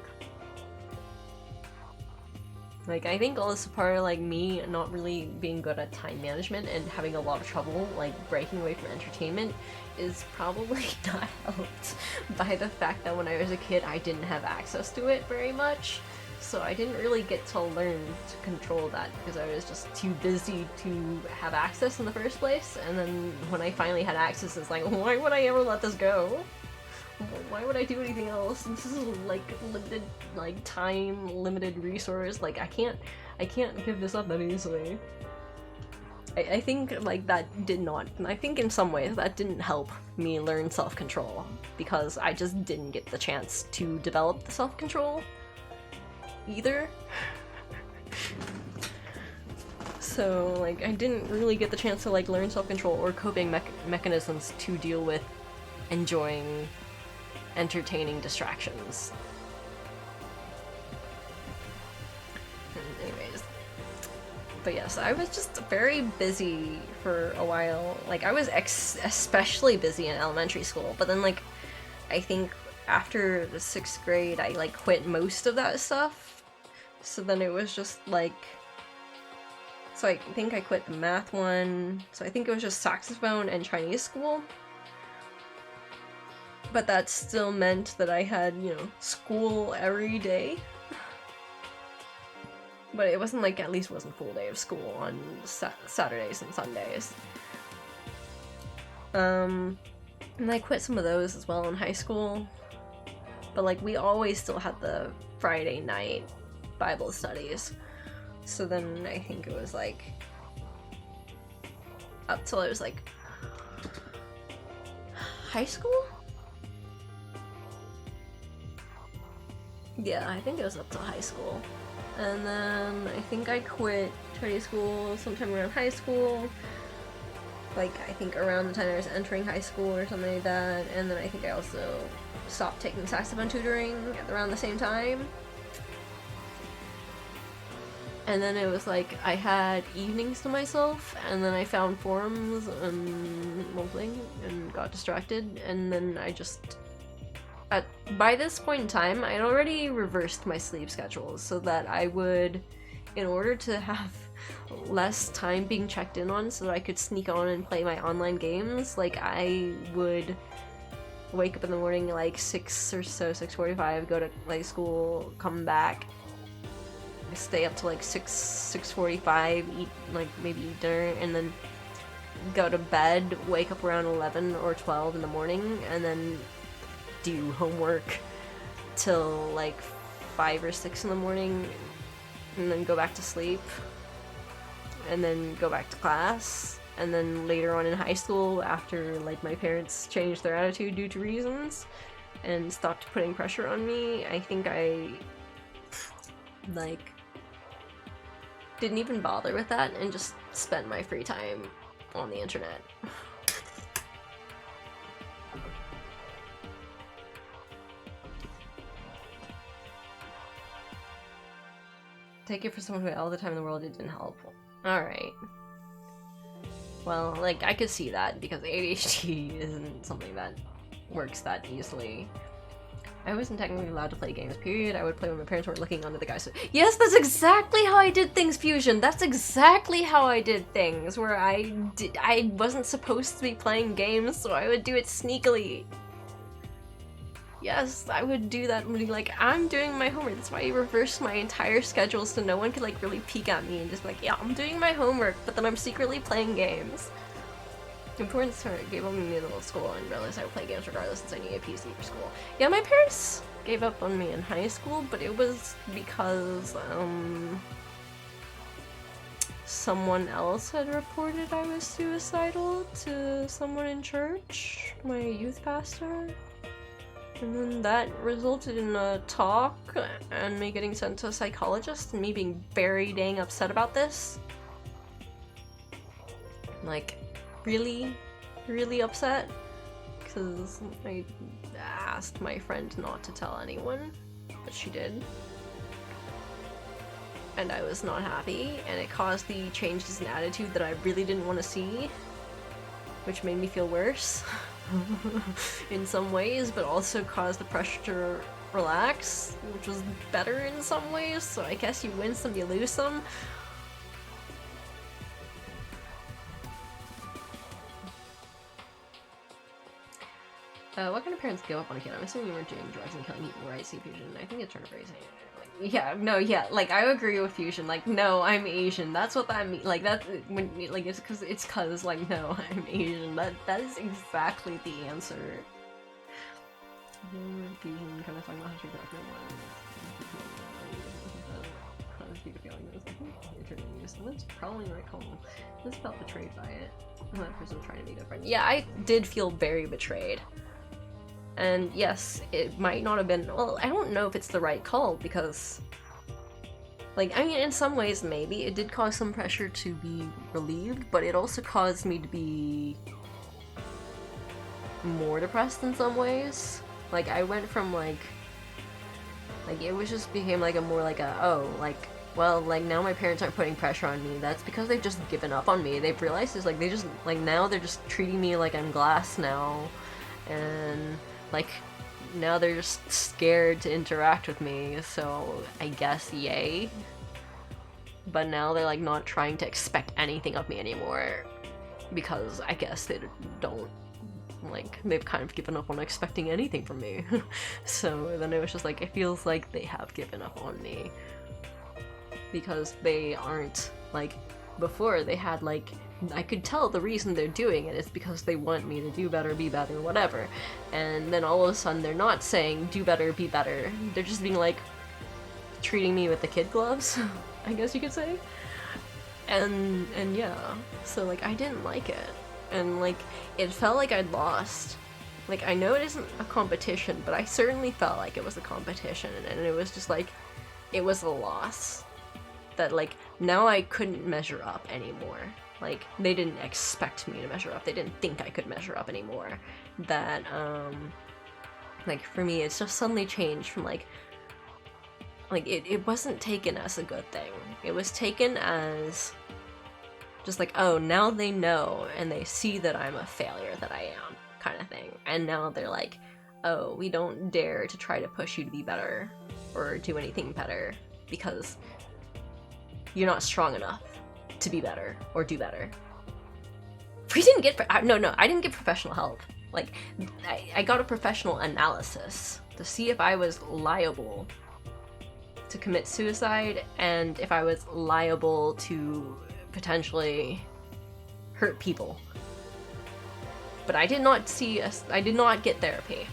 Like, I think also part of, like, me not really being good at time management and having a lot of trouble, like, breaking away from entertainment is probably not helped by the fact that when I was a kid, I didn't have access to it very much. So I didn't really get to learn to control that because I was just too busy to have access in the first place. And then when I finally had access, it's like, why would I ever let this go? Why would I do anything else? This is like limited, like time, limited resource. Like I can't give this up that easily. I think like that did not. I think in some ways that didn't help me learn self-control because I just didn't get the chance to develop the self-control either. So like I didn't really get the chance to like learn self-control or coping mechanisms to deal with enjoying entertaining distractions. Anyways. But yes, I was just very busy for a while. Like, I was especially busy in elementary school, but then, like, I think after the 6th grade, I, like, quit most of that stuff. So then it was just, like... So I think I quit the math one. So I think it was just saxophone and Chinese school. But that still meant that I had, you know, school every day. But it wasn't like, at least wasn't full day of school on Saturdays and Sundays. And I quit some of those as well in high school. But like, we always still had the Friday night Bible studies. So then I think it was like, up till I was like, high school? Yeah, I think it was up to high school. And then I think I quit Chinese school sometime around high school. Like, I think around the time I was entering high school or something like that. And then I think I also stopped taking saxophone tutoring at around the same time. And then it was like, I had evenings to myself, and then I found forums and mobling and got distracted, and then I just... by this point in time, I had already reversed my sleep schedule so that I would, in order to have less time being checked in on so that I could sneak on and play my online games, like I would wake up in the morning like 6 or so, 6:45, go to like school, come back, stay up to like 6:45, eat like maybe eat dinner, and then go to bed, wake up around 11 or 12 in the morning, and then do homework till like 5 or 6 in the morning, and then go back to sleep, and then go back to class. And then later on in high school, after like my parents changed their attitude due to reasons and stopped putting pressure on me, I think I like didn't even bother with that and just spent my free time on the internet. Take it for someone who had all the time in the world, it didn't help. Alright. Well, like, I could see that, because ADHD isn't something that works that easily. I wasn't technically allowed to play games, period. I would play when my parents weren't looking under the guise. Yes, that's exactly how I did things, Fusion! That's exactly how I did things, where I wasn't supposed to be playing games, so I would do it sneakily. Yes, I would do that when like, I'm doing my homework. That's why I reversed my entire schedule so no one could like really peek at me and just be like, yeah, I'm doing my homework, but then I'm secretly playing games. Important start gave up on me in middle school and realized I would play games regardless since I needed a PC for school. Yeah, my parents gave up on me in high school, but it was because someone else had reported I was suicidal to someone in church, my youth pastor. And then that resulted in a talk and me getting sent to a psychologist and me being very dang upset about this. Like, really, really upset. Because I asked my friend not to tell anyone, but she did. And I was not happy, and it caused the changes in attitude that I really didn't want to see, which made me feel worse. In some ways, but also caused the pressure to relax, which was better in some ways, so I guess you win some, you lose some. What kind of parents give up on a kid? I'm assuming you weren't doing drugs and killing people, right? See, Fusion. I think it's turned very saying. Like, yeah, no, yeah, like, I agree with Fusion. Like, no, I'm Asian. That's what that means. Like, that's when, like, it's cause, like, no, I'm Asian. That is exactly the answer. Fusion kind of talking about how she got her That's probably right home. This felt betrayed by it. That person was trying to be a good friend. Yeah, I did feel very betrayed. And yes, it might not have been, well, I don't know if it's the right call, because, like, I mean, in some ways, maybe, it did cause some pressure to be relieved, but it also caused me to be more depressed in some ways. Like, I went from, like, it was just became, like, a more, like, a, oh, like, well, like, now my parents aren't putting pressure on me. That's because they've just given up on me. They've realized it's, like, they just, like, now they're just treating me like I'm glass now, and like, now they're just scared to interact with me, so I guess yay. But now they're like not trying to expect anything of me anymore, because I guess they don't, like, they've kind of given up on expecting anything from me. So then it was just like, it feels like they have given up on me. Because they aren't, like, before they had, like, I could tell the reason they're doing it is because they want me to do better, be better, whatever. And then all of a sudden they're not saying do better, be better. They're just being like, treating me with the kid gloves, I guess you could say. And yeah, so like I didn't like it. And like, it felt like I'd lost. Like, I know it isn't a competition, but I certainly felt like it was a competition, and it was just like, it was a loss. That like, now I couldn't measure up anymore. Like, they didn't expect me to measure up. They didn't think I could measure up anymore. That, like, for me, it's just suddenly changed from, like, it wasn't taken as a good thing. It was taken as just like, oh, now they know, and they see that I'm a failure, that I am, kind of thing. And now they're like, oh, we don't dare to try to push you to be better, or do anything better, because you're not strong enough to be better or do better. We didn't get I didn't get professional help. Like, I got a professional analysis to see if I was liable to commit suicide and if I was liable to potentially hurt people. But I did not get therapy.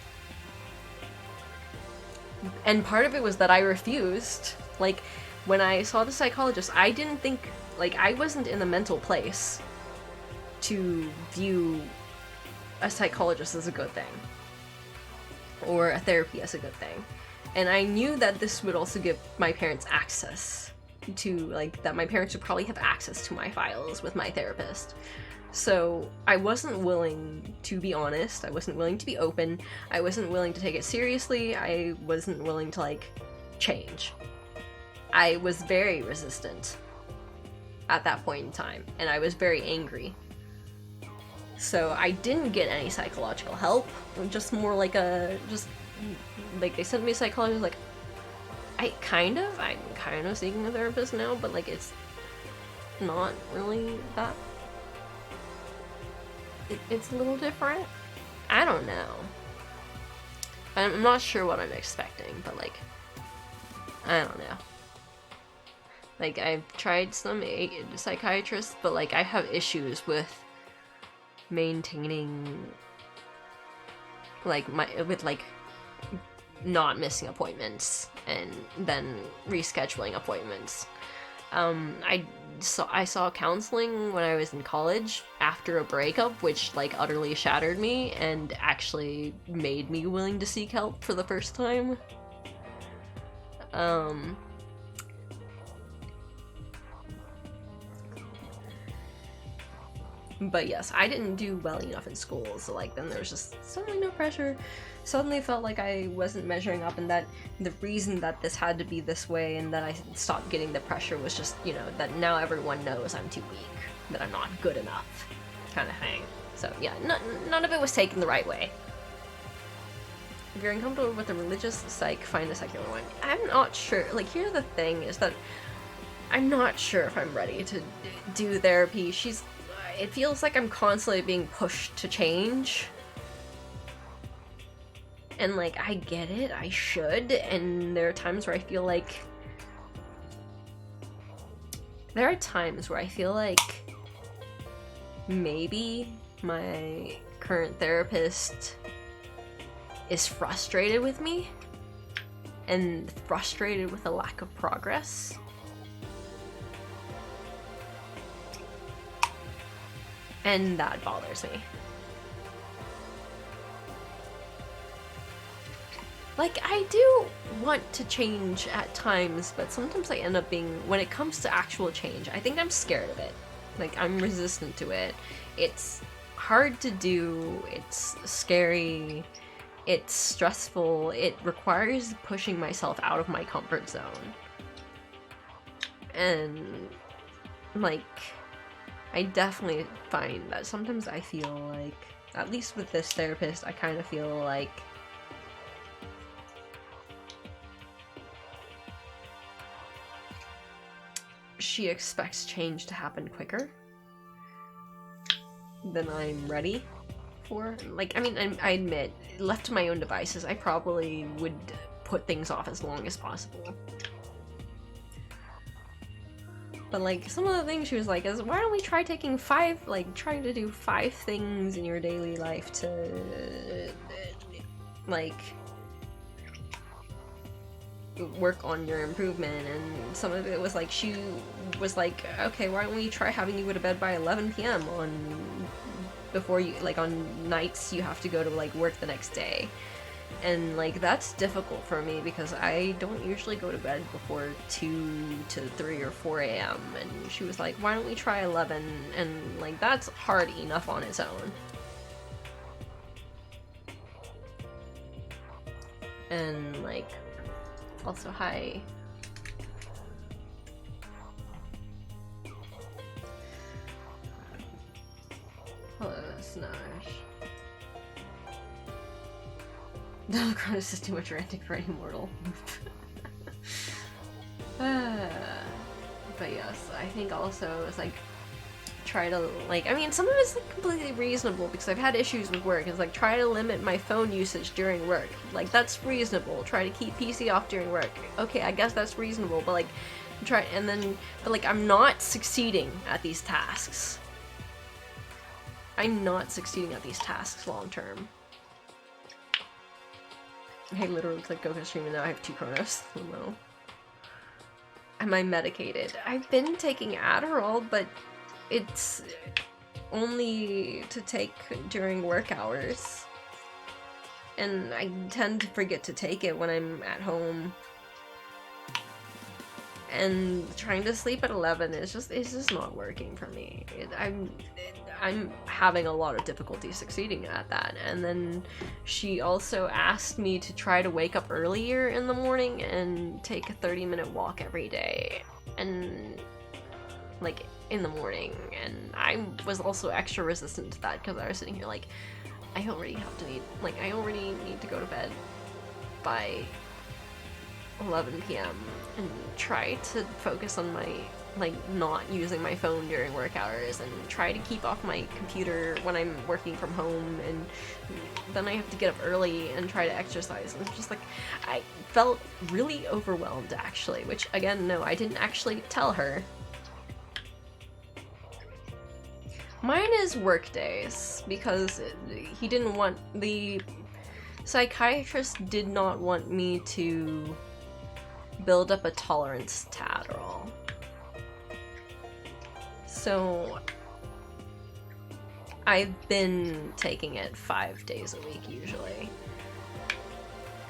And part of it was that I refused. Like, when I saw the psychologist, I didn't think, like, I wasn't in the mental place to view a psychologist as a good thing. Or a therapy as a good thing. And I knew that this would also give my parents access to, like, that my parents would probably have access to my files with my therapist. So I wasn't willing to be honest, I wasn't willing to be open, I wasn't willing to take it seriously, I wasn't willing to, like, change. I was very resistant at that point in time, and I was very angry. So I didn't get any psychological help, just more like like they sent me a psychologist, like, I'm kind of seeking a therapist now, but like it's not really that, it's a little different. I don't know. I'm not sure what I'm expecting, but like, I don't know. Like, I've tried some psychiatrists, but like I have issues with maintaining like not missing appointments and then rescheduling appointments. I saw counseling when I was in college after a breakup, which like utterly shattered me and actually made me willing to seek help for the first time. But yes, I didn't do well enough in school, so like then there was just suddenly no pressure. Suddenly felt like I wasn't measuring up, and that the reason that this had to be this way and that I stopped getting the pressure was just, you know, that now everyone knows I'm too weak, that I'm not good enough, kind of thing. So yeah, none of it was taken the right way. If you're uncomfortable with a religious psych, find a secular one. I'm not sure. Like, here's the thing, is that I'm not sure if I'm ready to do therapy. It feels like I'm constantly being pushed to change. And like, I get it, I should, and there are times where I feel like maybe my current therapist is frustrated with me and frustrated with a lack of progress. And that bothers me. Like, I do want to change at times, but sometimes I end up being, when it comes to actual change, I think I'm scared of it. Like, I'm resistant to it. It's hard to do, it's scary, it's stressful, it requires pushing myself out of my comfort zone. And, like, I definitely find that sometimes I feel like, at least with this therapist, I kind of feel like she expects change to happen quicker than I'm ready for. Like, I mean, I admit, left to my own devices, I probably would put things off as long as possible. But like, some of the things she was like is, why don't we try taking trying to do 5 things in your daily life to, like, work on your improvement. And some of it was like, she was like, okay, why don't we try having you go to bed by 11 p.m. before you, like, on nights you have to go to, like, work the next day. And, like, that's difficult for me because I don't usually go to bed before 2 to 3 or 4 a.m. And she was like, why don't we try 11? And, like, that's hard enough on its own. And, like, also, hi. Hello, Snash. Danganronpa is too much ranting for any mortal. But yes, I think also it's like, try to, like, I mean, some of it's like completely reasonable because I've had issues with work. It's like, try to limit my phone usage during work. Like, that's reasonable. Try to keep PC off during work. Okay, I guess that's reasonable, but like, but like, I'm not succeeding at these tasks. I'm not succeeding at these tasks long term. Hey, literally looks like Goku's streaming now. I have 2 Chronos. Oh no. Am I medicated? I've been taking Adderall, but it's only to take during work hours. And I tend to forget to take it when I'm at home. and trying to sleep at 11 is just, it's just not working for me. I'm having a lot of difficulty succeeding at that. And then she also asked me to try to wake up earlier in the morning and take a 30-minute walk every day, and like in the morning, and I was also extra resistant to that because I was sitting here like, I already need to go to bed by 11 p.m. and try to focus on my, like, not using my phone during work hours, and try to keep off my computer when I'm working from home, and then I have to get up early and try to exercise. And it's just like, I felt really overwhelmed actually, which again, no, I didn't actually tell her. Mine is work days, because he didn't want, the psychiatrist did not want me to build up a tolerance to Adderall. So I've been taking it 5 days a week usually.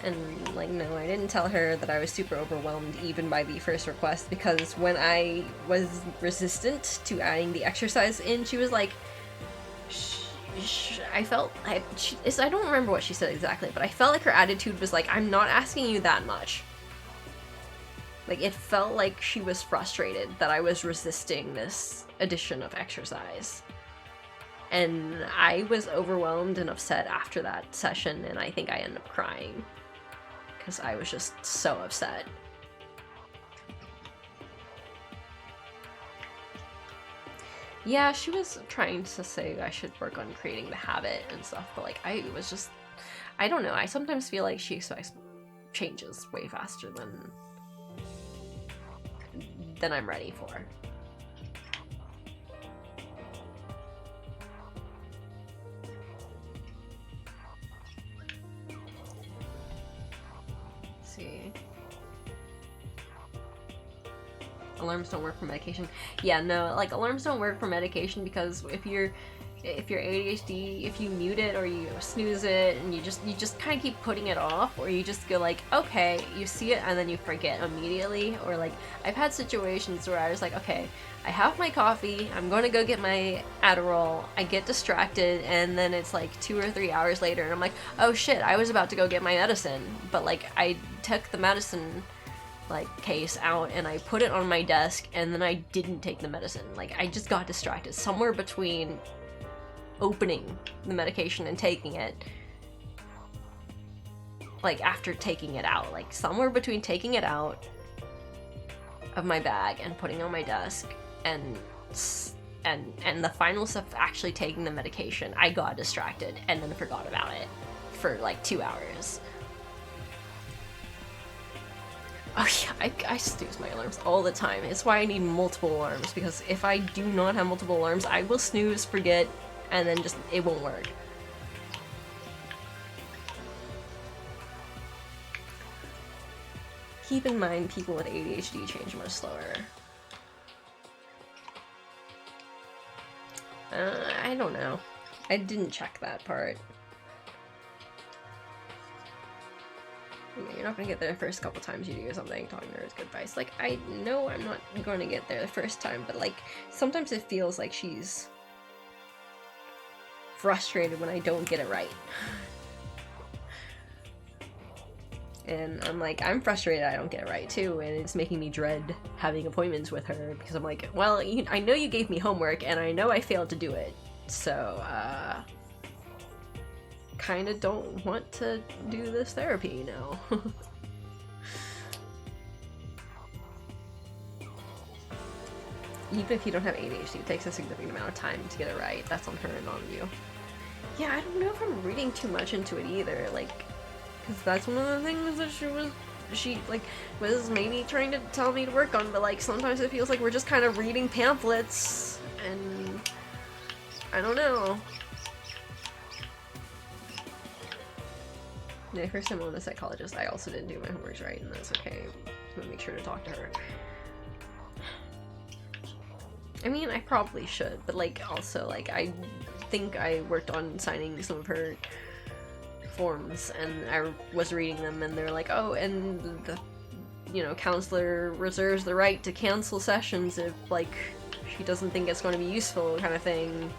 And like, no, I didn't tell her that I was super overwhelmed even by the first request, because when I was resistant to adding the exercise in, she was like, I don't remember what she said exactly, but I felt like her attitude was like, I'm not asking you that much. Like, it felt like she was frustrated that I was resisting this addition of exercise. And I was overwhelmed and upset after that session, and I think I ended up crying. Because I was just so upset. Yeah, she was trying to say I should work on creating the habit and stuff, but like, I was just, I don't know, I sometimes feel like she expects changes way faster than I'm ready for. See. Alarms don't work for medication. Yeah, no, like, alarms don't work for medication, because if you're ADHD, if you mute it or you snooze it and you just kind of keep putting it off, or you just go like, okay, you see it and then you forget immediately, or like, I've had situations where I was like, okay, I have my coffee, I'm going to go get my Adderall, I get distracted, and then it's like 2 or 3 hours later and I'm like, oh shit, I was about to go get my medicine, but like, I took the medicine like case out and I put it on my desk, and then I didn't take the medicine. Like, I just got distracted somewhere between opening the medication and taking it, like after taking it out, like somewhere between taking it out of my bag and putting it on my desk and the final step of actually taking the medication, I got distracted and then forgot about it for like 2 hours. Oh yeah, I snooze my alarms all the time. It's why I need multiple alarms, because if I do not have multiple alarms, I will snooze, forget, and then just, it won't work. Keep in mind, people with ADHD change much slower. I don't know. I didn't check that part. You're not gonna get there the first couple times you do something. Talking to her is good advice. Like, I know I'm not going to get there the first time, but like, sometimes it feels like she's frustrated when I don't get it right. And I'm like, I'm frustrated I don't get it right too, and it's making me dread having appointments with her, because I'm like, well, I know you gave me homework, and I know I failed to do it, so, kinda don't want to do this therapy, you know. Even if you don't have ADHD, it takes a significant amount of time to get it right. That's on her and on you. Yeah, I don't know if I'm reading too much into it either, like, because that's one of the things that she was maybe trying to tell me to work on, but like, sometimes it feels like we're just kind of reading pamphlets, and I don't know. Yeah, first time on a psychologist, I also didn't do my homework right, and that's okay. I'm gonna make sure to talk to her. I mean, I probably should, but like, also, like, I think I worked on signing some of her forms, and I was reading them, and they're like, oh, and you know, counselor reserves the right to cancel sessions if, like, she doesn't think it's going to be useful kind of thing.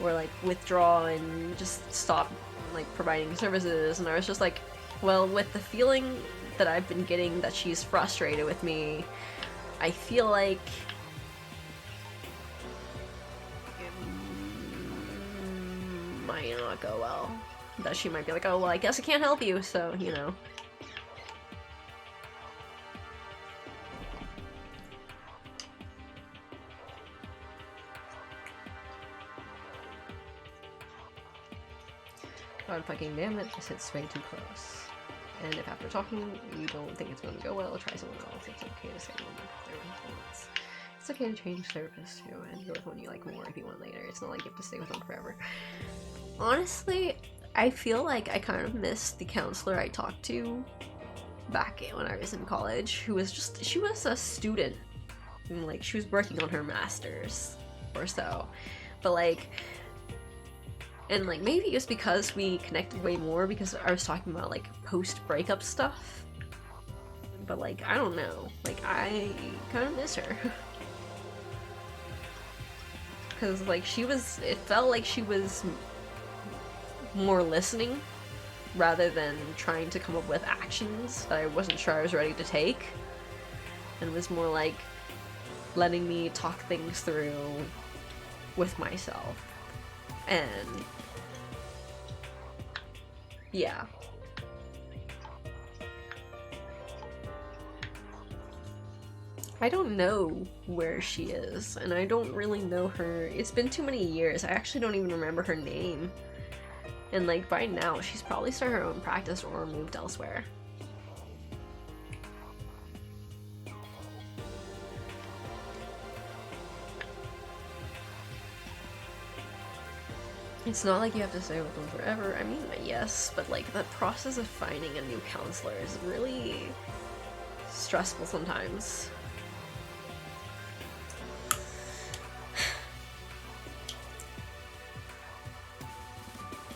Or, like, withdraw and just stop, like, providing services. And I was just like, well, with the feeling that I've been getting that she's frustrated with me, I feel like it might not go well. That she might be like, oh, well, I guess I can't help you, so, you know. God fucking damn it, this hits way too close. And if after talking you don't think it's going to go well, try someone else. It's okay to say no more therapist. It's okay to change therapists too, and go with one you like more if you want later. It's not like you have to stay with them forever. Honestly, I feel like I kind of miss the counselor I talked to back when I was in college, who was just, she was a student. And, like, she was working on her master's or so. But, like, and, like, maybe it was because we connected way more because I was talking about, like, post-breakup stuff. But, like, I don't know. Like, I kind of miss her. Because, like, she was, it felt like she was more listening rather than trying to come up with actions that I wasn't sure I was ready to take. And was more like letting me talk things through with myself. And yeah. I don't know where she is, and I don't really know her. It's been too many years. I actually don't even remember her name. And, like, by now, she's probably started her own practice or moved elsewhere. It's not like you have to stay with them forever. I mean, yes, but, like, the process of finding a new counselor is really stressful sometimes.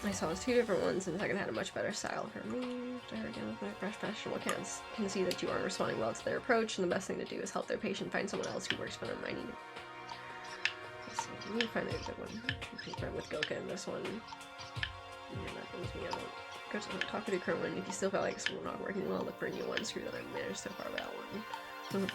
I saw two different ones, and the second had a much better style for me. Start again with my fresh professional accounts. Can see that you aren't responding well to their approach, and the best thing to do is help their patient find someone else who works for them. I need to find a good one. I'm friend with Goka in this one. Yeah, that bums me out. Go to talk to the current one. If you still feel like it's not working well, look for a new one. Screw that I've managed so far with that one.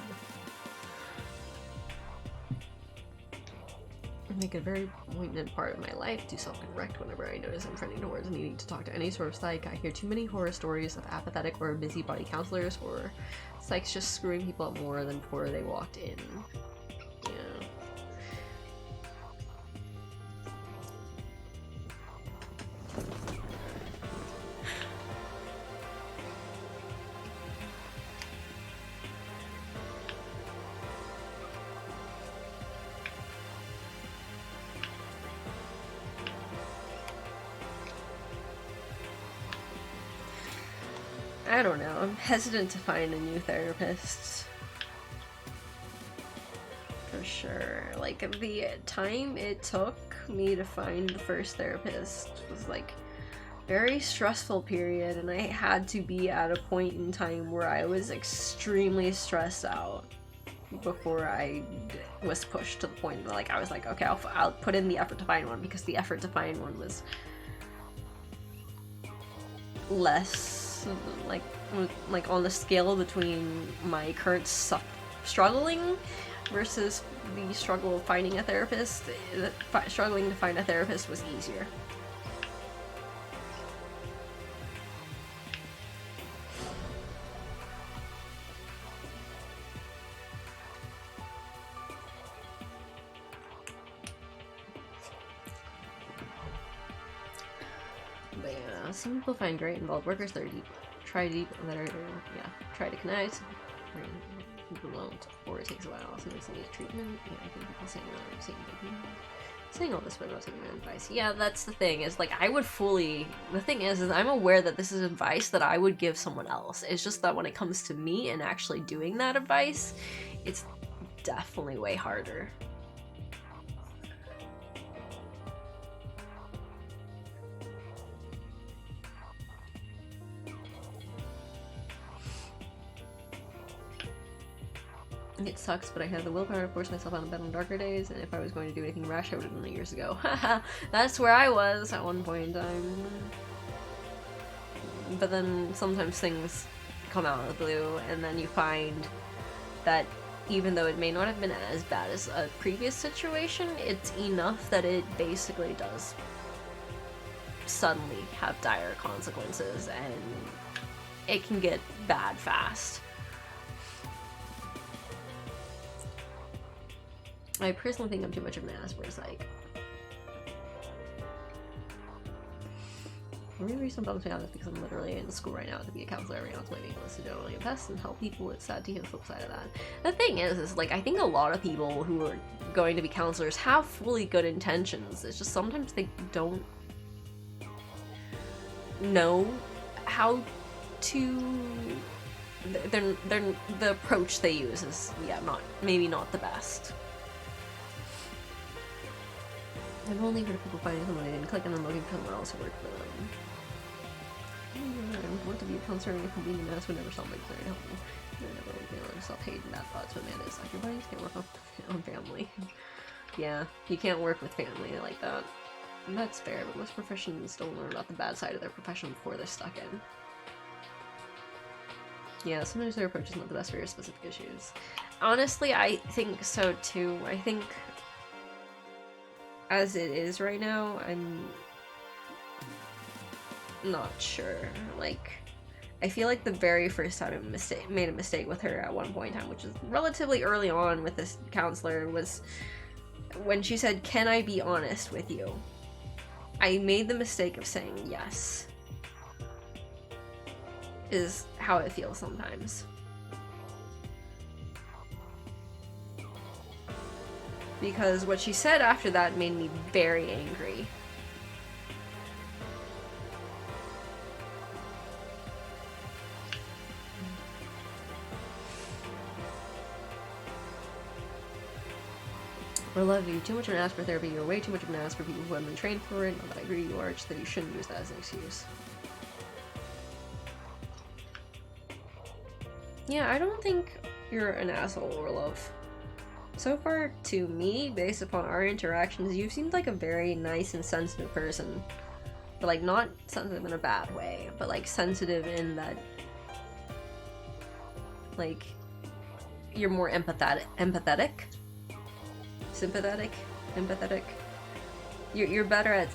Make a very poignant part of my life to self-correct whenever I notice I'm trending towards needing to talk to any sort of psych. I hear too many horror stories of apathetic or busybody counselors or psychs just screwing people up more than before they walked in. Yeah. I don't know, I'm hesitant to find a new therapist. For sure. Like, the time it took me to find the first therapist was, like, very stressful period, and I had to be at a point in time where I was extremely stressed out before I was pushed to the point that, like, I was like, okay, I'll put in the effort to find one, because the effort to find one was less like on the scale between my current struggling versus the struggle of finding a therapist. Struggling to find a therapist was easier. But yeah, some people find great involved workers that are try to connect. People won't, or it takes a while. Sometimes they need treatment. Yeah, I think people saying all this but not taking my advice. Yeah, that's the thing, is like the thing is I'm aware that this is advice that I would give someone else. It's just that when it comes to me and actually doing that advice, it's definitely way harder. It sucks, but I have the willpower to force myself out of bed on darker days, and if I was going to do anything rash, I would have done it years ago. Haha, that's where I was at one point in time. But then sometimes things come out of the blue, and then you find that even though it may not have been as bad as a previous situation, it's enough that it basically does suddenly have dire consequences, and it can get bad fast. I personally think I'm too much of an ass for a psych. The only reason I'm bummed out is because I'm literally in school right now to be a counselor. Right now it's my main list to generally invest and help people. It's sad to hear the flip side of that. The thing is like, I think a lot of people who are going to be counselors have fully good intentions. It's just sometimes they don't know how to... the approach they use is, yeah, maybe not the best. I've only heard of people finding someone they didn't click and then looking for someone else who worked for them. I want to be a counselor and a being an ass would never stop my desire to help me. I never would be able to stop hating bad thoughts, but man, it's like your buddies can't work on family. Yeah, you can't work with family like that. And that's fair, but most professions don't learn about the bad side of their profession before they're stuck in. Yeah, sometimes their approach is not the best for your specific issues. Honestly, I think so too. I think as it is right now, I'm not sure. Like, I feel like the very first time I made a mistake with her at one point in time, which is relatively early on with this counselor, was when she said, "Can I be honest with you?" I made the mistake of saying yes. Is how it feels sometimes. Because what she said after that made me very angry. I love you. Too much of an ass for therapy. You're way too much of an ass for people who haven't been trained for it. Not that I agree you are, just that you shouldn't use that as an excuse. Yeah, I don't think you're an asshole, Orlov. So far, to me, based upon our interactions, you seemed like a very nice and sensitive person. But, like, not sensitive in a bad way, but, like, sensitive in that, like, you're more empathetic? Sympathetic? Empathetic? You're better at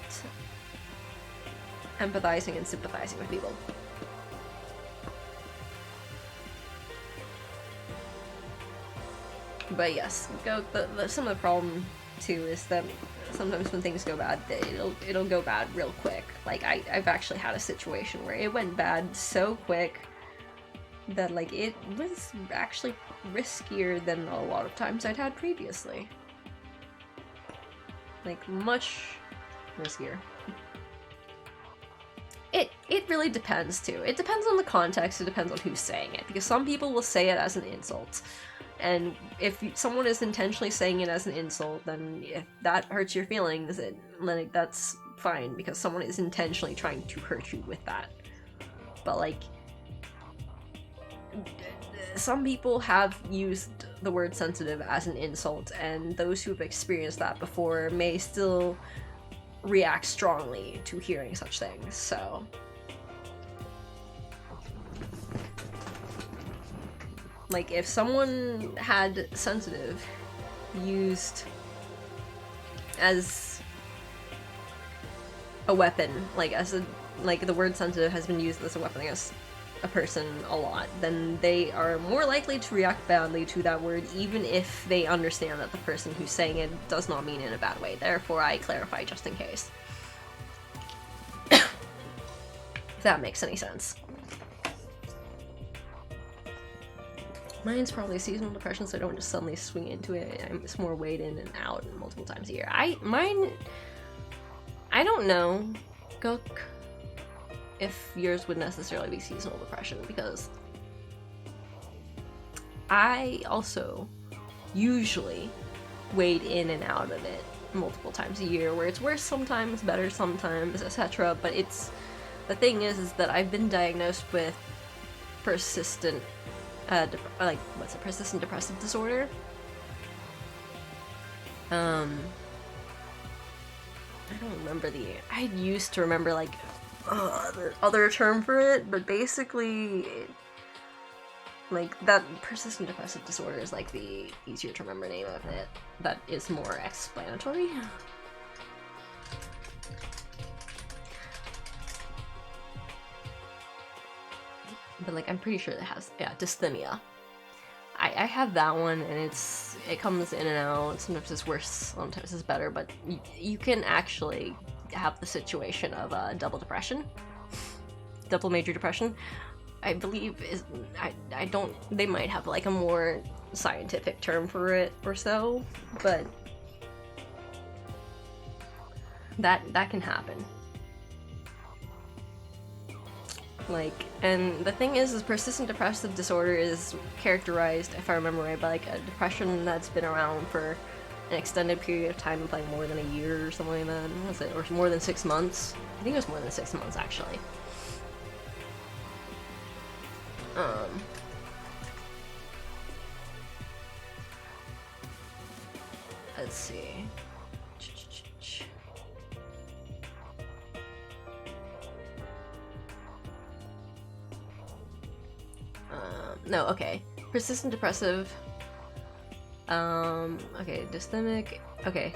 empathizing and sympathizing with people. But yes, some of the problem too is that sometimes when things go bad, it'll go bad real quick. Like I've actually had a situation where it went bad so quick that like it was actually riskier than a lot of times I'd had previously. Like much riskier. It really depends too. It depends on the context, it depends on who's saying it, because some people will say it as an insult. And if someone is intentionally saying it as an insult, then if that hurts your feelings, like, that's fine, because someone is intentionally trying to hurt you with that. But, like, some people have used the word sensitive as an insult, and those who have experienced that before may still react strongly to hearing such things, so... Like, if someone had sensitive used as a weapon, like the word sensitive has been used as a weapon against a person a lot, then they are more likely to react badly to that word, even if they understand that the person who's saying it does not mean it in a bad way. Therefore, I clarify just in case. If that makes any sense. Mine's probably seasonal depression, so I don't just suddenly swing into it. I'm just more weighed in and out multiple times a year. I don't know, Gook, if yours would necessarily be seasonal depression, because I also usually wade in and out of it multiple times a year, where it's worse sometimes, better sometimes, etc. But the thing is that I've been diagnosed with persistent like, what's it, persistent depressive disorder. I don't remember I used to remember, like, the other term for it, but basically, like, that persistent depressive disorder is, like, the easier to remember name of it. That is more explanatory. But, like, I'm pretty sure it has, yeah, dysthymia. I have that one, and it comes in and out. Sometimes it's worse, sometimes it's better, but you can actually have the situation of double depression. Double major depression. I believe is, I don't, they might have, like, a more scientific term for it or so, but that can happen. Like, and the thing is persistent depressive disorder is characterized, if I remember right, by, like, a depression that's been around for an extended period of time, like more than a year or something like that. Was it, or more than 6 months? I think it was more than 6 months, actually. Let's see. No, okay. Persistent depressive. Okay, dysthymic. Okay.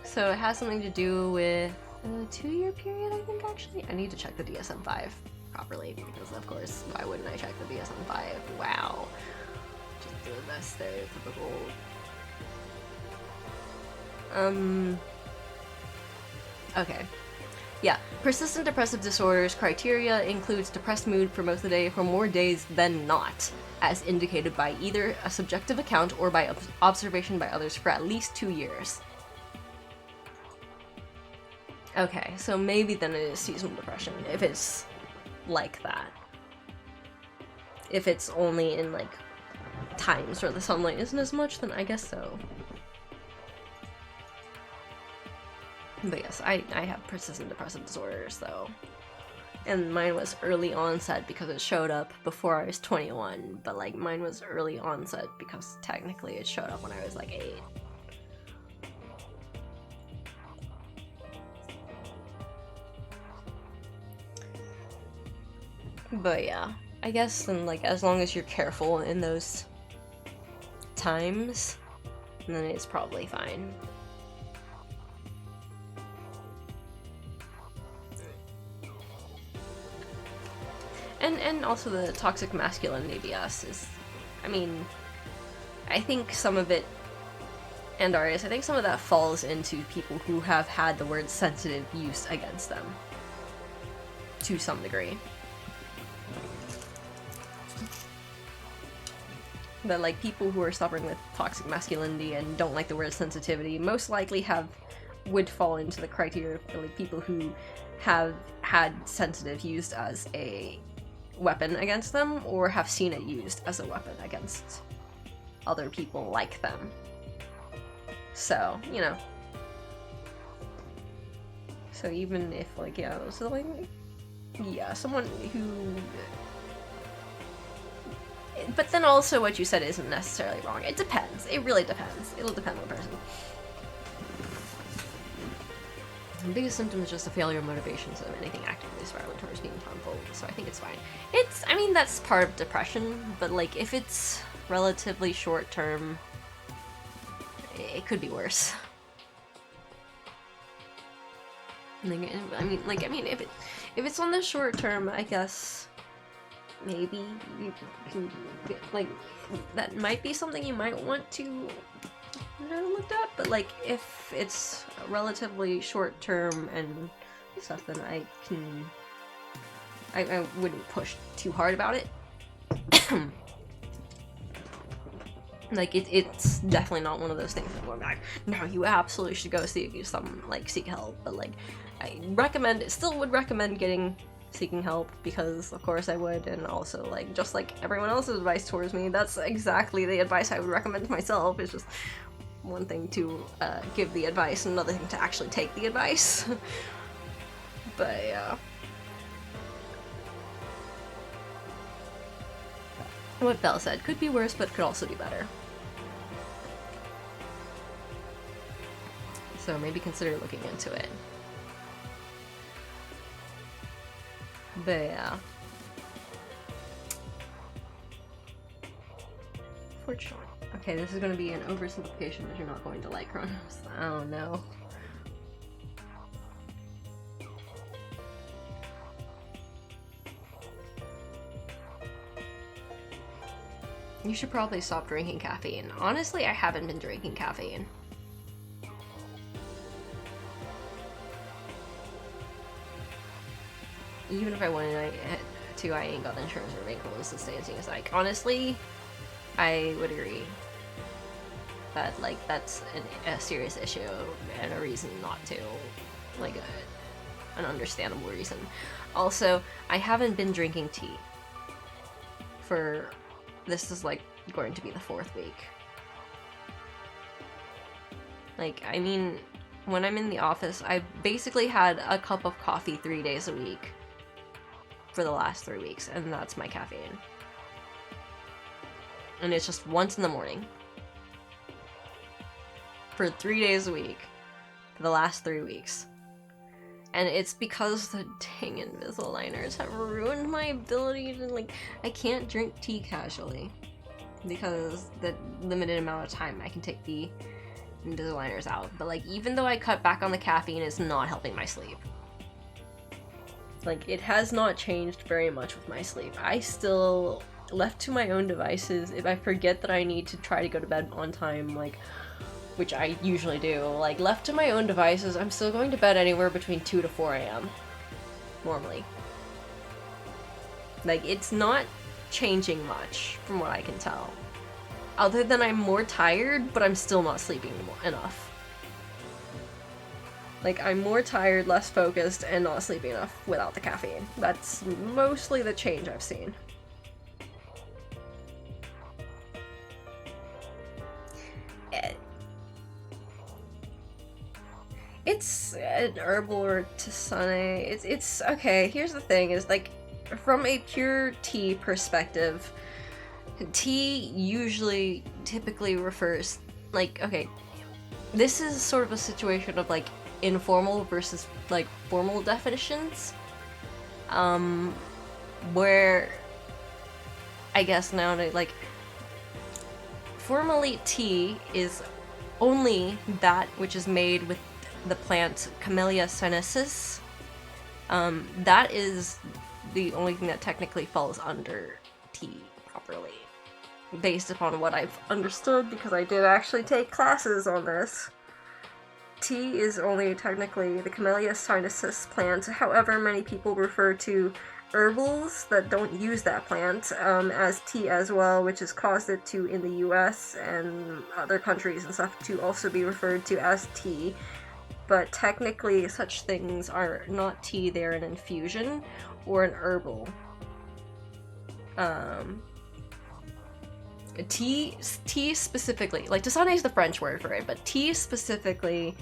So it has something to do with a 2-year period, I think, actually. I need to check the DSM-5 properly, because, of course, why wouldn't I check the DSM-5? Wow. Just do that stereotypical. Okay. Yeah, persistent depressive disorder's criteria includes depressed mood for most of the day for more days than not, as indicated by either a subjective account or by observation by others for at least 2 years. Okay, so maybe then it is seasonal depression, if it's like that. If it's only in, like, times where the sunlight isn't as much, then I guess so. But yes, I have persistent depressive disorders, though. And mine was early onset because it showed up before I was 21, but, like, mine was early onset because technically it showed up when I was, like, 8. But yeah, I guess then, like, as long as you're careful in those times, then it's probably fine. And also the toxic masculinity BS is, I mean, I think some of it, and Arius, I think some of that falls into people who have had the word sensitive used against them. To some degree. But, like, people who are suffering with toxic masculinity and don't like the word sensitivity most likely would fall into the criteria for, like, people who have had sensitive used as a weapon against them, or have seen it used as a weapon against other people like them. So, you know. So even if, like, yeah, so, like, yeah, someone who... But then also what you said isn't necessarily wrong. It depends. It really depends. It'll depend on the person. The biggest symptom is just a failure of motivation, so anything actively spiraling towards being harmful, so I think it's fine. I mean, that's part of depression, but, like, if it's relatively short term, it could be worse. I mean, if it's on the short term, I guess maybe you can get, like, that might be something you might want to looked at, but, like, if it's relatively short term and stuff, then I wouldn't push too hard about it. Like, it's definitely not one of those things where I'm like, no, you absolutely should go seek help, but, like, still would recommend seeking help, because of course I would, and also, like, just like everyone else's advice towards me, that's exactly the advice I would recommend to myself. It's just one thing to give the advice, and another thing to actually take the advice. But yeah. what Belle said, could be worse, but could also be better. So maybe consider looking into it. But yeah. Fortunately. Okay, this is going to be an oversimplification that you're not going to like, Kronos. Oh no. You should probably stop drinking caffeine. Honestly, I haven't been drinking caffeine. Even if I wanted to, I ain't got the insurance or remain close to staying like, honestly, I would agree that, like, that's a serious issue and a reason not to, like, an understandable reason. Also, I haven't been drinking tea for, this is, like, going to be the 4th week. Like, I mean, when I'm in the office, I basically had a cup of coffee 3 days a week for the last 3 weeks, and that's my caffeine. And it's just once in the morning. For 3 days a week. For the last 3 weeks. And it's because the dang Invisaligners have ruined my ability to, like, I can't drink tea casually. Because the limited amount of time I can take the Invisaligners out. But, like, even though I cut back on the caffeine, it's not helping my sleep. Like, it has not changed very much with my sleep. I still, left to my own devices, if I forget that I need to try to go to bed on time, like, which I usually do, like, left to my own devices, I'm still going to bed anywhere between 2 to 4 a.m. Normally. Like, it's not changing much, from what I can tell. Other than I'm more tired, but I'm still not sleeping enough. Like, I'm more tired, less focused, and not sleeping enough without the caffeine. That's mostly the change I've seen. It's an herbal rotisserie. It's okay, here's the thing, is, like, from a pure tea perspective, tea usually typically refers, like, okay, this is sort of a situation of, like, informal versus, like, formal definitions, where I guess nowadays, like, formally tea is only that which is made with the plant Camellia sinensis. That is the only thing that technically falls under tea properly, based upon what I've understood, because I did actually take classes on this. Tea is only technically the Camellia sinensis plant. However, many people refer to herbals that don't use that plant as tea as well, which has caused it to, in the US and other countries and stuff, to also be referred to as tea. But technically, such things are not tea, they're an infusion or an herbal. Tea specifically, like, tisane is the French word for it, but tea specifically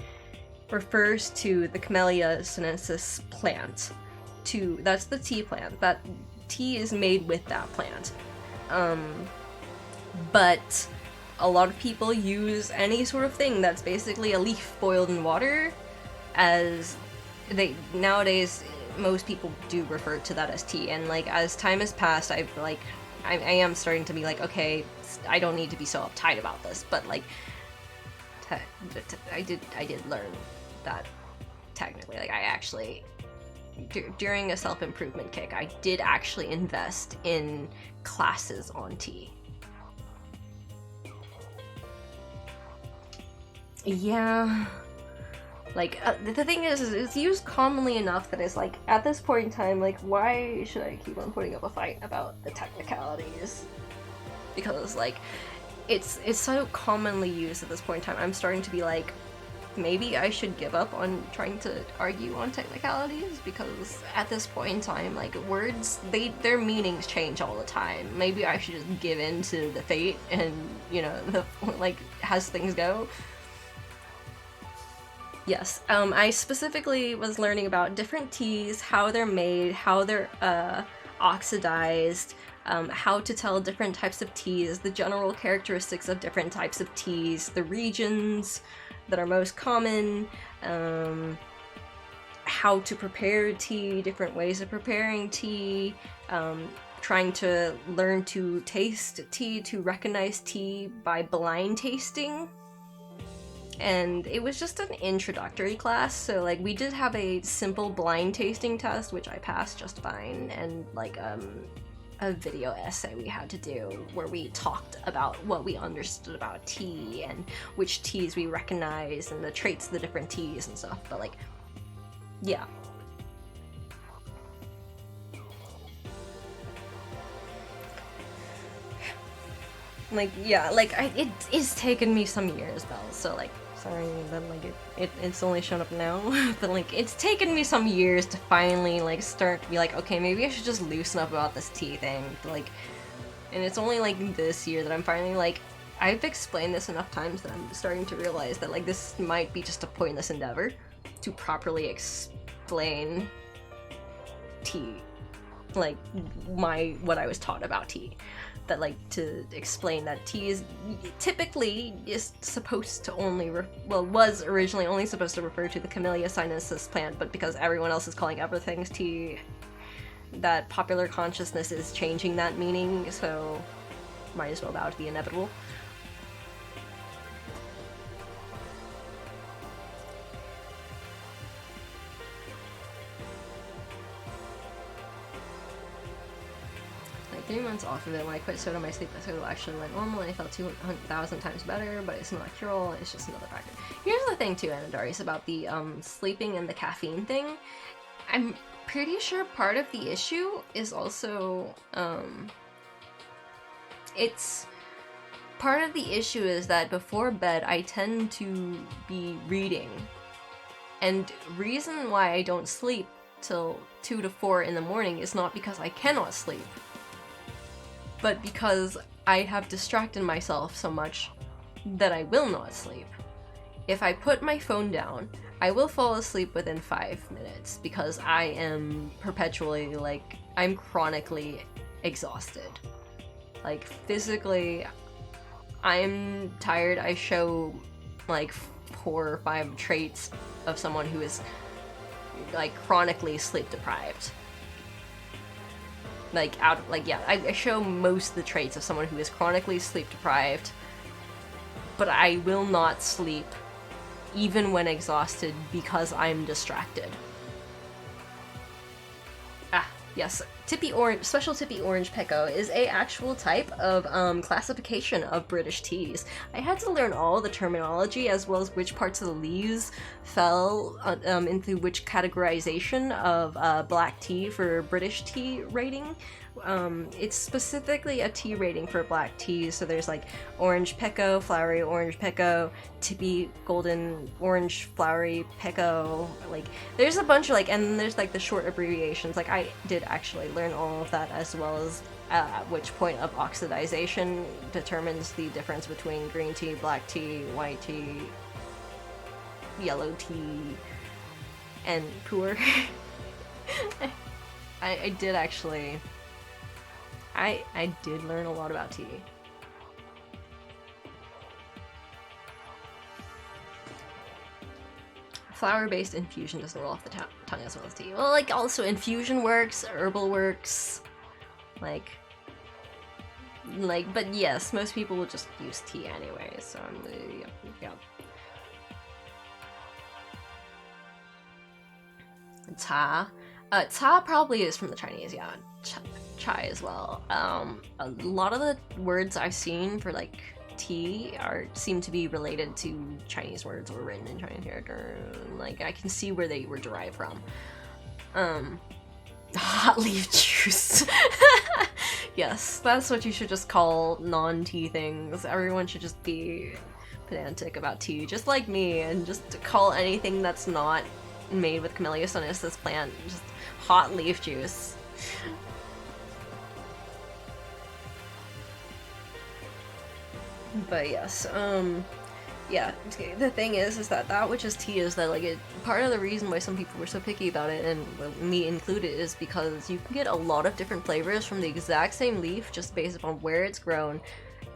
refers to the Camellia sinensis plant. That's the tea plant. That tea is made with that plant. But a lot of people use any sort of thing that's basically a leaf boiled in water as nowadays most people do refer to that as tea, and, like, as time has passed, I am starting to be like, okay, I don't need to be so uptight about this, but, like, I did learn that technically, like, I actually, during a self-improvement kick, I did actually invest in classes on tea. Yeah. Like, the thing is it's used commonly enough that it's, like, at this point in time, like, why should I keep on putting up a fight about the technicalities? Because, like, it's so commonly used at this point in time, I'm starting to be like, maybe I should give up on trying to argue on technicalities, because at this point in time, like, words, their meanings change all the time. Maybe I should just give in to the fate and, you know, like, as things go. Yes, I specifically was learning about different teas, how they're made, how they're oxidized, how to tell different types of teas, the general characteristics of different types of teas, the regions that are most common, how to prepare tea, different ways of preparing tea, trying to learn to taste tea, to recognize tea by blind tasting. And it was just an introductory class, so like we did have a simple blind tasting test, which I passed just fine, and like a video essay we had to do where we talked about what we understood about tea and which teas we recognize and the traits of the different teas and stuff, but like, yeah. Like, yeah, like, it's taken me some years, Belle, so, like, sorry that, like, it's only shown up now, but, like, it's taken me some years to finally, like, start to be like, okay, maybe I should just loosen up about this tea thing, but, like, and it's only, like, this year that I'm finally, like, I've explained this enough times that I'm starting to realize that, like, this might be just a pointless endeavor to properly explain tea, like, what I was taught about tea. That, like, to explain that tea is typically supposed to only was originally only supposed to refer to the Camellia sinensis plant, but because everyone else is calling everything's tea, that popular consciousness is changing that meaning, so might as well bow to the inevitable. Like 3 months off of it, when I quit soda, my sleep cycle actually went normal and I felt 2,000 times better, but it's not a cure-all, it's just another factor. Here's the thing too, Anadarius, about the sleeping and the caffeine thing. I'm pretty sure part of the issue is also, it's part of the issue is that before bed I tend to be reading, and reason why I don't sleep till 2 to 4 in the morning is not because I cannot sleep, but because I have distracted myself so much that I will not sleep. If I put my phone down, I will fall asleep within 5 minutes because I am perpetually, like, I'm chronically exhausted. Like, physically, I'm tired. I show, like, 4 or 5 traits of someone who is, like, chronically sleep deprived. Like, I show most of the traits of someone who is chronically sleep deprived, but I will not sleep even when exhausted because I'm distracted. Ah, yes. Special Tippy Orange Pecco is a actual type of classification of British teas. I had to learn all the terminology as well as which parts of the leaves fell into which categorization of black tea for British tea rating. It's specifically a tea rating for black teas, so there's like orange Pecco, flowery orange Pecco, tippy golden orange flowery Pecco, like there's a bunch of like, and then there's like the short abbreviations. Like I did actually learn all of that, as well as at which point of oxidization determines the difference between green tea, black tea, white tea, yellow tea, and pu'er. I did actually... I did learn a lot about tea. Flower-based infusion doesn't roll off the tongue as well as tea. Well, like, also infusion works, herbal works, like, but yes, most people will just use tea anyway, so, yeah. Cha. Cha probably is from the Chinese, yeah. Chai as well. A lot of the words I've seen for like tea seem to be related to Chinese words or written in Chinese character. Like I can see where they were derived from. Hot leaf juice. Yes, that's what you should just call non-tea things. Everyone should just be pedantic about tea, just like me, and just call anything that's not made with Camellia sinensis plant just hot leaf juice. But yes, Yeah, the thing is that that which is tea is that, like, part of the reason why some people were so picky about it, and well, me included, is because you can get a lot of different flavors from the exact same leaf just based upon where it's grown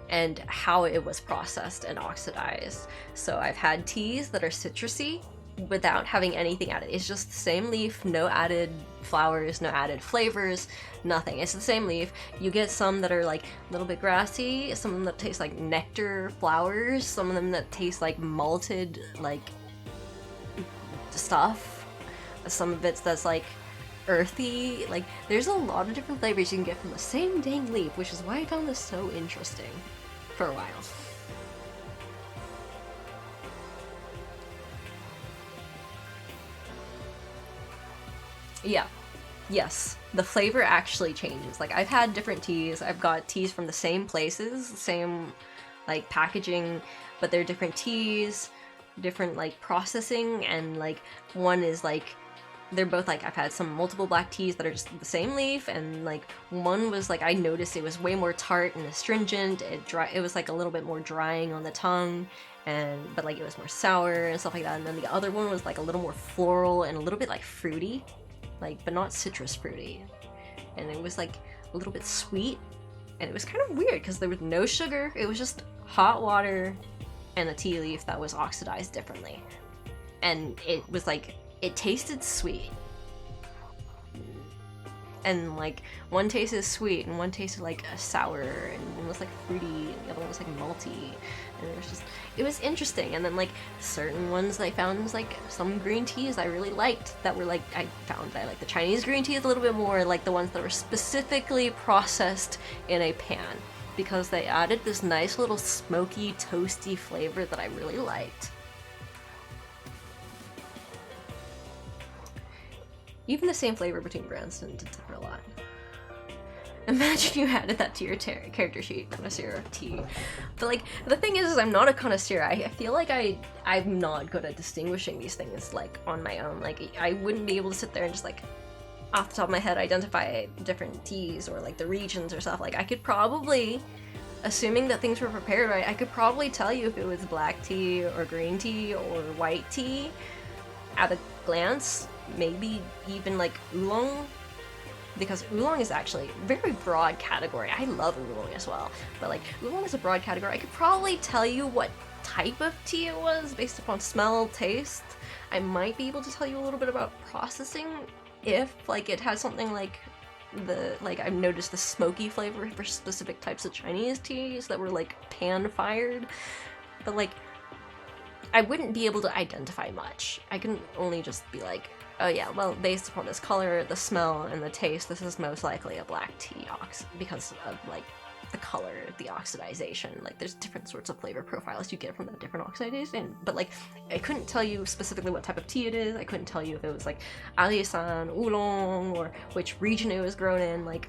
and how it was processed and oxidized. So I've had teas that are citrusy without having anything added. It's just the same leaf, no added flowers, no added flavors, nothing. It's the same leaf. You get some that are like a little bit grassy, some of them that taste like nectar flowers, some of them that taste like malted like stuff, some of it's that's like earthy. Like, there's a lot of different flavors you can get from the same dang leaf, which is why I found this so interesting for a while. Yeah. Yes. The flavor actually changes. Like, I've had different teas. I've got teas from the same places, same, like, packaging, but they're different teas, different, like, processing, and, like, one is, like, they're both, like, I've had some multiple black teas that are just the same leaf, and, like, one was, like, I noticed it was way more tart and astringent. It was, like, a little bit more drying on the tongue, but, like, it was more sour and stuff like that. And then the other one was, like, a little more floral and a little bit, like, fruity. Like, but not citrus fruity, and it was like a little bit sweet, and it was kind of weird because there was no sugar. It was just hot water and a tea leaf that was oxidized differently, and it was like, it tasted sweet, and like one tasted sweet and one tasted like a sour, and one was like fruity and the other one was like malty, and it was interesting. And then like certain ones I found was like some green teas I really liked that were like, I found that I like the Chinese green teas a little bit more, like the ones that were specifically processed in a pan, because they added this nice little smoky toasty flavor that I really liked. Even the same flavor between brands didn't differ a lot. Imagine you added that to your character sheet, connoisseur of tea. But like, the thing is I'm not a connoisseur. I feel like I'm not good at distinguishing these things like on my own. Like, I wouldn't be able to sit there and just like off the top of my head identify different teas or like the regions or stuff. Like, I could probably, assuming that things were prepared right, I could probably tell you if it was black tea or green tea or white tea at a glance. Maybe even like oolong, because oolong is actually a very broad category. I love oolong as well, but like oolong is a broad category. I could probably tell you what type of tea it was based upon smell, taste. I might be able to tell you a little bit about processing if like it has something like I've noticed the smoky flavor for specific types of Chinese teas that were like pan fired, but like I wouldn't be able to identify much. I can only just be like, oh yeah, well, based upon this color, the smell, and the taste, this is most likely a black tea because of like the color, the oxidization. Like, there's different sorts of flavor profiles you get from that different oxidation, but like, I couldn't tell you specifically what type of tea it is. I couldn't tell you if it was like Alisan, oolong, or which region it was grown in. Like,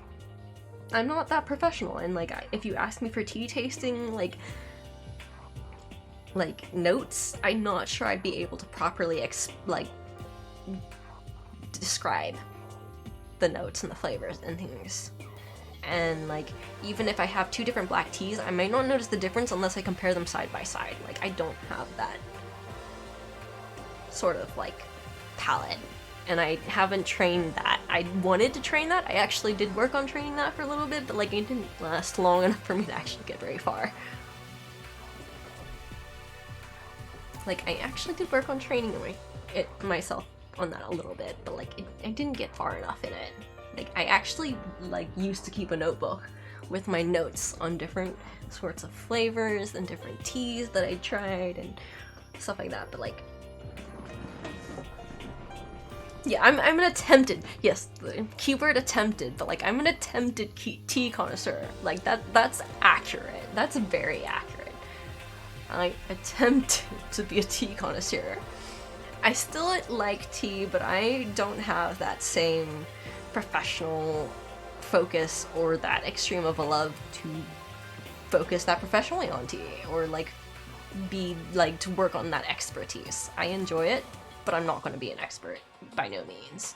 I'm not that professional, and like, if you ask me for tea tasting, like notes, I'm not sure I'd be able to properly describe the notes and the flavors and things. And like, even if I have two different black teas, I might not notice the difference unless I compare them side by side. Like, I don't have that sort of like palate, and I haven't trained that. I wanted to train that. I actually did work on training that for a little bit, but like, it didn't last long enough for me to actually get very far. Like, I actually did work on training myself on that a little bit, but like, I didn't get far enough in it. Like, I actually like used to keep a notebook with my notes on different sorts of flavors and different teas that I tried and stuff like that, but like, yeah, I'm an attempted, yes, the keyword attempted, but like, I'm an attempted tea connoisseur. Like, that's accurate. That's very accurate. I attempt to be a tea connoisseur. I still like tea, but I don't have that same professional focus or that extreme of a love to focus that professionally on tea, or like be like to work on that expertise. I enjoy it, but I'm not going to be an expert by no means.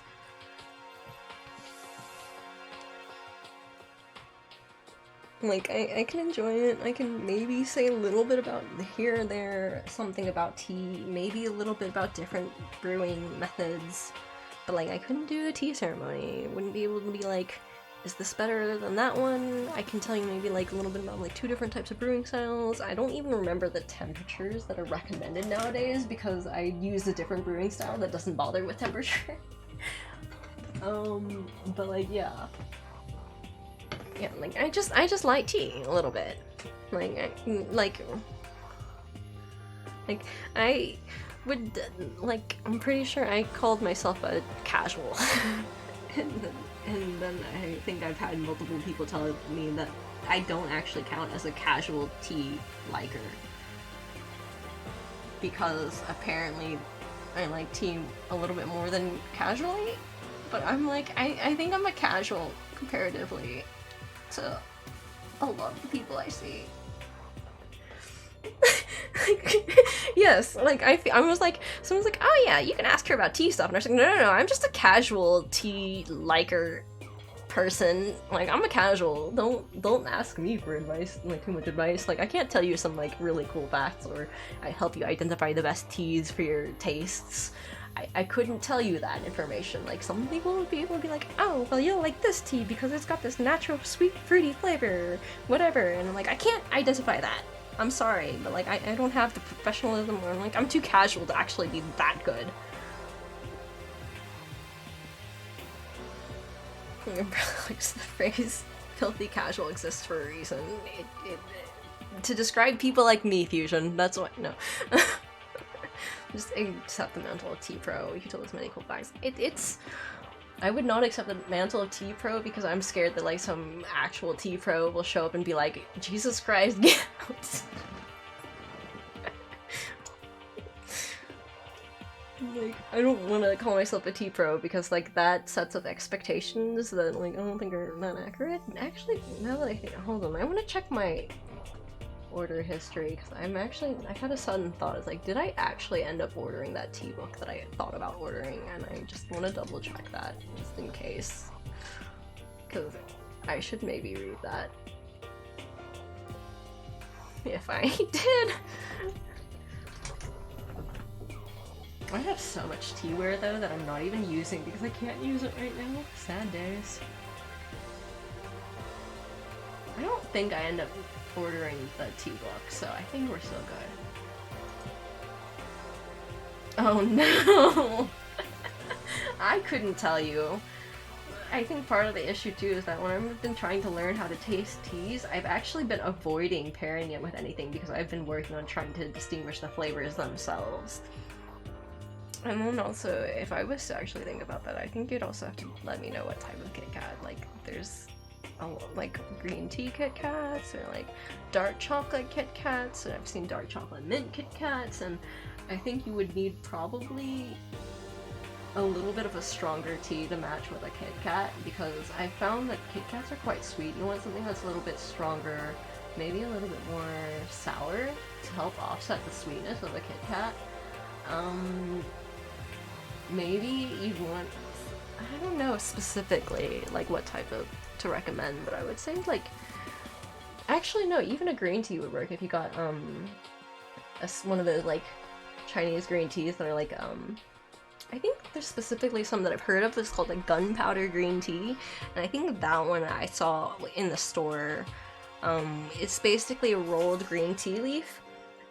Like, I can enjoy it. I can maybe say a little bit about here or there, something about tea, maybe a little bit about different brewing methods. But, like, I couldn't do the tea ceremony. Wouldn't be able to be like, is this better than that one? I can tell you maybe, like, a little bit about, like, 2 different types of brewing styles. I don't even remember the temperatures that are recommended nowadays because I use a different brewing style that doesn't bother with temperature. But, like, yeah. Yeah, like, I just like tea a little bit. I would, like, I'm pretty sure I called myself a casual. and then I think I've had multiple people tell me that I don't actually count as a casual tea liker. Because apparently I like tea a little bit more than casually. But I'm like, I think I'm a casual comparatively to a lot of the people I see. Yes, like, I was like, someone's like, oh yeah, you can ask her about tea stuff, and I was like, no, I'm just a casual tea liker person. Like, I'm a casual. Don't ask me for advice, like, too much advice. Like, I can't tell you some, like, really cool facts, or I help you identify the best teas for your tastes. I couldn't tell you that information. Like, some people would be able to be like, oh, well, you'll like this tea because it's got this natural sweet fruity flavor, whatever, and I'm like, I can't identify that. I'm sorry, but, like, I don't have the professionalism, or, like, I'm too casual to actually be that good. The phrase filthy casual exists for a reason. To describe people like me, Fusion, that's what, no. Just accept the mantle of T-Pro. You can tell us many cool facts. I would not accept the mantle of T-Pro because I'm scared that, like, some actual T-Pro will show up and be like, Jesus Christ, get out. Like, I don't want to call myself a T-Pro because, like, that sets up expectations that, like, I don't think are that accurate. Actually, now that I think, hold on, I want to check my order history because I've had a sudden thought. It's like, did I actually end up ordering that tea book that I had thought about ordering? And I just want to double check that just in case, because I should maybe read that if I did. I have so much teaware though that I'm not even using because I can't use it right now. Sad days. I don't think I end up ordering the tea book, so I think we're still good. Oh no! I couldn't tell you. I think part of the issue too is that when I've been trying to learn how to taste teas, I've actually been avoiding pairing it with anything because I've been working on trying to distinguish the flavors themselves. And then also, if I was to actually think about that, I think you'd also have to let me know what type of Kit Kat. Like, there's like green tea Kit Kats, or like dark chocolate Kit Kats, and I've seen dark chocolate mint Kit Kats, and I think you would need probably a little bit of a stronger tea to match with a Kit Kat, because I found that Kit Kats are quite sweet. You want something that's a little bit stronger, maybe a little bit more sour to help offset the sweetness of a Kit Kat. Maybe you'd want, I don't know specifically like what type of to recommend, but I would say like, actually no, even a green tea would work if you got one of those like Chinese green teas that are like I think there's specifically some that I've heard of that's called like gunpowder green tea, and I think that one I saw in the store. It's basically a rolled green tea leaf,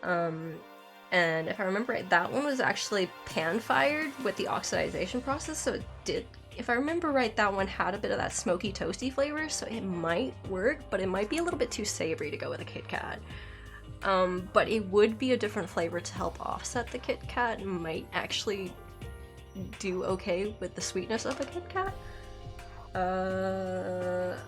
and if I remember right, that one was actually pan-fired with the oxidization process, so it did, if I remember right, that one had a bit of that smoky toasty flavor, so it might work, but it might be a little bit too savory to go with a Kit Kat. But it would be a different flavor to help offset the Kit Kat, and might actually do okay with the sweetness of a Kit Kat.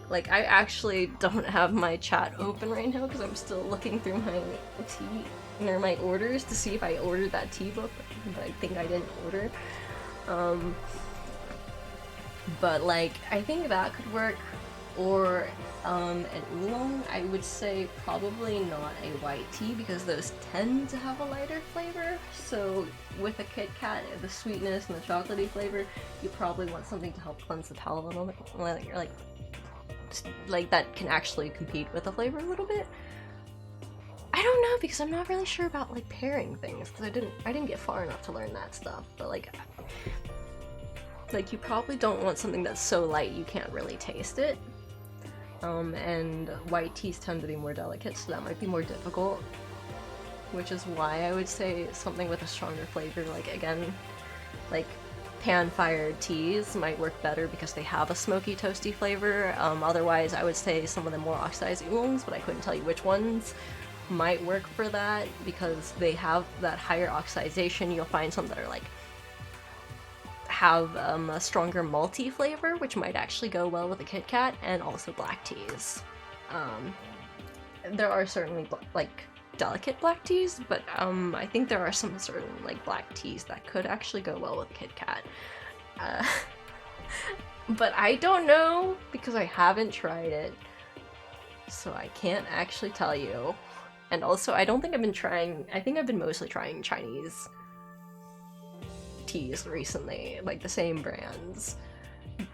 Like, I actually don't have my chat open right now because I'm still looking through my tea, or my orders to see if I ordered that tea book, but I think I didn't order. But like, I think that could work, or an oolong. I would say probably not a white tea because those tend to have a lighter flavor, so with a Kit Kat, the sweetness and the chocolatey flavor, you probably want something to help cleanse the palate a little bit. Like, like that can actually compete with the flavor a little bit. I don't know, because I'm not really sure about like pairing things, because I didn't get far enough to learn that stuff. But like you probably don't want something that's so light you can't really taste it. And white teas tend to be more delicate, so that might be more difficult. Which is why I would say something with a stronger flavor, like again, like pan-fired teas might work better because they have a smoky, toasty flavor. Otherwise, I would say some of the more oxidized oolongs, but I couldn't tell you which ones, might work for that because they have that higher oxidization. You'll find some that are like have a stronger malty flavor, which might actually go well with a Kit Kat, and also black teas. There are certainly like delicate black teas, but I think there are some certain like black teas that could actually go well with Kit Kat. But I don't know because I haven't tried it, so I can't actually tell you. And also, I don't think I've been trying, I think I've been mostly trying Chinese teas recently, like the same brands,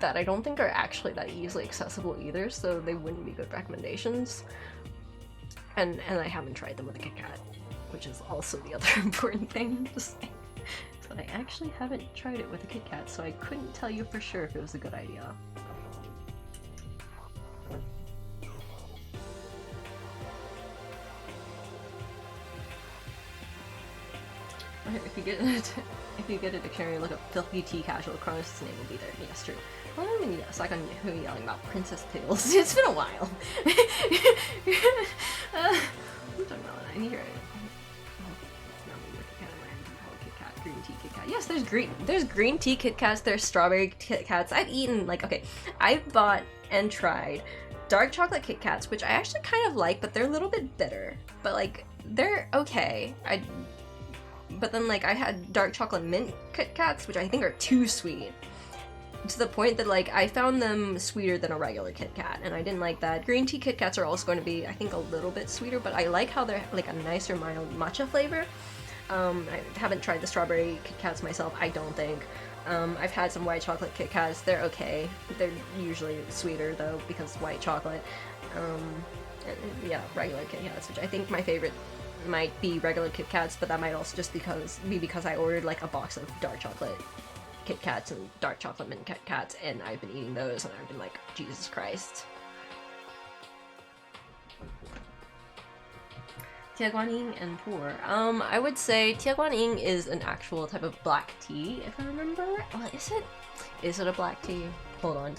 that I don't think are actually that easily accessible either, so they wouldn't be good recommendations. And I haven't tried them with a Kit Kat, which is also the other important thing to say. But I actually haven't tried it with a Kit Kat, so I couldn't tell you for sure if it was a good idea. If you get a dictionary, look up filthy tea casual, Cronus' name will be there. Yes, true. Well, I mean, yes, like on who are you yelling about Princess Tales. It's been a while. I'm talking about I need your Kit Kat, green tea Kit Kat. Yes, there's green tea Kit Kats, there's strawberry Kit Kats. I've eaten, like, okay, I've bought and tried dark chocolate Kit Kats, which I actually kind of like, but they're a little bit bitter. But like, they're okay. But then, like, I had dark chocolate mint Kit Kats, which I think are too sweet. To the point that, like, I found them sweeter than a regular Kit Kat, and I didn't like that. Green tea Kit Kats are also going to be, I think, a little bit sweeter, but I like how they're, like, a nicer, mild matcha flavor. I haven't tried the strawberry Kit Kats myself, I don't think. I've had some white chocolate Kit Kats, they're okay. They're usually sweeter, though, because white chocolate. And, yeah, regular Kit Kats, which I think my favorite might be regular Kit Kats, but that might also just be because I ordered like a box of dark chocolate Kit Kats and dark chocolate mint Kit Kats, and I've been eating those, and I've been like, Jesus Christ. Tiaguaning and Pour. I would say Tiaguaning is an actual type of black tea, if I remember. Well, is it a black tea? Hold on.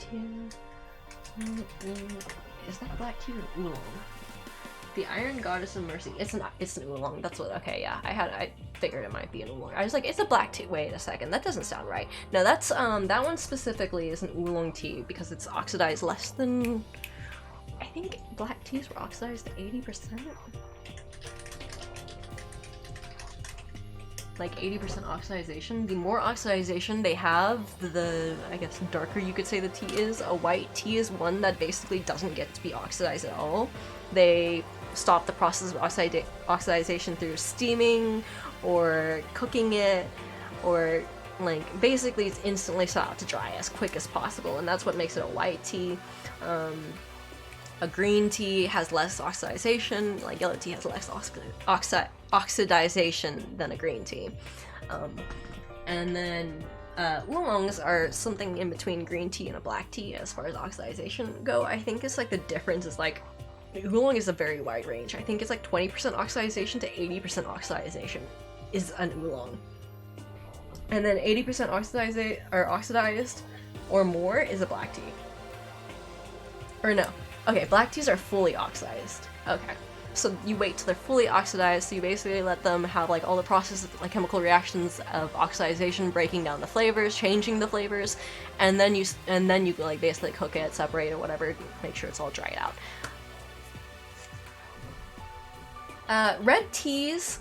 Is that black tea or oolong? The Iron Goddess of Mercy. It's an oolong. That's what. Okay, yeah. I figured it might be an oolong. I was like, it's a black tea. Wait a second. That doesn't sound right. No, that's that one specifically is an oolong tea because it's oxidized less than. I think black teas were oxidized to 80%. Like 80% oxidization. The more oxidization they have, the, I guess, darker you could say the tea is. A white tea is one that basically doesn't get to be oxidized at all. They stop the process of oxidization through steaming or cooking it, or like basically it's instantly set out to dry as quick as possible, and that's what makes it a white tea. A green tea has less oxidization, like yellow tea has less oxidization than a green tea. And then oolongs are something in between green tea and a black tea as far as oxidization go. I think it's like the difference is like oolong is a very wide range. I think it's like 20% oxidization to 80% oxidization is an oolong. And then 80% oxidized or more is a black tea. Or no. Okay, black teas are fully oxidized. Okay. So you wait till they're fully oxidized, so you basically let them have like all the processes, like chemical reactions of oxidization, breaking down the flavors, changing the flavors, and then you like basically cook it, separate it, whatever, make sure it's all dried out. Red teas,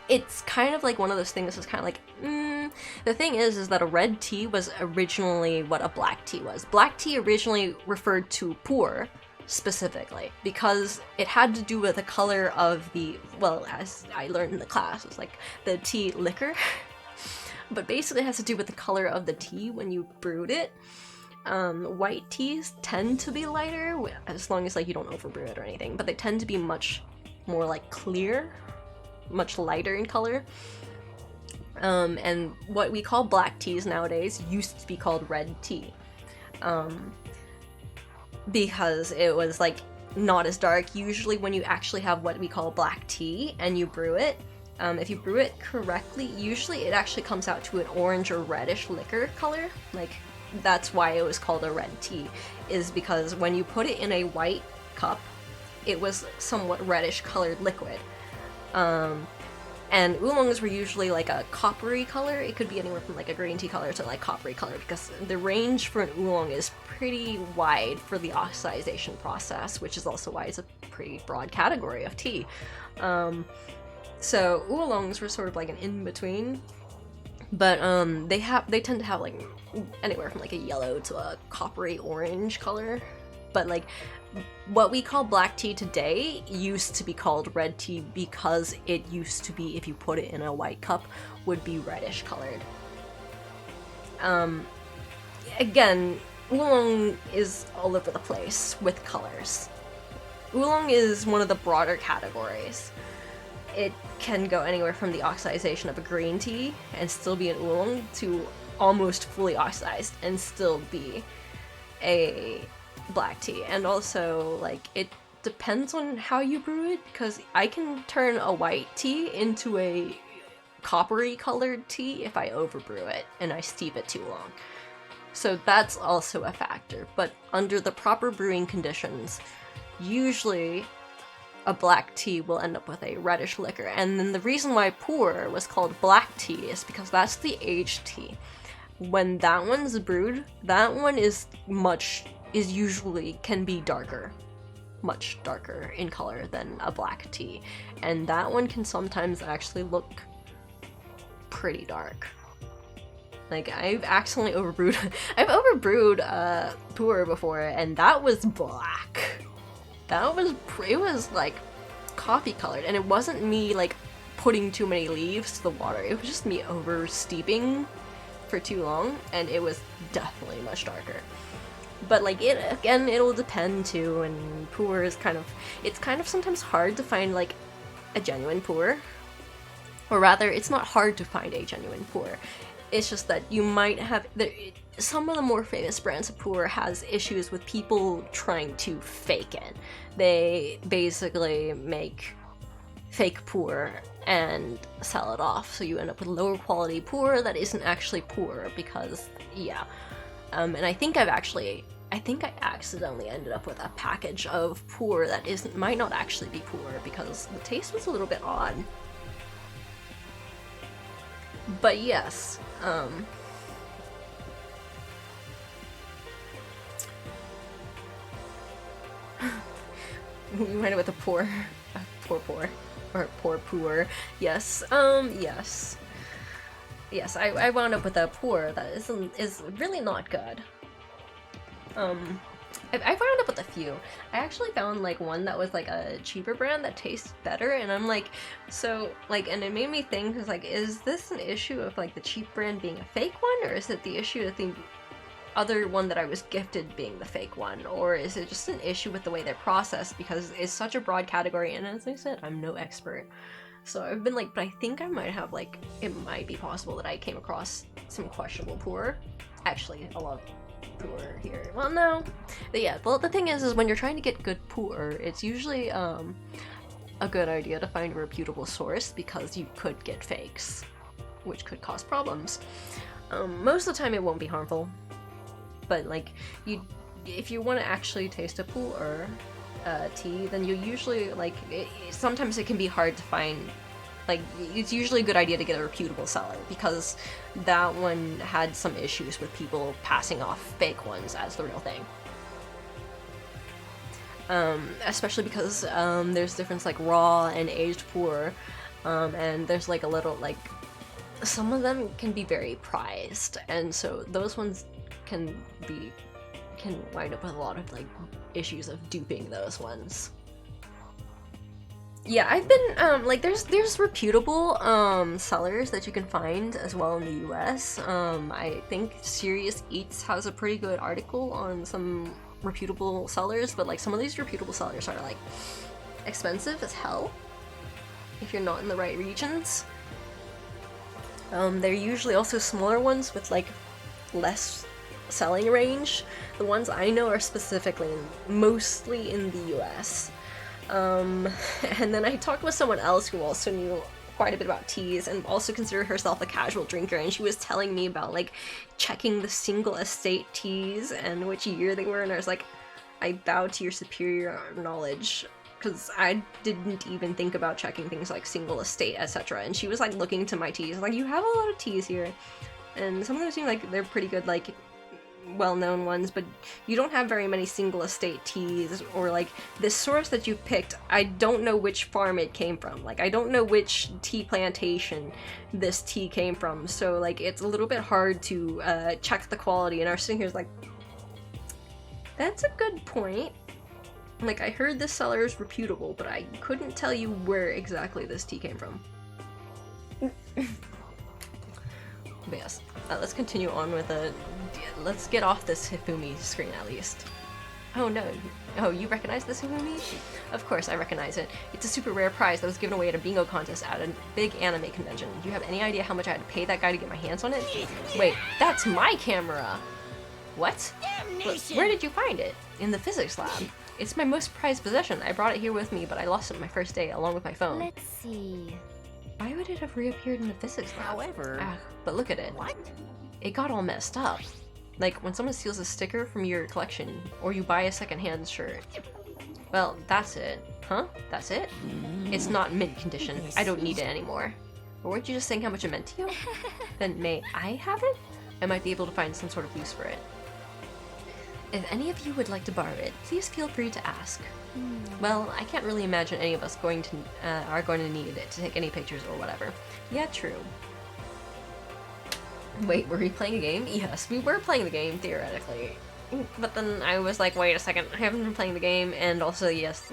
it's kind of like one of those things that's kind of like, the thing is that a red tea was originally what a black tea was. Black tea originally referred to pour, specifically, because it had to do with the color of the, well, as I learned in the class, it was like the tea liquor, but basically it has to do with the color of the tea when you brewed it. white teas tend to be lighter, as long as like you don't overbrew it or anything, but they tend to be much more like clear, much lighter in color. And what we call black teas nowadays used to be called red tea. Because it was like not as dark. Usually when you actually have what we call black tea and you brew it, if you brew it correctly, usually it actually comes out to an orange or reddish liquor color. Like, that's why it was called a red tea, is because when you put it in a white cup, it was somewhat reddish colored liquid. And oolongs were usually like a coppery color. It could be anywhere from like a green tea color to like coppery color, because the range for an oolong is pretty wide for the oxidization process, which is also why it's a pretty broad category of tea. So oolongs were sort of like an in-between, but they tend to have like anywhere from like a yellow to a coppery orange color. But like what we call black tea today used to be called red tea because it used to be, if you put it in a white cup, would be reddish colored. Again, oolong is all over the place with colors. Oolong is one of the broader categories. It can go anywhere from the oxidization of a green tea and still be an oolong to almost fully oxidized and still be a black tea. And also, like, it depends on how you brew it, because I can turn a white tea into a coppery colored tea if I overbrew it and I steep it too long. So that's also a factor, but under the proper brewing conditions, usually a black tea will end up with a reddish liquor. And then the reason why pu'er was called black tea is because that's the aged tea. When that one's brewed, that one usually can be darker, much darker in color than a black tea. And that one can sometimes actually look pretty dark. Like, I've accidentally overbrewed pu'er before, and that was black. It was like coffee colored, and it wasn't me like putting too many leaves to the water. It was just me over steeping for too long, and it was definitely much darker. But like, it'll depend too, and pu'er is it's kind of sometimes hard to find like a genuine pu'er. Or rather, it's not hard to find a genuine pu'er. It's just that you might have some of the more famous brands of pu'er has issues with people trying to fake it. They basically make fake pu'er and sell it off, so you end up with lower quality pu'er that isn't actually pu'er, because and I think I accidentally ended up with a package of pu'er that might not actually be pu'er, because the taste was a little bit odd. But yes, we went with a poor pu'er. Yes, yes, I wound up with a pu'er that is really not good. I wound up with a few. I actually found like one that was like a cheaper brand that tastes better, and I'm like, so like, and it made me think, because like, is this an issue of like the cheap brand being a fake one, or is it the issue of the other one that I was gifted being the fake one, or is it just an issue with the way they're processed, because it's such a broad category, and as I said, I'm no expert. So I've been like, but I think I might have like, it might be possible that I came across some questionable pu'er. Actually, a lot of pu'er here. Well, no. But yeah, well, the thing is when you're trying to get good pu'er, it's usually a good idea to find a reputable source, because you could get fakes, which could cause problems. Most of the time it won't be harmful, but like, if you want to actually taste a pu'er tea, then you usually like, sometimes it can be hard to find. Like, it's usually a good idea to get a reputable seller, because that one had some issues with people passing off fake ones as the real thing. Especially because there's difference like raw and aged pu'er, and there's like a little like, some of them can be very prized, and so those ones can wind up with a lot of like issues of duping those ones. Yeah, I've been like there's reputable sellers that you can find as well in the US. I think Serious Eats has a pretty good article on some reputable sellers, but like some of these reputable sellers are like expensive as hell if you're not in the right regions. They're usually also smaller ones with like less selling range. The ones I know are specifically mostly in the US. And then I talked with someone else who also knew quite a bit about teas and also considered herself a casual drinker, and she was telling me about like checking the single estate teas and which year they were, and I was like, I bow to your superior knowledge, because I didn't even think about checking things like single estate, etc. And she was like looking to my teas, like, you have a lot of teas here, and some of them seem like they're pretty good, like well-known ones, but you don't have very many single estate teas, or like this source that you picked, I don't know which farm it came from, like I don't know which tea plantation this tea came from, so like it's a little bit hard to check the quality, and I was sitting here like, that's a good point. Like, I heard this seller is reputable, but I couldn't tell you where exactly this tea came from. But yes, let's continue on with let's get off this Hifumi screen at least. Oh no. Oh, you recognize this Hifumi? Of course I recognize it. It's a super rare prize that was given away at a bingo contest at a big anime convention. Do you have any idea how much I had to pay that guy to get my hands on it? Wait, that's my camera! What? Where did you find it? In the physics lab. It's my most prized possession. I brought it here with me, but I lost it my first day, along with my phone. Let's see. Why would it have reappeared in the physics lab? However... But look at it. What? It got all messed up. Like, when someone steals a sticker from your collection, or you buy a secondhand shirt. Well, that's it. Huh? That's it? It's not in mint condition. I don't need it anymore. Or weren't you just saying how much it meant to you? Then may I have it? I might be able to find some sort of use for it. If any of you would like to borrow it, please feel free to ask. Well, I can't really imagine any of us are going to need it to take any pictures or whatever. Yeah, true. Wait, were we playing a game? Yes, we were playing the game, theoretically. But then I was like, wait a second, I haven't been playing the game, and also, yes,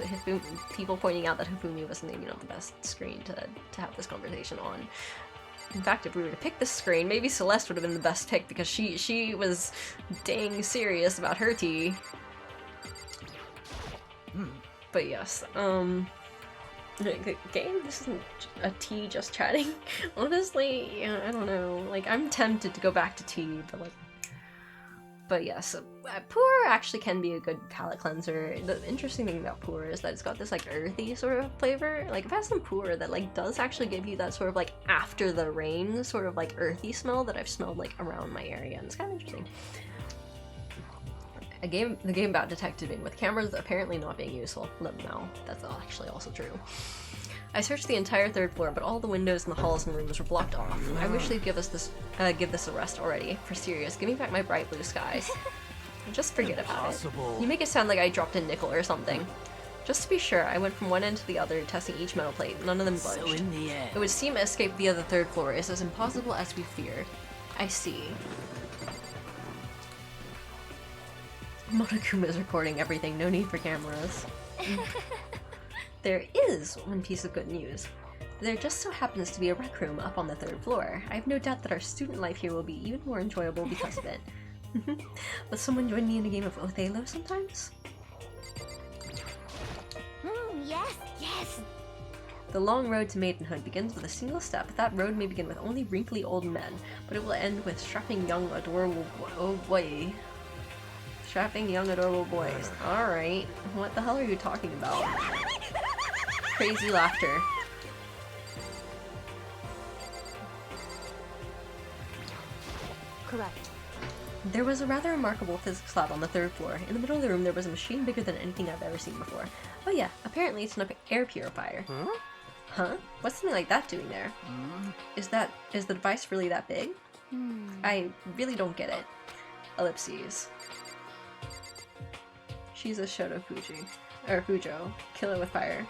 people pointing out that Hifumi wasn't, you know, the best screen to have this conversation on. In fact, if we were to pick this screen, maybe Celeste would have been the best pick, because she was dang serious about her tea. But yes, the game, this isn't a tea just chatting. Honestly, yeah, I don't know, like, I'm tempted to go back to tea, but yes, Pour actually can be a good palate cleanser. The interesting thing about Pour is that it's got this like earthy sort of flavor. Like, I've had some Pour that like does actually give you that sort of like after the rain sort of like earthy smell that I've smelled like around my area, and it's kind of interesting. The game about detectiving with cameras apparently not being useful. No, that's actually also true. I searched the entire third floor, but all the windows in the halls and rooms were blocked off. I wish they'd give this a rest already. For serious, give me back my bright blue skies. Just forget about it. You make it sound like I dropped a nickel or something. Just to be sure, I went from one end to the other, testing each metal plate. None of them budged. So in the end... It would seem escape via the third floor is as impossible as we feared. I see. Monokuma is recording everything, no need for cameras. There is one piece of good news. There just so happens to be a rec room up on the third floor. I have no doubt that our student life here will be even more enjoyable because of it. Will someone join me in a game of Othello sometimes? Yes, yes. The long road to maidenhood begins with a single step. That road may begin with only wrinkly old men, but it will end with strapping young adorable strapping young adorable boys. Alright, what the hell are you talking about? Crazy laughter. Correct. There was a rather remarkable physics lab on the third floor. In the middle of the room there was a machine bigger than anything I've ever seen before. Oh yeah, apparently it's an air purifier. Huh? What's something like that doing there? Is the device really that big? I really don't get it. Ellipses. She's a Shoto Fuji. Or Fujo. Kill it with fire.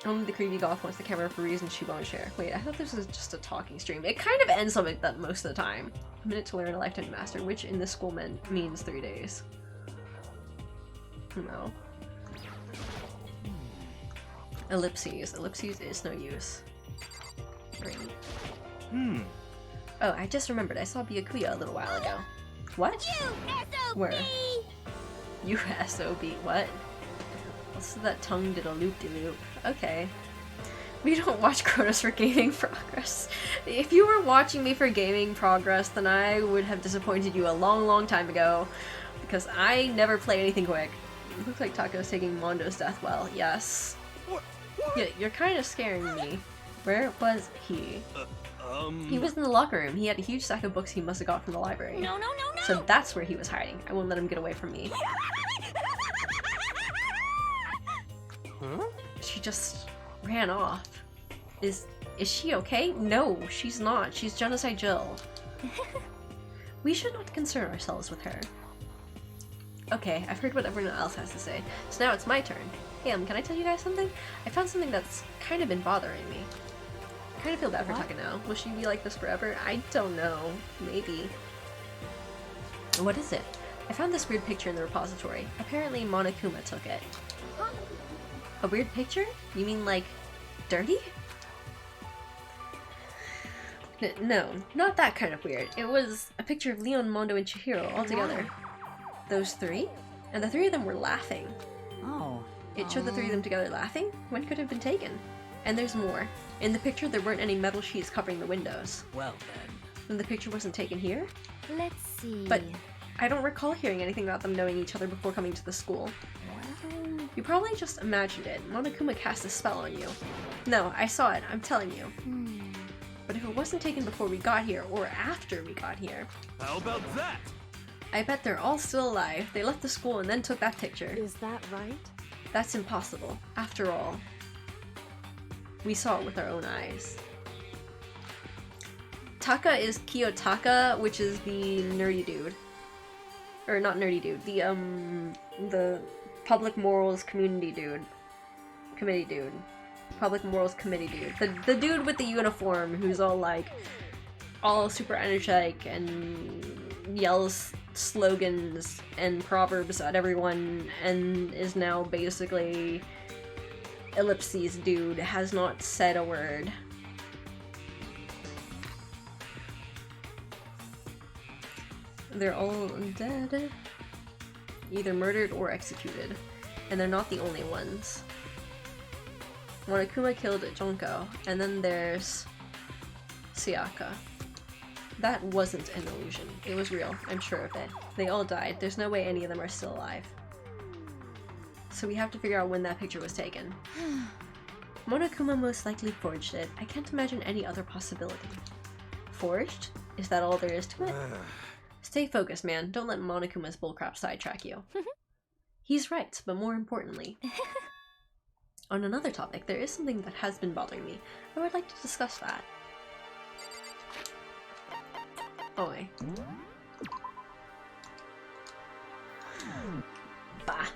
Only the creepy goth wants the camera for reasons she won't share. Wait, I thought this was just a talking stream. It kind of ends like that most of the time. A minute to learn, a lifetime to master, which in this school means 3 days. No. Ellipses. Ellipses is no use. Right. Oh, I just remembered. I saw Byakuya a little while ago. What? You SOB! Where? You SOB. What? Also, that tongue did a loop-de-loop. Okay. We don't watch Kronos for gaming progress. If you were watching me for gaming progress, then I would have disappointed you a long, long time ago. Because I never play anything quick. It looks like Taco's taking Mondo's death well. Yes. Yeah, you're kind of scaring me. Where was he? He was in the locker room. He had a huge stack of books he must have got from the library. No, no, no, no! So that's where he was hiding. I won't let him get away from me. Huh? She just ran off. Is she okay? No, she's not. She's Genocide Jill. We should not concern ourselves with her. Okay, I've heard what everyone else has to say. So now it's my turn. Hey, can I tell you guys something? I found something that's kind of been bothering me. I kind of feel bad for Taka now. Will she be like this forever? I don't know. Maybe. What is it? I found this weird picture in the repository. Apparently Monokuma took it. A weird picture? You mean like dirty? No, not that kind of weird. It was a picture of Leon, Mondo, and Chihiro all together. Those three? And the three of them were laughing. Oh. It showed the three of them together laughing? When could it have been taken? And there's more. In the picture there weren't any metal sheets covering the windows. Well then. And the picture wasn't taken here? Let's see. But I don't recall hearing anything about them knowing each other before coming to the school. You probably just imagined it. Monokuma cast a spell on you. No, I saw it. I'm telling you. But if it wasn't taken before we got here, or after we got here, How about that? I bet they're all still alive. They left the school and then took that picture. Is that right? That's impossible. After all, we saw it with our own eyes. Taka is Kiyotaka, which is the nerdy dude. Or not nerdy dude, the public morals community dude. Committee dude. Public morals committee dude. The dude with the uniform who's all like, all super energetic and yells slogans and proverbs at everyone and is now basically ellipses dude, has not said a word. They're all dead. Either murdered or executed. And they're not the only ones. Monokuma killed Jonko, and then there's Sayaka. That wasn't an illusion. It was real, I'm sure of it. They all died. There's no way any of them are still alive. So we have to figure out when that picture was taken. Monokuma most likely forged it. I can't imagine any other possibility. Forged? Is that all there is to it? Stay focused, man. Don't let Monokuma's bullcrap sidetrack you. He's right, but more importantly... On another topic, there is something that has been bothering me. I would like to discuss that. Oi. Bah.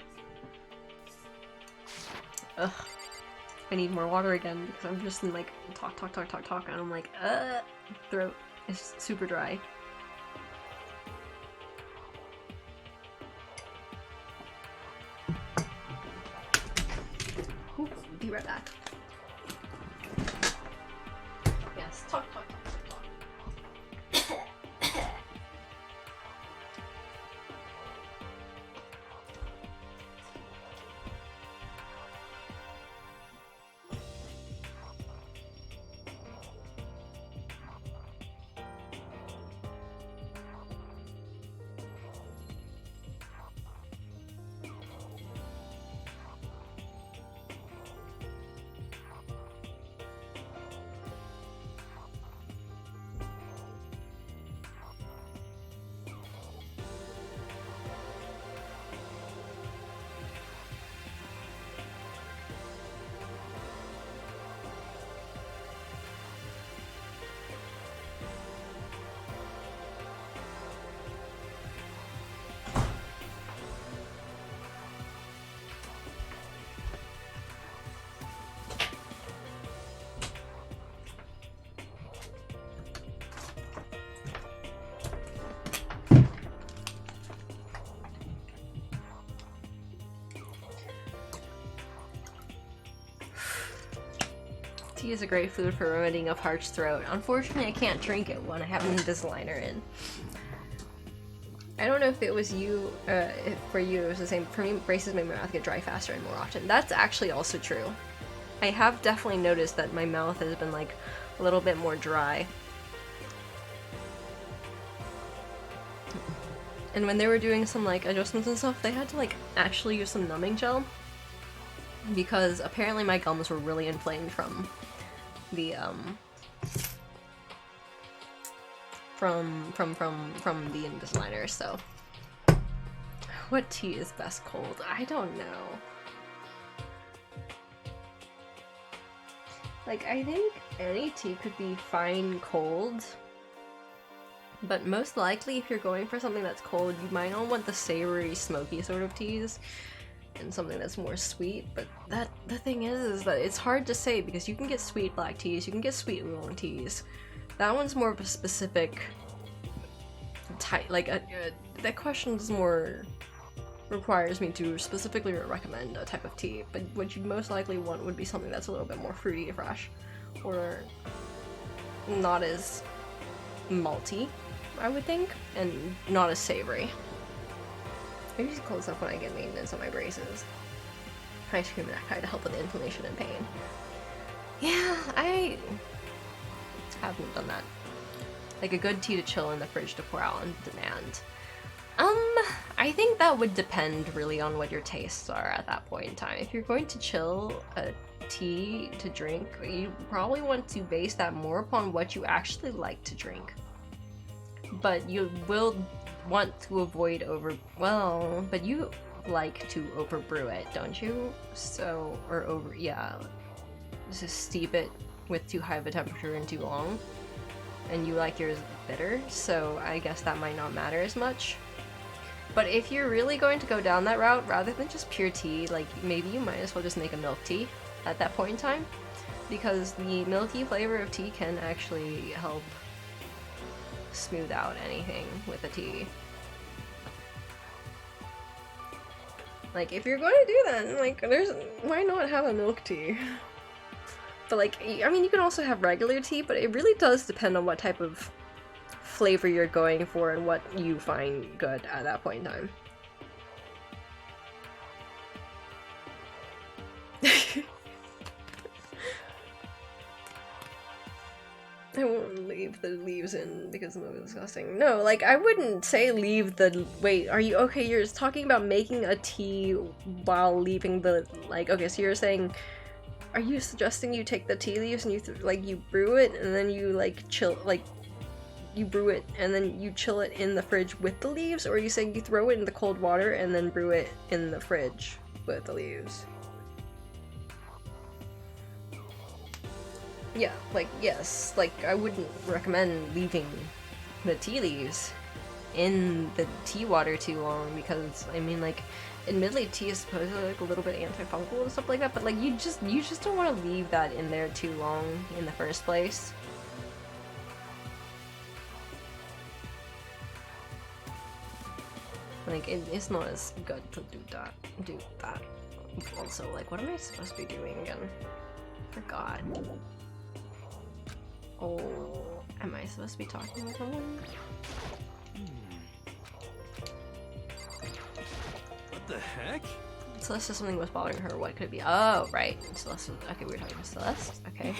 Ugh. I need more water again because I'm just in like talk, and I'm like, throat is super dry. Ooh, be right back. Yes, talk. tea is a great food for remedying a parched throat. Unfortunately, I can't drink it when I have an Invisaligner in. I don't know if it was you, if for you it was the same. For me, braces make my mouth get dry faster and more often. That's actually also true. I have definitely noticed that my mouth has been like a little bit more dry. And when they were doing some like adjustments and stuff, they had to like actually use some numbing gel because apparently my gums were really inflamed from the from the Invisalign. So what tea is best cold? I don't know. Like, I think any tea could be fine cold, but most likely if you're going for something that's cold, you might not want the savory, smoky sort of teas and something that's more sweet. But the thing is that it's hard to say because you can get sweet black teas, you can get sweet oolong teas. That one's more of a specific type, like that question is more requires me to specifically recommend a type of tea, but what you'd most likely want would be something that's a little bit more fruity, fresh, or not as malty, I would think, and not as savory. I usually close up when I get maintenance on my braces. Ice cream and kind to help with the inflammation and pain. Yeah, I haven't done that. Like a good tea to chill in the fridge to pour out on demand. I think that would depend really on what your tastes are at that point in time. If you're going to chill a tea to drink, you probably want to base that more upon what you actually like to drink. But you will want to avoid but you like to overbrew it, don't you? So, just steep it with too high of a temperature and too long. And you like yours bitter, so I guess that might not matter as much. But if you're really going to go down that route, rather than just pure tea, like maybe you might as well just make a milk tea at that point in time, because the milky flavor of tea can actually help smooth out anything with a tea. Like, if you're going to do that, like, why not have a milk tea? But like, I mean, you can also have regular tea, but it really does depend on what type of flavor you're going for and what you find good at that point in time. I won't leave the leaves in because the movie is disgusting. No, like, I wouldn't say leave the... Wait, are you... Okay, you're talking about making a tea while leaving the... Like, okay, so you're saying... Are you suggesting you take the tea leaves and you brew it and then you, like, chill... Like, you brew it and then you chill it in the fridge with the leaves? Or are you saying you throw it in the cold water and then brew it in the fridge with the leaves? Yeah, like, yes, like, I wouldn't recommend leaving the tea leaves in the tea water too long because, I mean, like, admittedly tea is supposedly, like, a little bit antifungal and stuff like that, but, like, you just don't want to leave that in there too long in the first place. Like, it's not as good to do that. Also, like, what am I supposed to be doing again? Forgot. Oh, am I supposed to be talking with someone? What the heck? Celeste said something was bothering her. What could it be? Oh, right. Celeste. Okay, we were talking to Celeste. Okay.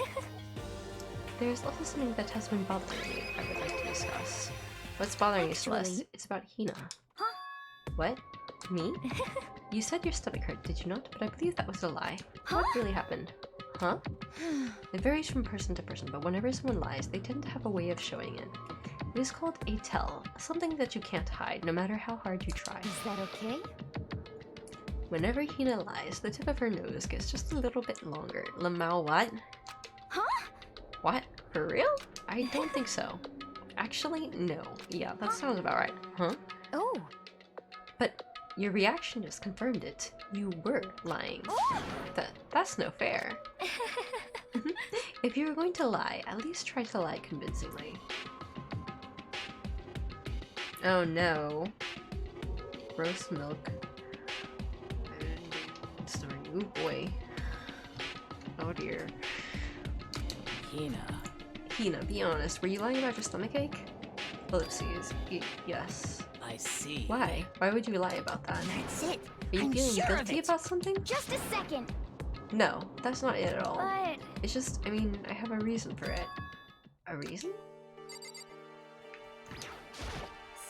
There's also something that has been bothering me I would like to discuss. What's bothering you, Celeste? It's about Hina. Huh? What? Me? You said your stomach hurt, did you not? But I believe that was a lie. Huh? What really happened? Huh? It varies from person to person, but whenever someone lies, they tend to have a way of showing it. It is called a tell, something that you can't hide, no matter how hard you try. Is that okay? Whenever Hina lies, the tip of her nose gets just a little bit longer. Lamau what? Huh? What? For real? I don't think so. Actually, no. Yeah, that sounds about right. Huh? Oh. But your reaction just confirmed it. You were lying. That's no fair. If you were going to lie, at least try to lie convincingly. Oh no. Roast milk. Story. Ooh boy. Oh dear. Hina, be honest. Were you lying about your stomachache? Ellipses. Yes. I see. Why? Why would you lie about that? That's it. Are you I'm feeling sure of guilty it. about something? Just a second. No, that's not it at all. But It's just, I mean, I have a reason for it. A reason?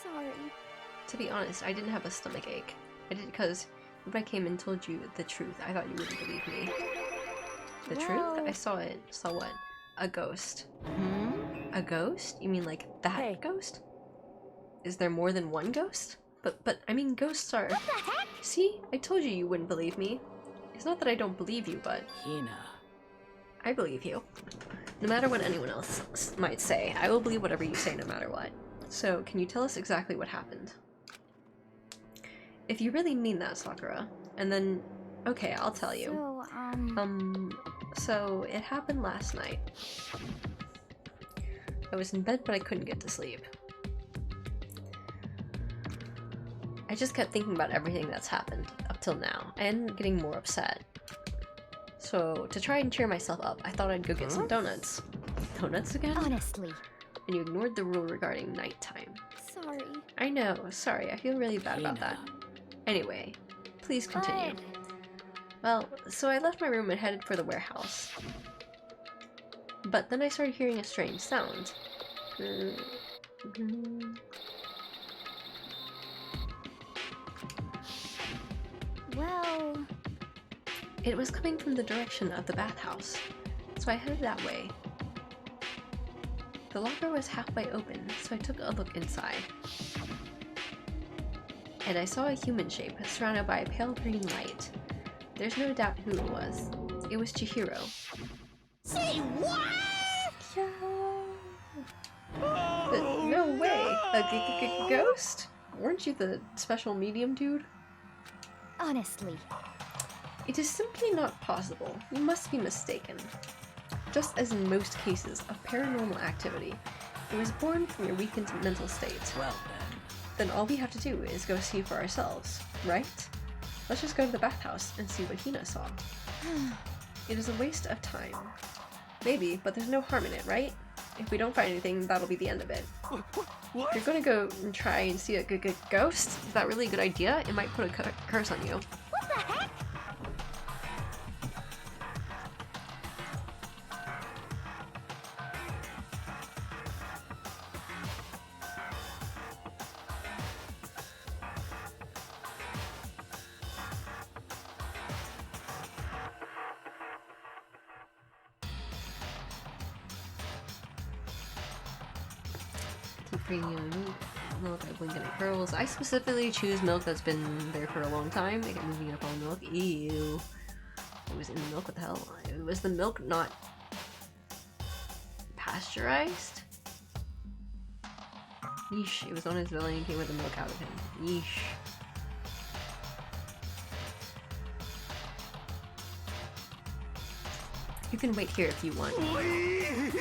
sorry. To be honest, I didn't have a stomachache. I did because if I came and told you the truth, I thought you wouldn't believe me. The truth? I saw it. Saw what? A ghost. A ghost? You mean like that ghost? Is there more than one ghost? But I mean, ghosts are... What the heck? See? I told you you wouldn't believe me. It's not that I don't believe you, but... I believe you. No matter what anyone else might say, I will believe whatever you say no matter what. So, can you tell us exactly what happened? If you really mean that, Sakura, and then... Okay, I'll tell you. So, So it happened last night. I was in bed, but I couldn't get to sleep. I just kept thinking about everything that's happened up till now, and getting more upset. So, to try and cheer myself up, I thought I'd go get some donuts. Donuts again? honestly, And you ignored the rule regarding nighttime. sorry. I know, sorry, I feel really bad about that. Anyway, please continue. Well, so I left my room and headed for the warehouse. But then I started hearing a strange sound. Well, It was coming from the direction of the bathhouse, so I headed that way. The locker was halfway open, so I took a look inside. And I saw a human shape surrounded by a pale green light. There's no doubt who it was. It was Chihiro. say what? But no way! A ghost? Weren't you the special medium dude? Honestly, It is simply not possible. You must be mistaken. Just as in most cases of paranormal activity, it was born from your weakened mental state. Well Then all we have to do is go see for ourselves, right? Let's just go to the bathhouse and see what Hina saw. It is a waste of time. Maybe, but there's no harm in it, right? If we don't find anything, that'll be the end of it. What? You're gonna go and try and see a good ghost? Is that really a good idea? It might put a curse on you. what the heck? Keep bringing in milk, I blink and it curls. I specifically choose milk that's been there for a long time. I get moving up on milk. Ew. It was in the milk, what the hell? It was the milk not pasteurized? Yeesh, it was on his belly and came with the milk out of him. Yeesh. You can wait here if you want.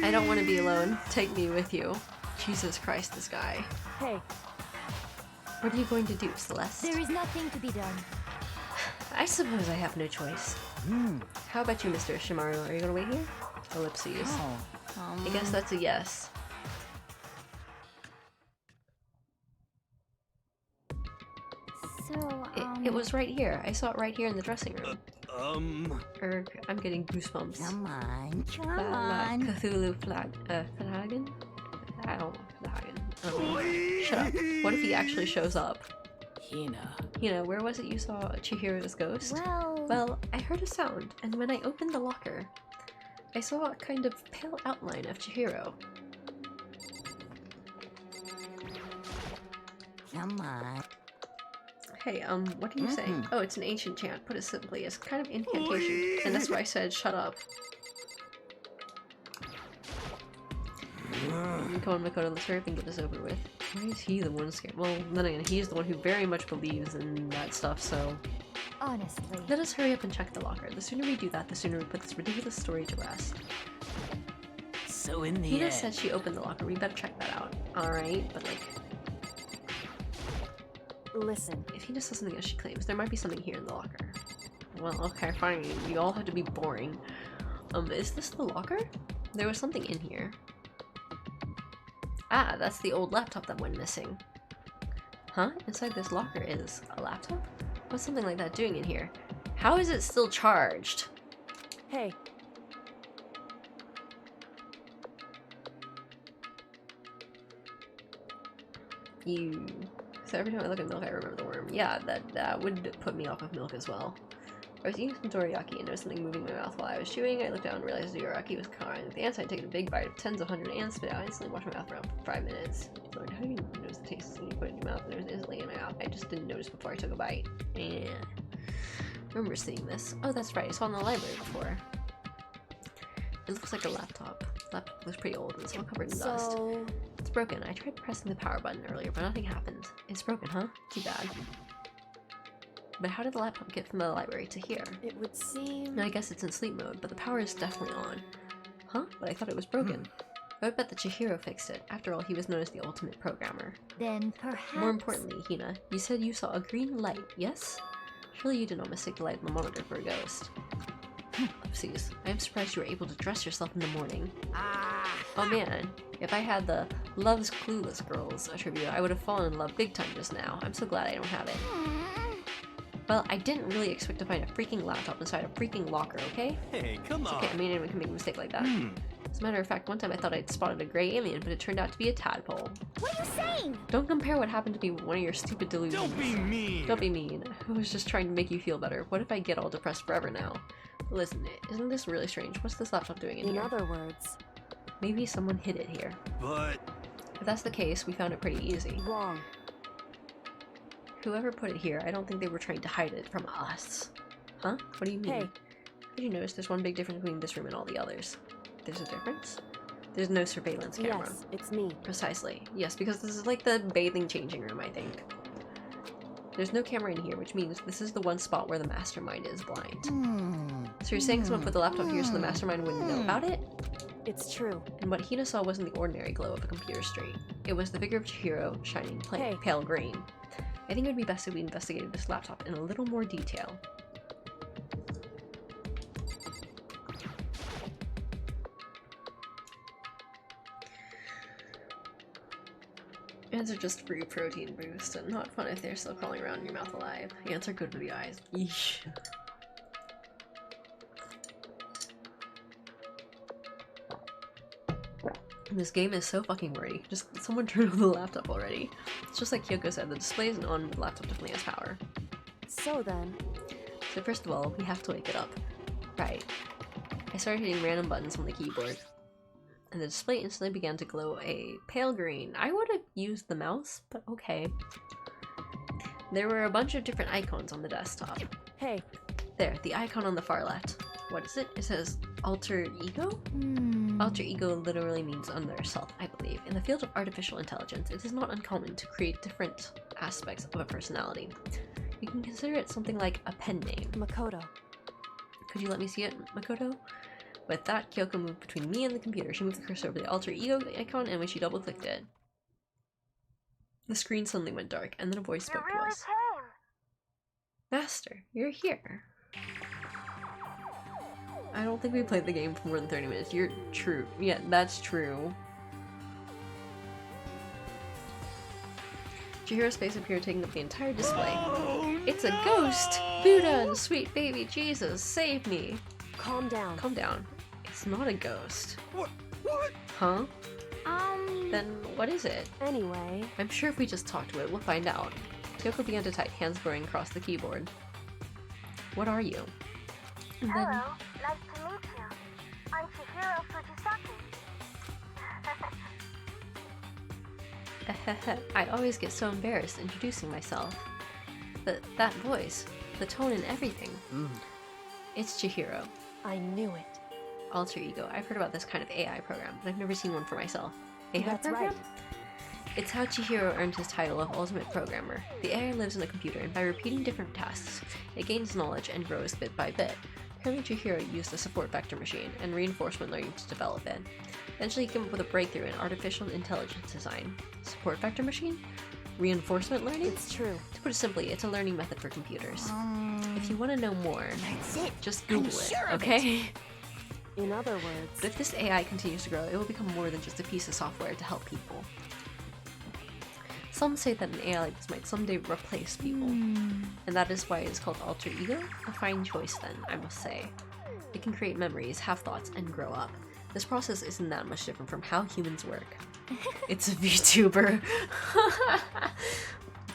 I don't want to be alone. Take me with you. Jesus Christ, this guy. Hey, What are you going to do, Celeste? There is nothing to be done. I suppose I have no choice. How about you, Mr. Shimaru? Are you gonna wait here? Ellipses. I guess that's a yes. So, It was right here. I saw it right here in the dressing room. I'm getting goosebumps. come on, come Flag, on. Cthulhu Flanagan? I don't know, Flanagan. Shut up. What if he actually shows up? You know, where was it you saw Chihiro's ghost? Well, I heard a sound, and when I opened the locker, I saw a kind of pale outline of Chihiro. Come on. Hey, what are you saying? Oh, it's an ancient chant. Put it simply, it's kind of incantation, and that's why I said shut up. Come on, Makoto, let's hurry up and get this over with. Why is he the one scared? Well, then again, he's the one who very much believes in that stuff, so... honestly, Let us hurry up and check the locker. The sooner we do that, the sooner we put this ridiculous story to rest. So in the Hina end, said she opened the locker. We better check that out. Alright, but like... Listen, If Hina says something as she claims, there might be something here in the locker. Well, okay, fine. You all have to be boring. Is this the locker? There was something in here. Ah, that's the old laptop that went missing. Huh? Inside this locker is a laptop? What's something like that doing in here? How is it still charged? Hey, So every time I look at milk, I remember the worm. Yeah, that would put me off of milk as well. I was eating some dorayaki and noticed something moving in my mouth while I was chewing. I looked down and realized the dorayaki was covering the ants. I'd taken a big bite of tens of hundred ants, spit out. I instantly washed my mouth around for 5 minutes. Lord, how do you notice the taste when you put it in your mouth? And it was instantly in my mouth. I just didn't notice before I took a bite. I remember seeing this. Oh, that's right. I saw it in the library before. It looks like a laptop. The laptop looks pretty old and it's all covered in dust. so It's broken. I tried pressing the power button earlier, but nothing happened. It's broken, huh? Too bad. But how did the laptop get from the library to here? it would seem. I guess it's in sleep mode, but the power is definitely on. Huh? But I thought it was broken. I would bet that Chihiro fixed it. After all, he was known as the ultimate programmer. Then perhaps... More importantly, Hina, you said you saw a green light, yes? Surely you did not mistake the light on the monitor for a ghost. Oopsies. I am surprised you were able to dress yourself in the morning. Oh man, if I had the Love's Clueless Girls attribute, I would have fallen in love big time just now. I'm so glad I don't have it. Well, I didn't really expect to find a freaking laptop inside a freaking locker, okay? Hey, come It's on. okay, I mean anyone can make a mistake like that. As a matter of fact, one time I thought I'd spotted a gray alien, but it turned out to be a tadpole. What are you saying? Don't compare what happened to be one of your stupid delusions. Don't be mean. Don't be mean. I was just trying to make you feel better. What if I get all depressed forever now? Listen, isn't this really strange? What's this laptop doing in In here? other words, Maybe someone hid it here. But If that's the case, we found it pretty easy. wrong. Whoever put it here, I don't think they were trying to hide it from us. Huh? What do you mean? Hey. Did you notice there's one big difference between this room and all the others? There's a difference? There's no surveillance camera. Yes, it's me. Precisely. Yes, because this is like the bathing changing room, I think. There's no camera in here, which means this is the one spot where the mastermind is blind. So you're saying someone put the laptop here so the mastermind wouldn't know about it? It's true. And what Hina saw wasn't the ordinary glow of a computer screen. It was the figure of Chihiro shining Hey. pale green. I think it would be best if we investigated this laptop in a little more detail. Ants are just free protein boost, and not fun if they're still crawling around in your mouth alive. Ants are good for the eyes. Yeesh. This game is so fucking wordy. Just someone turn on the laptop already. It's just like Kyoko said, the display isn't on, but the laptop definitely has power. So then, So first of all, we have to wake it up. Right. I started hitting random buttons on the keyboard, and the display instantly began to glow a pale green. I would have used the mouse, but okay. There were a bunch of different icons on the desktop. hey, There, the icon on the far left. What is it? It says alter ego? Alter ego literally means another self, I believe. In the field of artificial intelligence, it is not uncommon to create different aspects of a personality. You can consider it something like a pen name. Makoto. Could you let me see it, Makoto? With that, Kyoko moved between me and the computer. She moved the cursor over the alter ego icon, and when she double-clicked it, the screen suddenly went dark, and then a voice spoke to us. Master, you're here. I don't think we played the game for more than 30 minutes. You're true. Yeah, that's true. Chihiro's face appeared, taking up the entire display. Oh, It's a no! ghost! Buddha and sweet baby Jesus, save me! Calm down. Calm down. It's not a ghost. What? What? Huh? Then what is it? Anyway, I'm sure if we just talk to it, we'll find out. Kyoko began to type, hands blurring across the keyboard. What are you? And then, Hello, nice to meet you. I'm Chihiro Fujisaki. I always get so embarrassed introducing myself. That voice, the tone and everything. It's Chihiro. I knew it. Alter ego. I've heard about this kind of AI program, but I've never seen one for myself. AI That's program? right. It's how Chihiro earned his title of Ultimate Programmer. The AI lives in a computer, and by repeating different tasks, it gains knowledge and grows bit by bit. Apparently Chihiro used a support vector machine and reinforcement learning to develop it. Eventually he came up with a breakthrough in artificial intelligence design. Support vector machine? Reinforcement learning? It's true. To put it simply, it's a learning method for computers. If you want to know more, That's it. just Google it, sure of okay? In other words, But if this AI continues to grow, it will become more than just a piece of software to help people. Some say that an AI like this might someday replace people, and that is why it's called alter ego. A fine choice then, I must say. It can create memories, have thoughts, and grow up. This process isn't that much different from how humans work. It's a VTuber.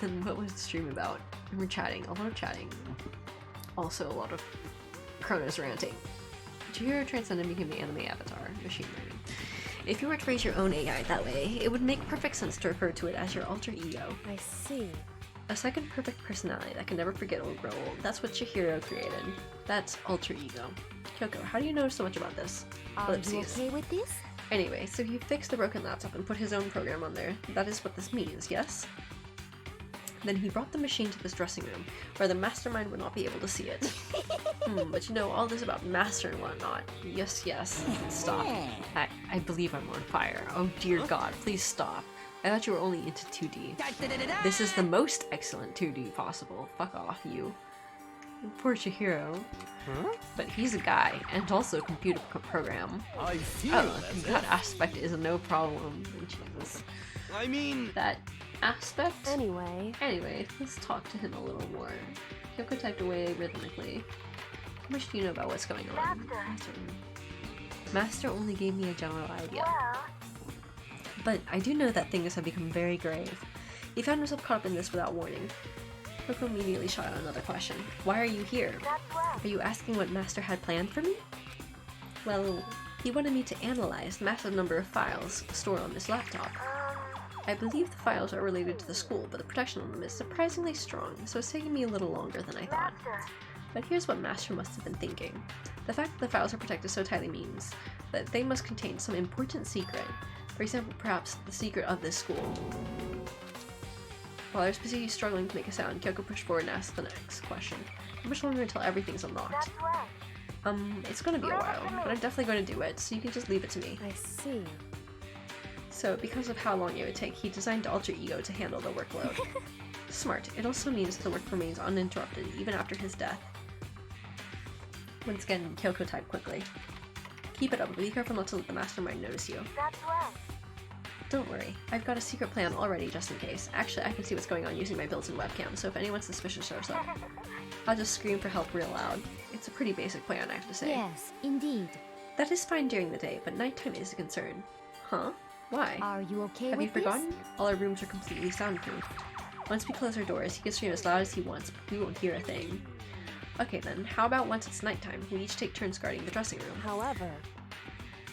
Then what was the stream about? We're chatting, a lot of chatting. Also a lot of Chronos ranting. Chihiro transcended and became the anime avatar, machine learning. If you were to raise your own AI that way, it would make perfect sense to refer to it as your alter ego. I see. A second perfect personality that can never forget or grow old. That's what Chihiro created. That's alter ego. Kyoko, how do you know so much about this? Are you Ellipses. okay with this? Anyway, so he fixed the broken laptop and put his own program on there. That is what this means, yes? Then he brought the machine to this dressing room, where the mastermind would not be able to see it. But you know all this about master and whatnot. Yes, yes. Stop. I believe I'm on fire. Oh dear God, please stop. I thought you were only into 2D. This is the most excellent 2D possible. Fuck off, you. Poor Chihiro. But he's a guy, and also a computer program. I feel That aspect is no problem. Jesus. I mean, That aspect? Anyway, Anyway, let's talk to him a little more. Kyoko typed away rhythmically. How much do you know about what's going on? Master only gave me a general idea. Well, But I do know that things have become very grave. He found himself caught up in this without warning. Kyoko immediately shot out another question. Why are you here? that's right. Are you asking what Master had planned for me? Well, he wanted me to analyze the massive number of files stored on this laptop. I believe the files are related to the school, but the protection on them is surprisingly strong, so it's taking me a little longer than I thought. Master, But here's what Master must have been thinking. The fact that the files are protected so tightly means that they must contain some important secret. For example, perhaps the secret of this school. While I was busy struggling to make a sound, Kyoko pushed forward and asked the next question. How much longer until everything's unlocked? that's right. It's gonna be a while, but I'm definitely going to do it, so you can just leave it to me. I see. So, because of how long it would take, he designed Alter Ego to handle the workload. Smart. It also means the work remains uninterrupted, even after his death. Once again, Kyoko typed quickly. Keep it up, but be careful not to let the mastermind notice you. That's right. Don't worry, I've got a secret plan already just in case. Actually, I can see what's going on using my built-in webcam, so if anyone suspicious shows up, I'll just scream for help real loud. It's a pretty basic plan, I have to say. Yes, indeed. That is fine during the day, but nighttime is a concern. Huh? Why? Are you okay Have with you forgotten? All our rooms are completely soundproof. Once we close our doors, he can scream as loud as he wants, but we won't hear a thing. Okay then, how about once it's nighttime, we each take turns guarding the dressing room? However,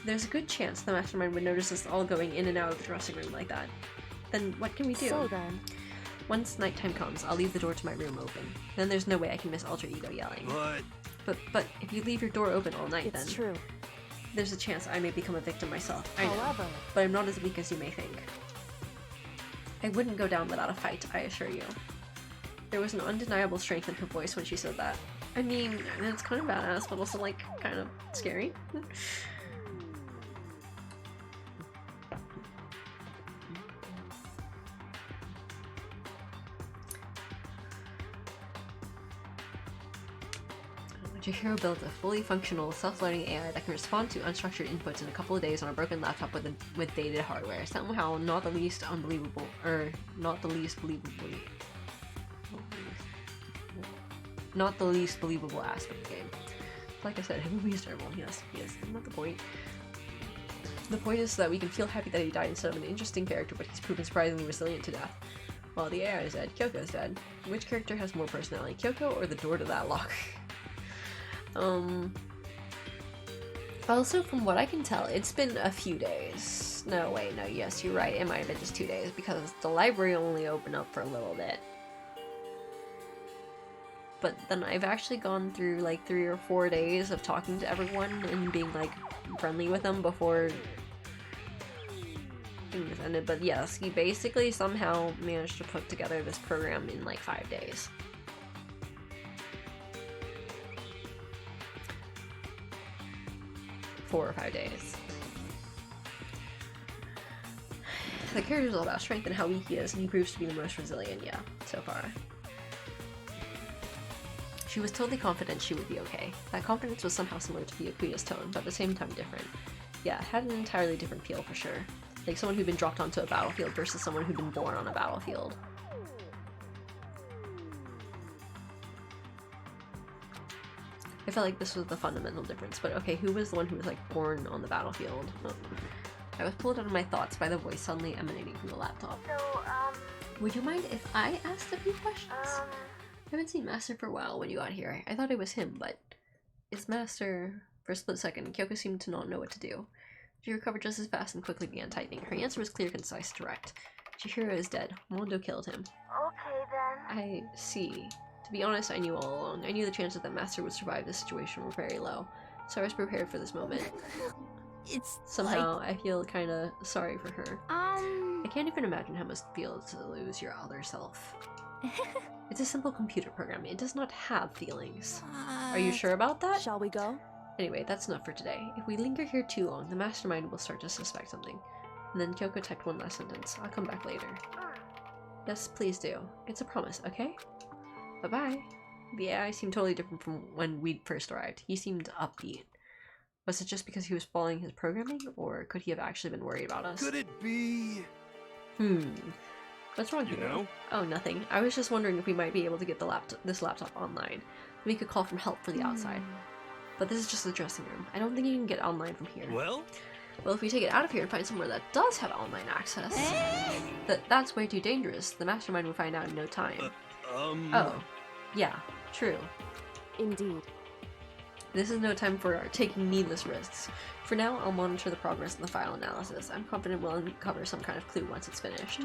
There's a good chance the mastermind would notice us all going in and out of the dressing room like that. Then what can we do? so then, Once nighttime comes, I'll leave the door to my room open. Then there's no way I can miss Alter Ego yelling. But if you leave your door open all night, it's then true. there's a chance I may become a victim myself. I know, However, but I'm not as weak as you may think. I wouldn't go down without a fight, I assure you. There was an undeniable strength in her voice when she said that. I mean, it's kind of badass, but also, like, kind of scary. Chihiro built a fully functional, self-learning AI that can respond to unstructured inputs in a couple of days on a broken laptop with dated hardware. Somehow, not the least believable aspect of the game. Like I said, the movie is terrible. Yes, not the point. The point is that we can feel happy that he died instead of an interesting character, but he's proven surprisingly resilient to death. While the AI is dead, Kyoko is dead. Which character has more personality, Kyoko or the door to that locker? Also, from what I can tell, it's been a few days. No, wait, no, yes, you're right, it might have been just 2 days, because the library only opened up for a little bit. But then I've actually gone through, like, 3 or 4 days of talking to everyone and being, like, friendly with them before things ended. But yes, he basically somehow managed to put together this program in, like, 5 days. 4 or 5 days. The character's all about strength and how weak he is, and he proves to be the most resilient, yeah, so far. She was totally confident she would be okay. That confidence was somehow similar to Byakuya's tone, but at the same time different. Yeah, it had an entirely different feel for sure. Like someone who'd been dropped onto a battlefield versus someone who'd been born on a battlefield. I felt like this was the fundamental difference, but okay, who was the one who was like born on the battlefield? I was pulled out of my thoughts by the voice suddenly emanating from the laptop. So, Would you mind if I asked a few questions? I haven't seen Master for a while when you got here. I thought it was him, but it's Master. For a split second, Kyoko seemed to not know what to do. She recovered just as fast and quickly began typing. Her answer was clear, concise, direct. Chihiro is dead. Mondo killed him. okay then. I see. To be honest, I knew all along. I knew the chances that Master would survive this situation were very low, so I was prepared for this moment. It's Somehow, I feel kinda sorry for her. Um, I can't even imagine how it must feel to lose your other self. It's a simple computer program. It does not have feelings. Are you sure about that? Shall we go? Anyway, that's enough for today. If we linger here too long, the mastermind will start to suspect something. And then Kyoko typed one last sentence. I'll come back later. Yes, please do. It's a promise, okay? Bye-bye. The AI seemed totally different from when we first arrived. He seemed upbeat. Was it just because he was following his programming, or could he have actually been worried about us? Could it be? What's wrong You here? know? Oh, nothing. I was just wondering if we might be able to get this laptop online. We could call from help for the outside. But this is just the dressing room. I don't think you can get online from here. Well, Well, if we take it out of here and find somewhere that does have online access, that's way too dangerous. The mastermind will find out in no time. Oh, yeah, true. Indeed. This is no time for taking needless risks. For now, I'll monitor the progress of the file analysis. I'm confident we'll uncover some kind of clue once it's finished.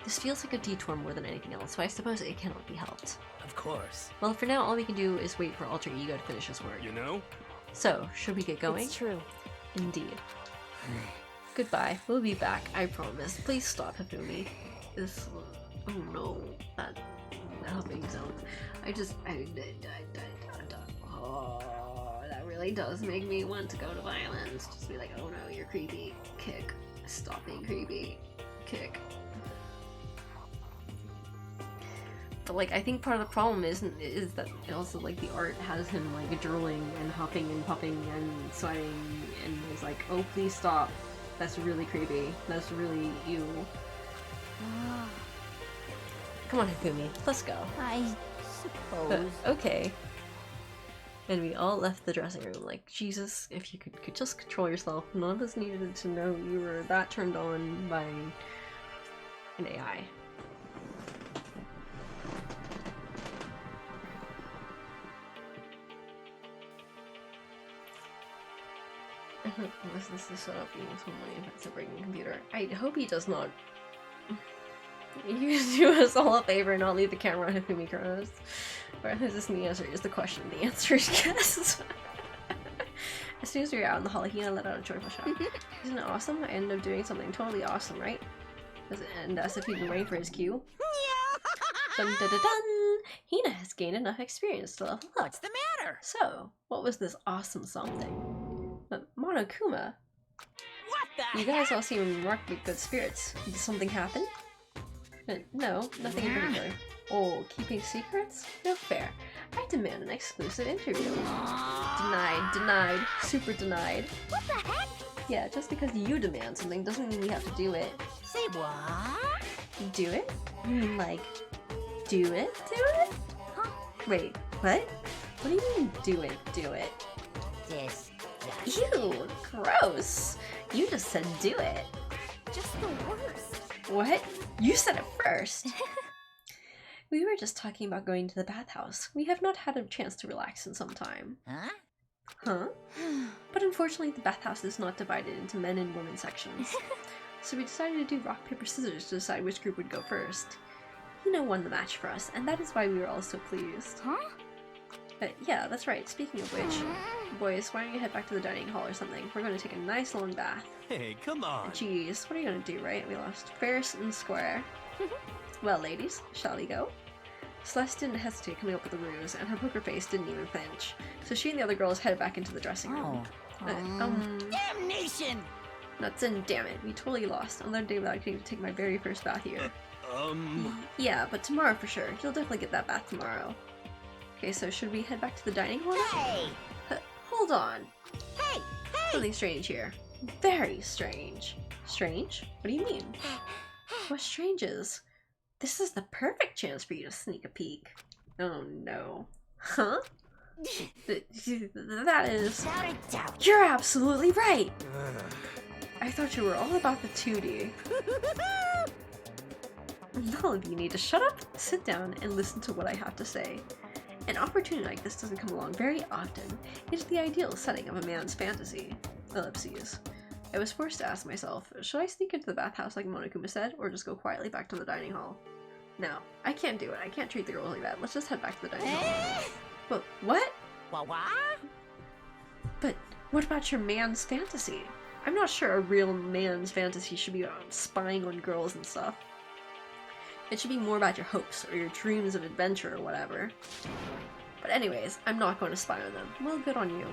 This feels like a detour more than anything else, so I suppose it cannot be helped. Of course. Well, for now, all we can do is wait for Alter Ego to finish his work. you know? So, should we get going? It's true. Indeed. Goodbye. We'll be back, I promise. Please stop Hifumi. This... Oh no. That humming sound. Oh, that really does make me want to go to violence. Just be like, oh no, you're creepy. Kick. Stop being creepy. Kick. But like, I think part of the problem is that also like the art has him like drooling and hopping and puffing and sweating, and it's like, oh please stop. That's really creepy. That's really you. Come on, Hifumi, let's go. I suppose. Okay. And we all left the dressing room. Like, Jesus, if you could just control yourself. None of us needed to know you were that turned on by an AI. This is set up using some money if it's breaking the computer. I hope he does not. You can do us all a favor and not leave the camera on Hifumi Kronos. Or is this the answer? Is the question. The answer is yes. As soon as we were out in the hall, Hina let out a joyful shout. Isn't it awesome? I ended up doing something totally awesome, right? And as if he'd been waiting for his cue. Dun dun dun dun! Hina has gained enough experience to level up. What's the matter? So, what was this awesome something? Monokuma, What the you guys all seem in remarkably good spirits. Did something happen? No, nothing in particular. Oh, keeping secrets? No fair. I demand an exclusive interview. Denied, super denied. What the heck? Yeah, just because you demand something doesn't mean we have to do it. Say what? Do it? You mean like, do it? Huh? Wait, what? What do you mean do it? This. Ew, gross. You just said do it. Just the worst. What? You said it first. We were just talking about going to the bathhouse. We have not had a chance to relax in some time. Huh? Huh? But unfortunately, the bathhouse is not divided into men and women sections. So we decided to do rock, paper, scissors to decide which group would go first. Hina won the match for us, and that is why we were all so pleased. Huh? Yeah, that's right. Speaking of which, boys, why don't you head back to the dining hall or something? We're going to take a nice long bath. Hey, come on. Jeez, what are you going to do, right? We lost fair and square. Well, ladies, shall we go? Celeste didn't hesitate coming up with a ruse, and her poker face didn't even flinch. So she and the other girls headed back into the dressing room. Damnation! Nuts and damn it, we totally lost. Another day without getting to take my very first bath here. Yeah, but tomorrow for sure. You'll definitely get that bath tomorrow. Okay, so should we head back to the dining hall? Hey! Hold on. Hey! Something strange here. Very strange. Strange? What do you mean? What strange is? This is the perfect chance for you to sneak a peek. Oh no. Huh? That is... Without a doubt. You're absolutely right! I thought you were all about the 2D. All of you need to shut up, sit down, and listen to what I have to say. An opportunity like this doesn't come along very often. It's the ideal setting of a man's fantasy. Ellipses. I was forced to ask myself, should I sneak into the bathhouse like Monokuma said, or just go quietly back to the dining hall? No, I can't do it. I can't treat the girls like that. Let's just head back to the dining hall. But what? What? But what about your man's fantasy? I'm not sure a real man's fantasy should be spying on girls and stuff. It should be more about your hopes or your dreams of adventure or whatever. But anyways, I'm not going to spy on them. Well, good on you.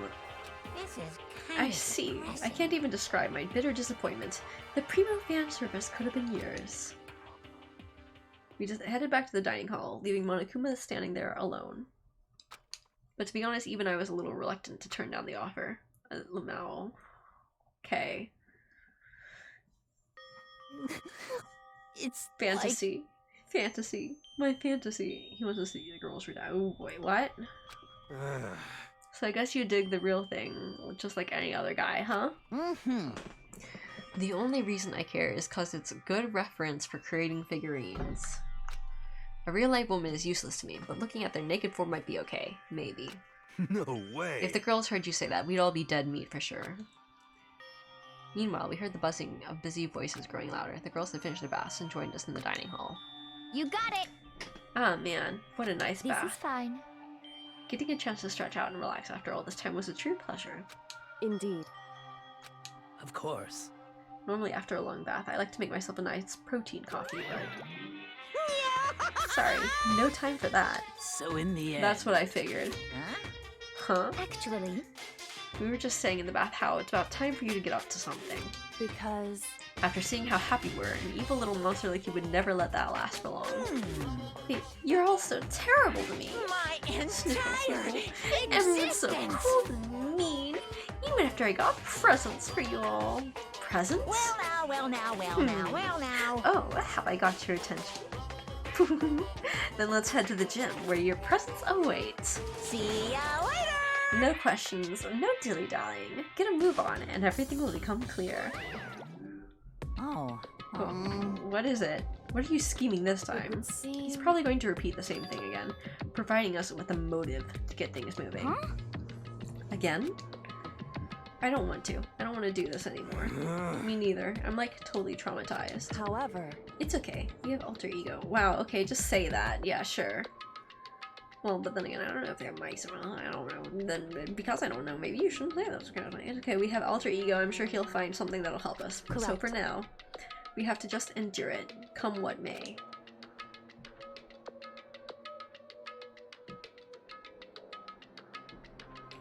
This is kind I of see. depressing. I can't even describe my bitter disappointment. The primo fan service could have been yours. We just headed back to the dining hall, leaving Monokuma standing there alone. But to be honest, even I was a little reluctant to turn down the offer. No. Okay. It's Fantasy. Fantasy. My fantasy. He wants to see the girls read out. Oh boy, what? So I guess you dig the real thing, just like any other guy, huh? The only reason I care is cause it's a good reference for creating figurines. A real-life woman is useless to me, but looking at their naked form might be okay. Maybe. No way. If the girls heard you say that, we'd all be dead meat for sure. Meanwhile, we heard the buzzing of busy voices growing louder. The girls had finished their baths and joined us in the dining hall. You got it! Ah man, what a nice This is bath. fine. Getting a chance to stretch out and relax after all this time was a true pleasure. Indeed. Of course. Normally after a long bath, I like to make myself a nice protein coffee, but... Sorry, no time for that. So in the end. That's what I figured. Huh? Huh? Actually, We were just saying in the bath how it's about time for you to get up to something. Because After seeing how happy you were, an evil little monster like you would never let that last for long. Hmm. Wait, you're all so terrible to me. My entire Everyone's so existence. cold and mean. Even after I got presents for you all. Presents? Well now, well now, well now, well now. Oh, have I got your attention? Then let's head to the gym, where your presents await. See ya later. No questions, no dilly-dallying. Get a move on, and everything will become clear. Oh. What is it? What are you scheming this it time? would seem He's probably going to repeat the same thing again, providing us with a motive to get things moving. Huh? Again? I don't want to. I don't want to do this anymore. Me neither. I'm like totally traumatized. However, It's okay. We have alter ego. Wow, okay, just say that. Yeah, sure. Well, but then again, I don't know if they have mics or not. I don't know. Then, because I don't know, maybe you shouldn't say that. It's okay, we have alter ego. I'm sure he'll find something that'll help us. So Correct. for now, we have to just endure it, come what may.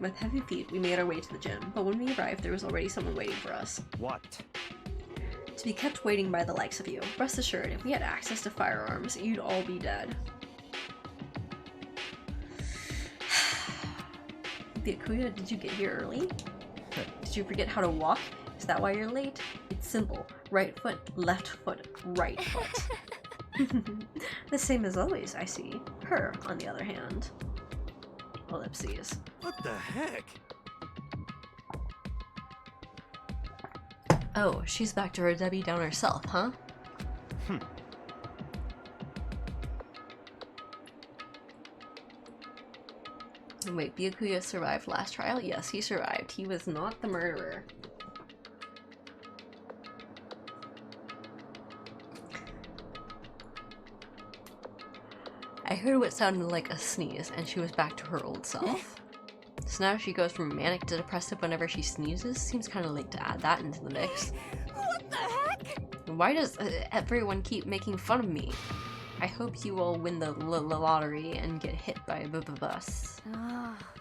With heavy feet, we made our way to the gym, but when we arrived, there was already someone waiting for us. What? To be kept waiting by the likes of you. Rest assured, if we had access to firearms, you'd all be dead. Byakuya, did you get here early? Did you forget how to walk? Is that why you're late? It's simple. Right foot, left foot, right foot. The same as always, I see. Her, on the other hand. Ellipses. What the heck? Oh, she's back to her Debbie Downer self, huh? Wait, Byakuya survived last trial? Yes, he survived. He was not the murderer. I heard what sounded like a sneeze, and she was back to her old self. So now she goes from manic to depressive whenever she sneezes? Seems kind of late to add that into the mix. What the heck? Why does everyone keep making fun of me? I hope you all win the lottery and get hit by a bus.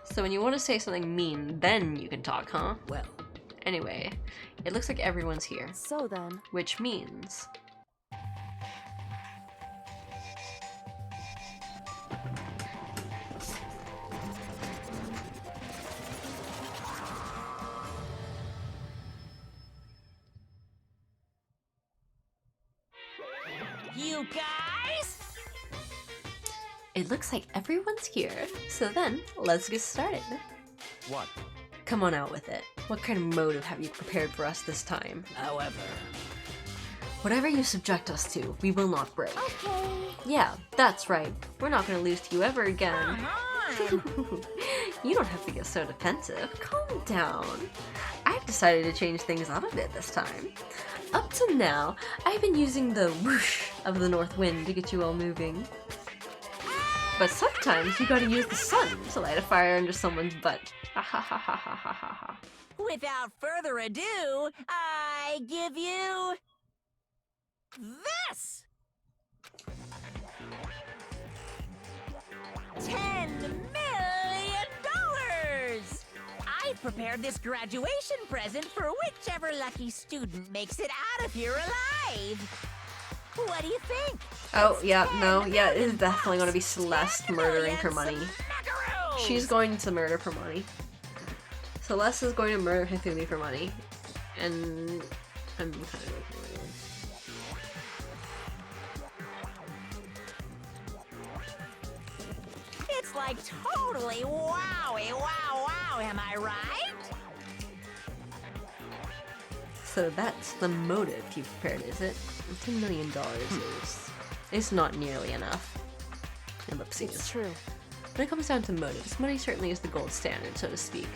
So when you want to say something mean, then you can talk, huh? Well, Anyway, it looks like everyone's here, so then, which means... You guys? It looks like everyone's here, so then let's get started. What? Come on out with it. What kind of motive have you prepared for us this time? However. Whatever you subject us to, we will not break. Okay. Yeah, that's right. We're not gonna lose to you ever again. Come on. You don't have to get so defensive. Calm down. I've decided to change things up a bit this time. Up to now, I've been using the whoosh of the north wind to get you all moving. But sometimes you gotta use the sun to light a fire under someone's butt. Ha ha ha ha ha ha ha ha. Without further ado, I give you this. $10 million! I've prepared this graduation present for whichever lucky student makes it out of here alive. What do you think? Oh, yeah, no, $10 yeah, it is million definitely gonna be bucks. Celeste 10 murdering million for money. smackaroos. She's going to murder for money. Celeste is going to murder Hifumi for money. And I'm kind of okay with it. It's like totally wowie, wow, am I right? So that's the motive you prepared, is it? $10 million is not nearly enough. Ellipses. It's true. When it comes down to motives, money certainly is the gold standard, so to speak.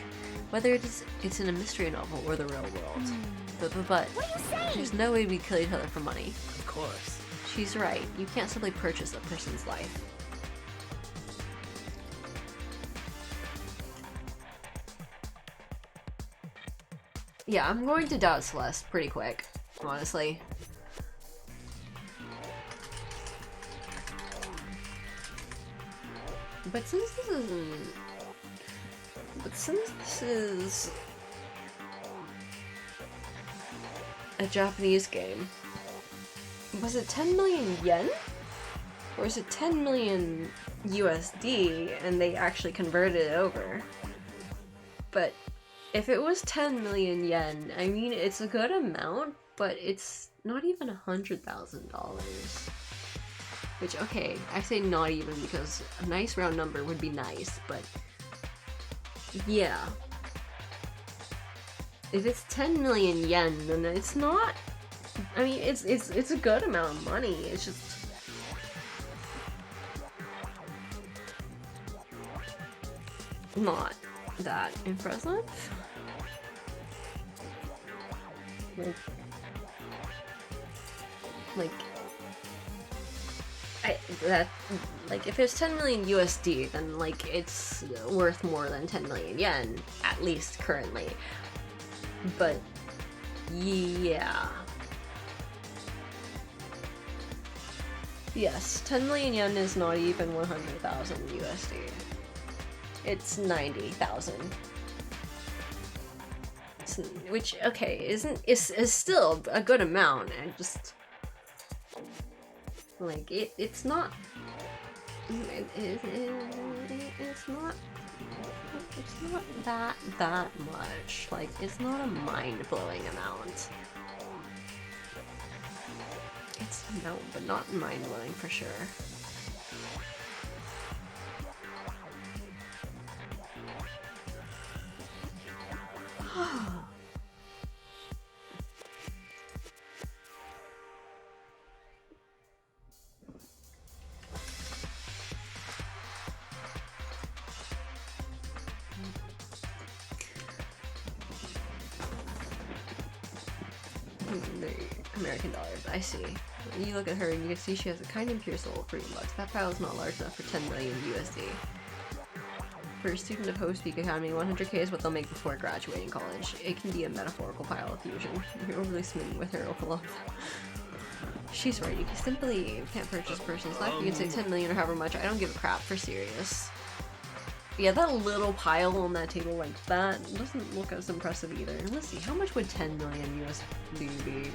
Whether it's in a mystery novel or the real world. But What are you saying? there's no way we kill each other for money. Of course. She's right. You can't simply purchase a person's life. Yeah, I'm going to doubt Celeste pretty quick, honestly. But since this is a Japanese game, was it 10 million yen? Or is it 10 million USD and they actually converted it over? But if it was 10 million yen, I mean, it's a good amount, but it's not even $100,000. Which, okay, I say not even because a nice round number would be nice, but yeah. If it's 10 million yen, then it's not, I mean, it's a good amount of money. It's just not that impressive. If it's 10 million USD, then like it's worth more than 10 million yen, at least currently. But yeah. Yes, 10 million yen is not even 100,000 USD. It's 90,000. Which, okay, is still a good amount, and just like it's not that much. Like, it's not a mind-blowing amount. It's an amount, but not mind-blowing for sure. American dollars, I see. You look at her and you can see she has a kind and pure soul for $3. That pile is not large enough for 10 million USD. For a student of Host Peak Academy, 100k is what they'll make before graduating college. It can be a metaphorical pile of fusion. You're overly smitten with her, Opala. She's right, you simply can't purchase a person's life. You can say 10 million or however much. I don't give a crap, for serious. Yeah, that little pile on that table like that doesn't look as impressive either. Let's see, how much would 10 million USD be?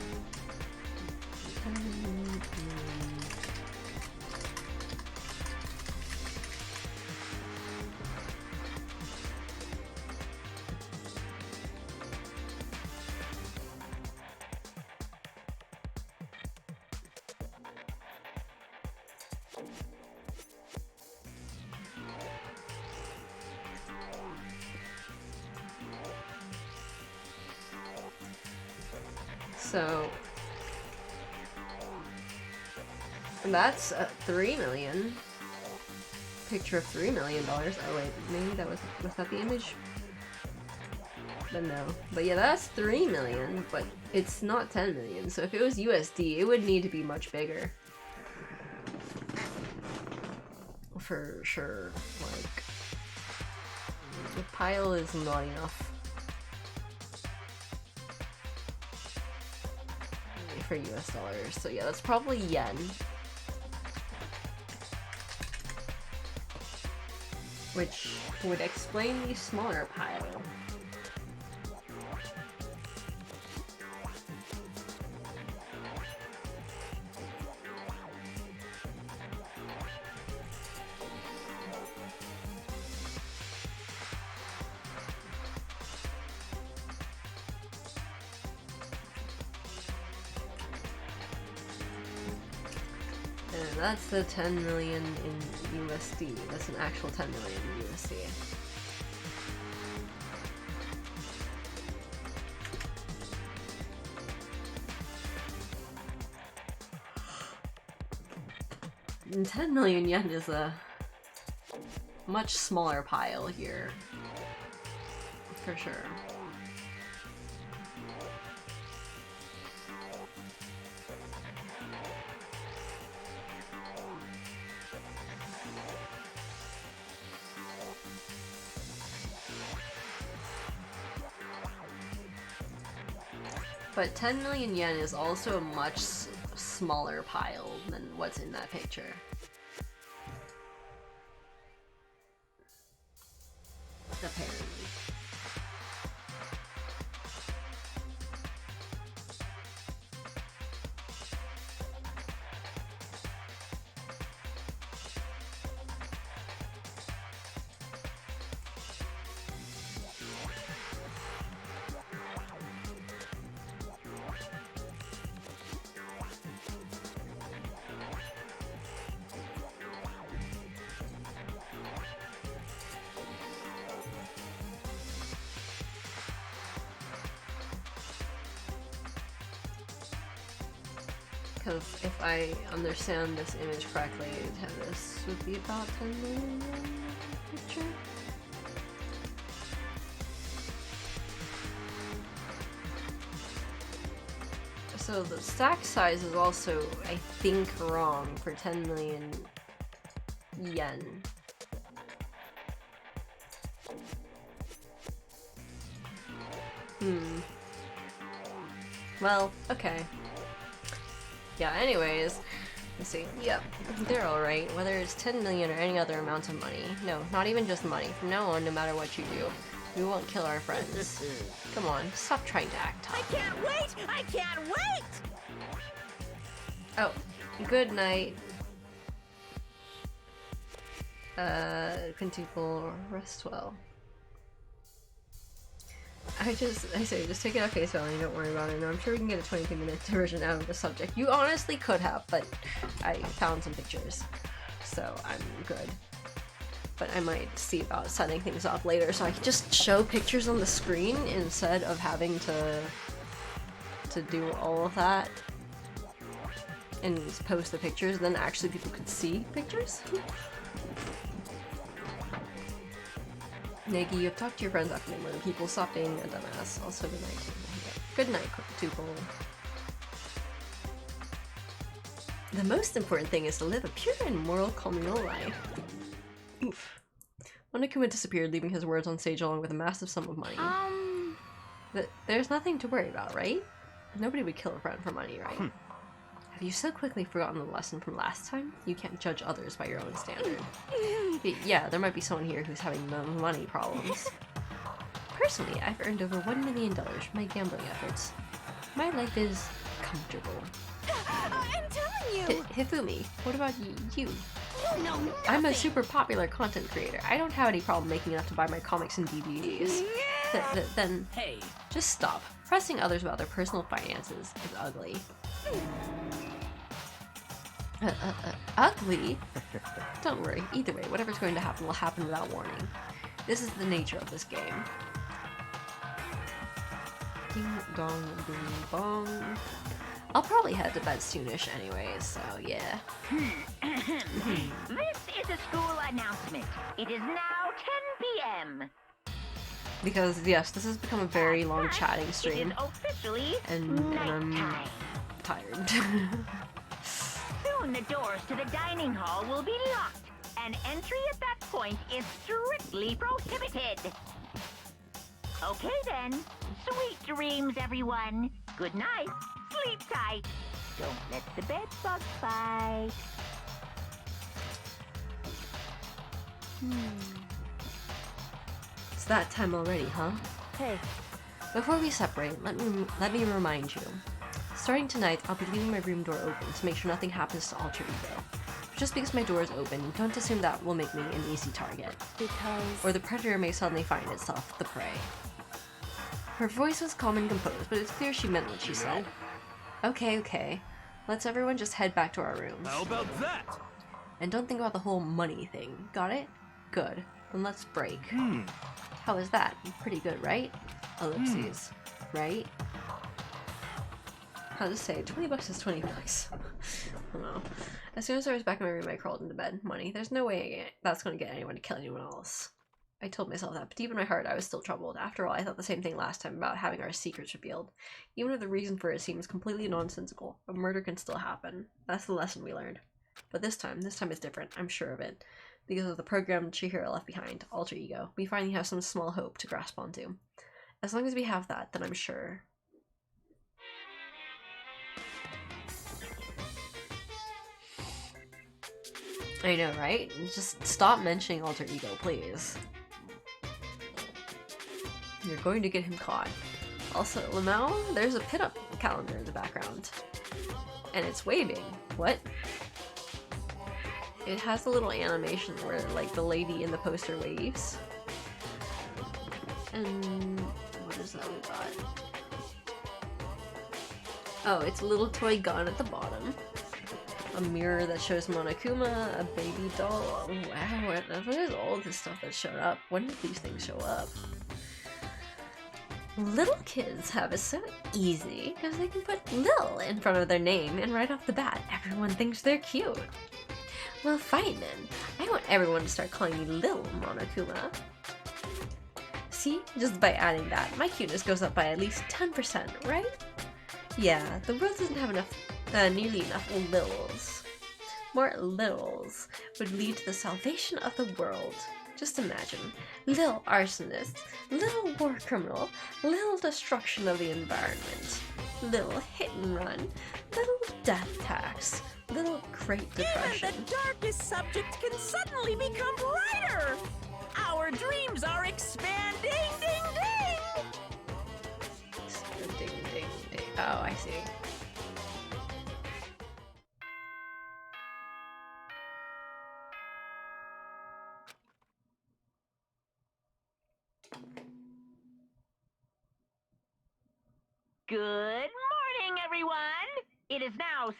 So that's 3 million. Picture of $3 million. Oh wait, maybe that was that the image? But no. But yeah, that's 3 million, but it's not 10 million. So if it was USD, it would need to be much bigger. For sure. Like, the pile is not enough for US dollars. So yeah, that's probably yen. Which would explain the smaller pile. And that's the 10 million in USD. That's an actual 10 million in USD. And 10 million yen is a much smaller pile here. For sure. But 10 million yen is also a much smaller pile than what's in that picture. Apparently. Because if I understand this image correctly, this would be about 10 million picture. So the stack size is also, I think, wrong for 10 million yen. Well, okay. Yeah, anyways, let's see. Yep, they're alright, whether it's 10 million or any other amount of money. No, not even just money. From now on, no matter what you do, we won't kill our friends. Come on, stop trying to act tough. I can't wait! I can't wait! Oh, good night. Quintuple, rest well. I say, just take it at face value, don't worry about it. No, I'm sure we can get a 22-minute version out of the subject. You honestly could have, but I found some pictures, so I'm good. But I might see about setting things up later so I can just show pictures on the screen instead of having to do all of that and post the pictures, then actually people could see pictures. Negi, you've talked to your friends after they murder people. Stop being a dumbass. Also, good night. Good night, Tuple. The most important thing is to live a pure and moral communal life. Oof. Monokuma disappeared, leaving his words on stage along with a massive sum of money. There's nothing to worry about, right? Nobody would kill a friend for money, right? Have you so quickly forgotten the lesson from last time? You can't judge others by your own standard. Yeah, there might be someone here who's having money problems. Personally, I've earned over $1 million from my gambling efforts. My life is comfortable. I'm telling you! Hifumi, what about you? You know nothing. I'm a super popular content creator. I don't have any problem making enough to buy my comics and DVDs. Then, Hey, just stop. Pressing others about their personal finances is ugly. Ugly? Don't worry, either way, whatever's going to happen will happen without warning. This is the nature of this game. Ding dong boom bong. I'll probably head to bed soonish anyways, so yeah. This is a school announcement. It is now 10 p.m. Because yes, this has become a very long chatting It stream, is officially and I'm nighttime. tired. Soon the doors to the dining hall will be locked, and entry at that point is strictly prohibited. Okay then. Sweet dreams, everyone. Good night. Sleep tight. Don't let the bed bugs bite. It's that time already, huh? Hey, Before we separate, let me remind you. Starting tonight, I'll be leaving my room door open to make sure nothing happens to Alter Ego. But just because my door is open, don't assume that will make me an easy target. because... Or the predator may suddenly find itself the prey. Her voice was calm and composed, but it's clear she meant what she said. Okay. Let's everyone just head back to our rooms. How about that? And don't think about the whole money thing. Got it? Good. Then let's break. How is that? Pretty good, right? Ellipses. Right? How to say, 20 bucks is 20 bucks. I don't know. As soon as I was back in my room, I crawled into bed. Money. There's no way that's going to get anyone to kill anyone else. I told myself that, but deep in my heart, I was still troubled. After all, I thought the same thing last time about having our secrets revealed. Even if the reason for it seems completely nonsensical, a murder can still happen. That's the lesson we learned. But this time is different. I'm sure of it. Because of the programmed Chihiro left behind, Alter Ego, we finally have some small hope to grasp onto. As long as we have that, then I'm sure. I know, right? Just stop mentioning Alter Ego, please. You're going to get him caught. Also, Lamau, there's a pinup calendar in the background. And it's waving. What? It has a little animation where, like, the lady in the poster waves. And what is that we got? Oh, it's a little toy gun at the bottom. A mirror that shows Monokuma, a baby doll. Oh, wow, what is all this stuff that showed up? When did these things show up? Little kids have it so easy because they can put Lil in front of their name, and right off the bat, everyone thinks they're cute. Well, fine then. I want everyone to start calling me Lil Monokuma. See? Just by adding that, my cuteness goes up by at least 10%, right? Yeah, the world doesn't have enough, nearly enough Lils. More Lils would lead to the salvation of the world. Just imagine. Lil arsonist, Lil war criminal, Lil destruction of the environment, Lil hit and run, Lil death tax, Lil Great Depression. Even the darkest subject can suddenly become brighter! Our dreams are expanding! Ding ding! Ding ding ding. Oh, I see. Good morning, everyone! It is now 7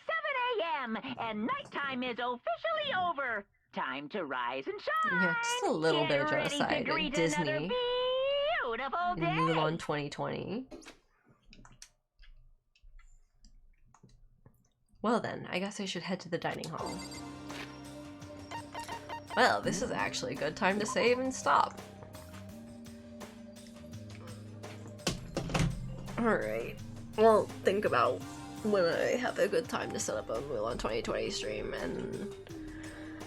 a.m. and nighttime is officially over. Time to rise and shine! Yeah, just a little Get bit of ready to genocide in greet Disney another beautiful in day! Mulan 2020. Well then, I guess I should head to the dining hall. Well, this is actually a good time to save and stop. Alright, well, think about when I have a good time to set up a Mulan 2020 stream, and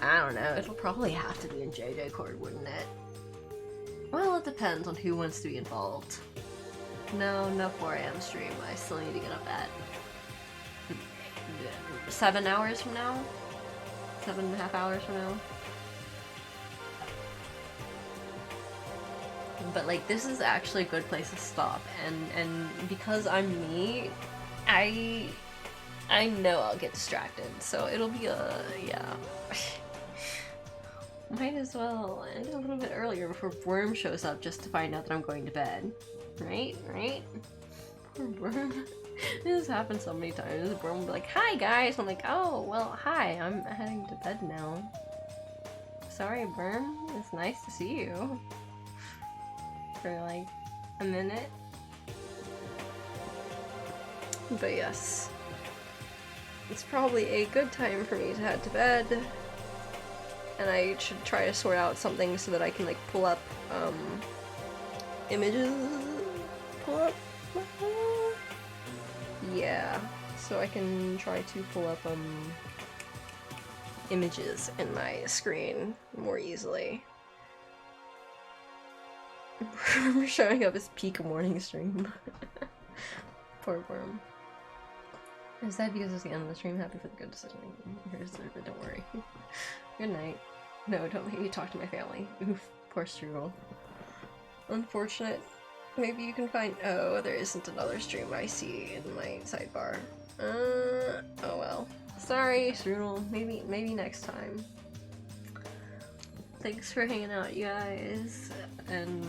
I don't know, it'll probably have to be in JJ Cord, wouldn't it? Well, it depends on who wants to be involved. No 4 AM stream, I still need to get up at 7 hours from now? 7.5 hours from now? But like, this is actually a good place to stop, and because I'm me, I know I'll get distracted, so it'll be yeah. Might as well end a little bit earlier before Worm shows up just to find out that I'm going to bed. Right? Poor Worm. This happens so many times. Worm will be like, "Hi guys!" I'm like, "Oh, well, hi, I'm heading to bed now." Sorry, Worm. It's nice to see you. For like a minute. But yes. It's probably a good time for me to head to bed. And I should try to sort out something so that I can like pull up images. Pull up? Yeah. So I can try to pull up images in my screen more easily. Remember showing up as peak morning stream. Poor worm. Is that because it's the end of the stream? Happy for the good decision. Here's the don't worry. Good night. No, don't make me talk to my family. Oof, poor Strudel. Unfortunate. Maybe you can find- oh, there isn't another stream I see in my sidebar. Oh well. Sorry, Strudel. Maybe next time. Thanks for hanging out, you guys, and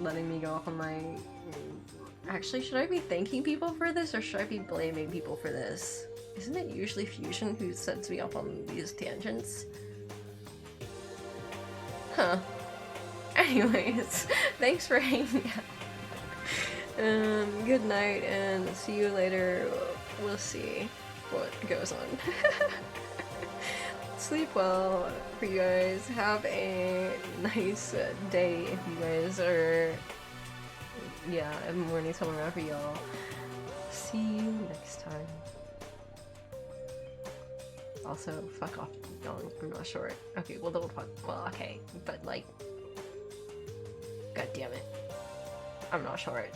letting me go off on my... Actually, should I be thanking people for this, or should I be blaming people for this? Isn't it usually Fusion who sets me up on these tangents? Huh. Anyways, thanks for hanging out. Good night, and see you later. We'll see what goes on. Sleep well for you guys. Have a nice day if you guys are... yeah, morning's coming around for y'all. See you next time. Also, fuck off, young. I'm not short. Okay, well, don't fuck. Well, okay, but like, god damn it, I'm not short.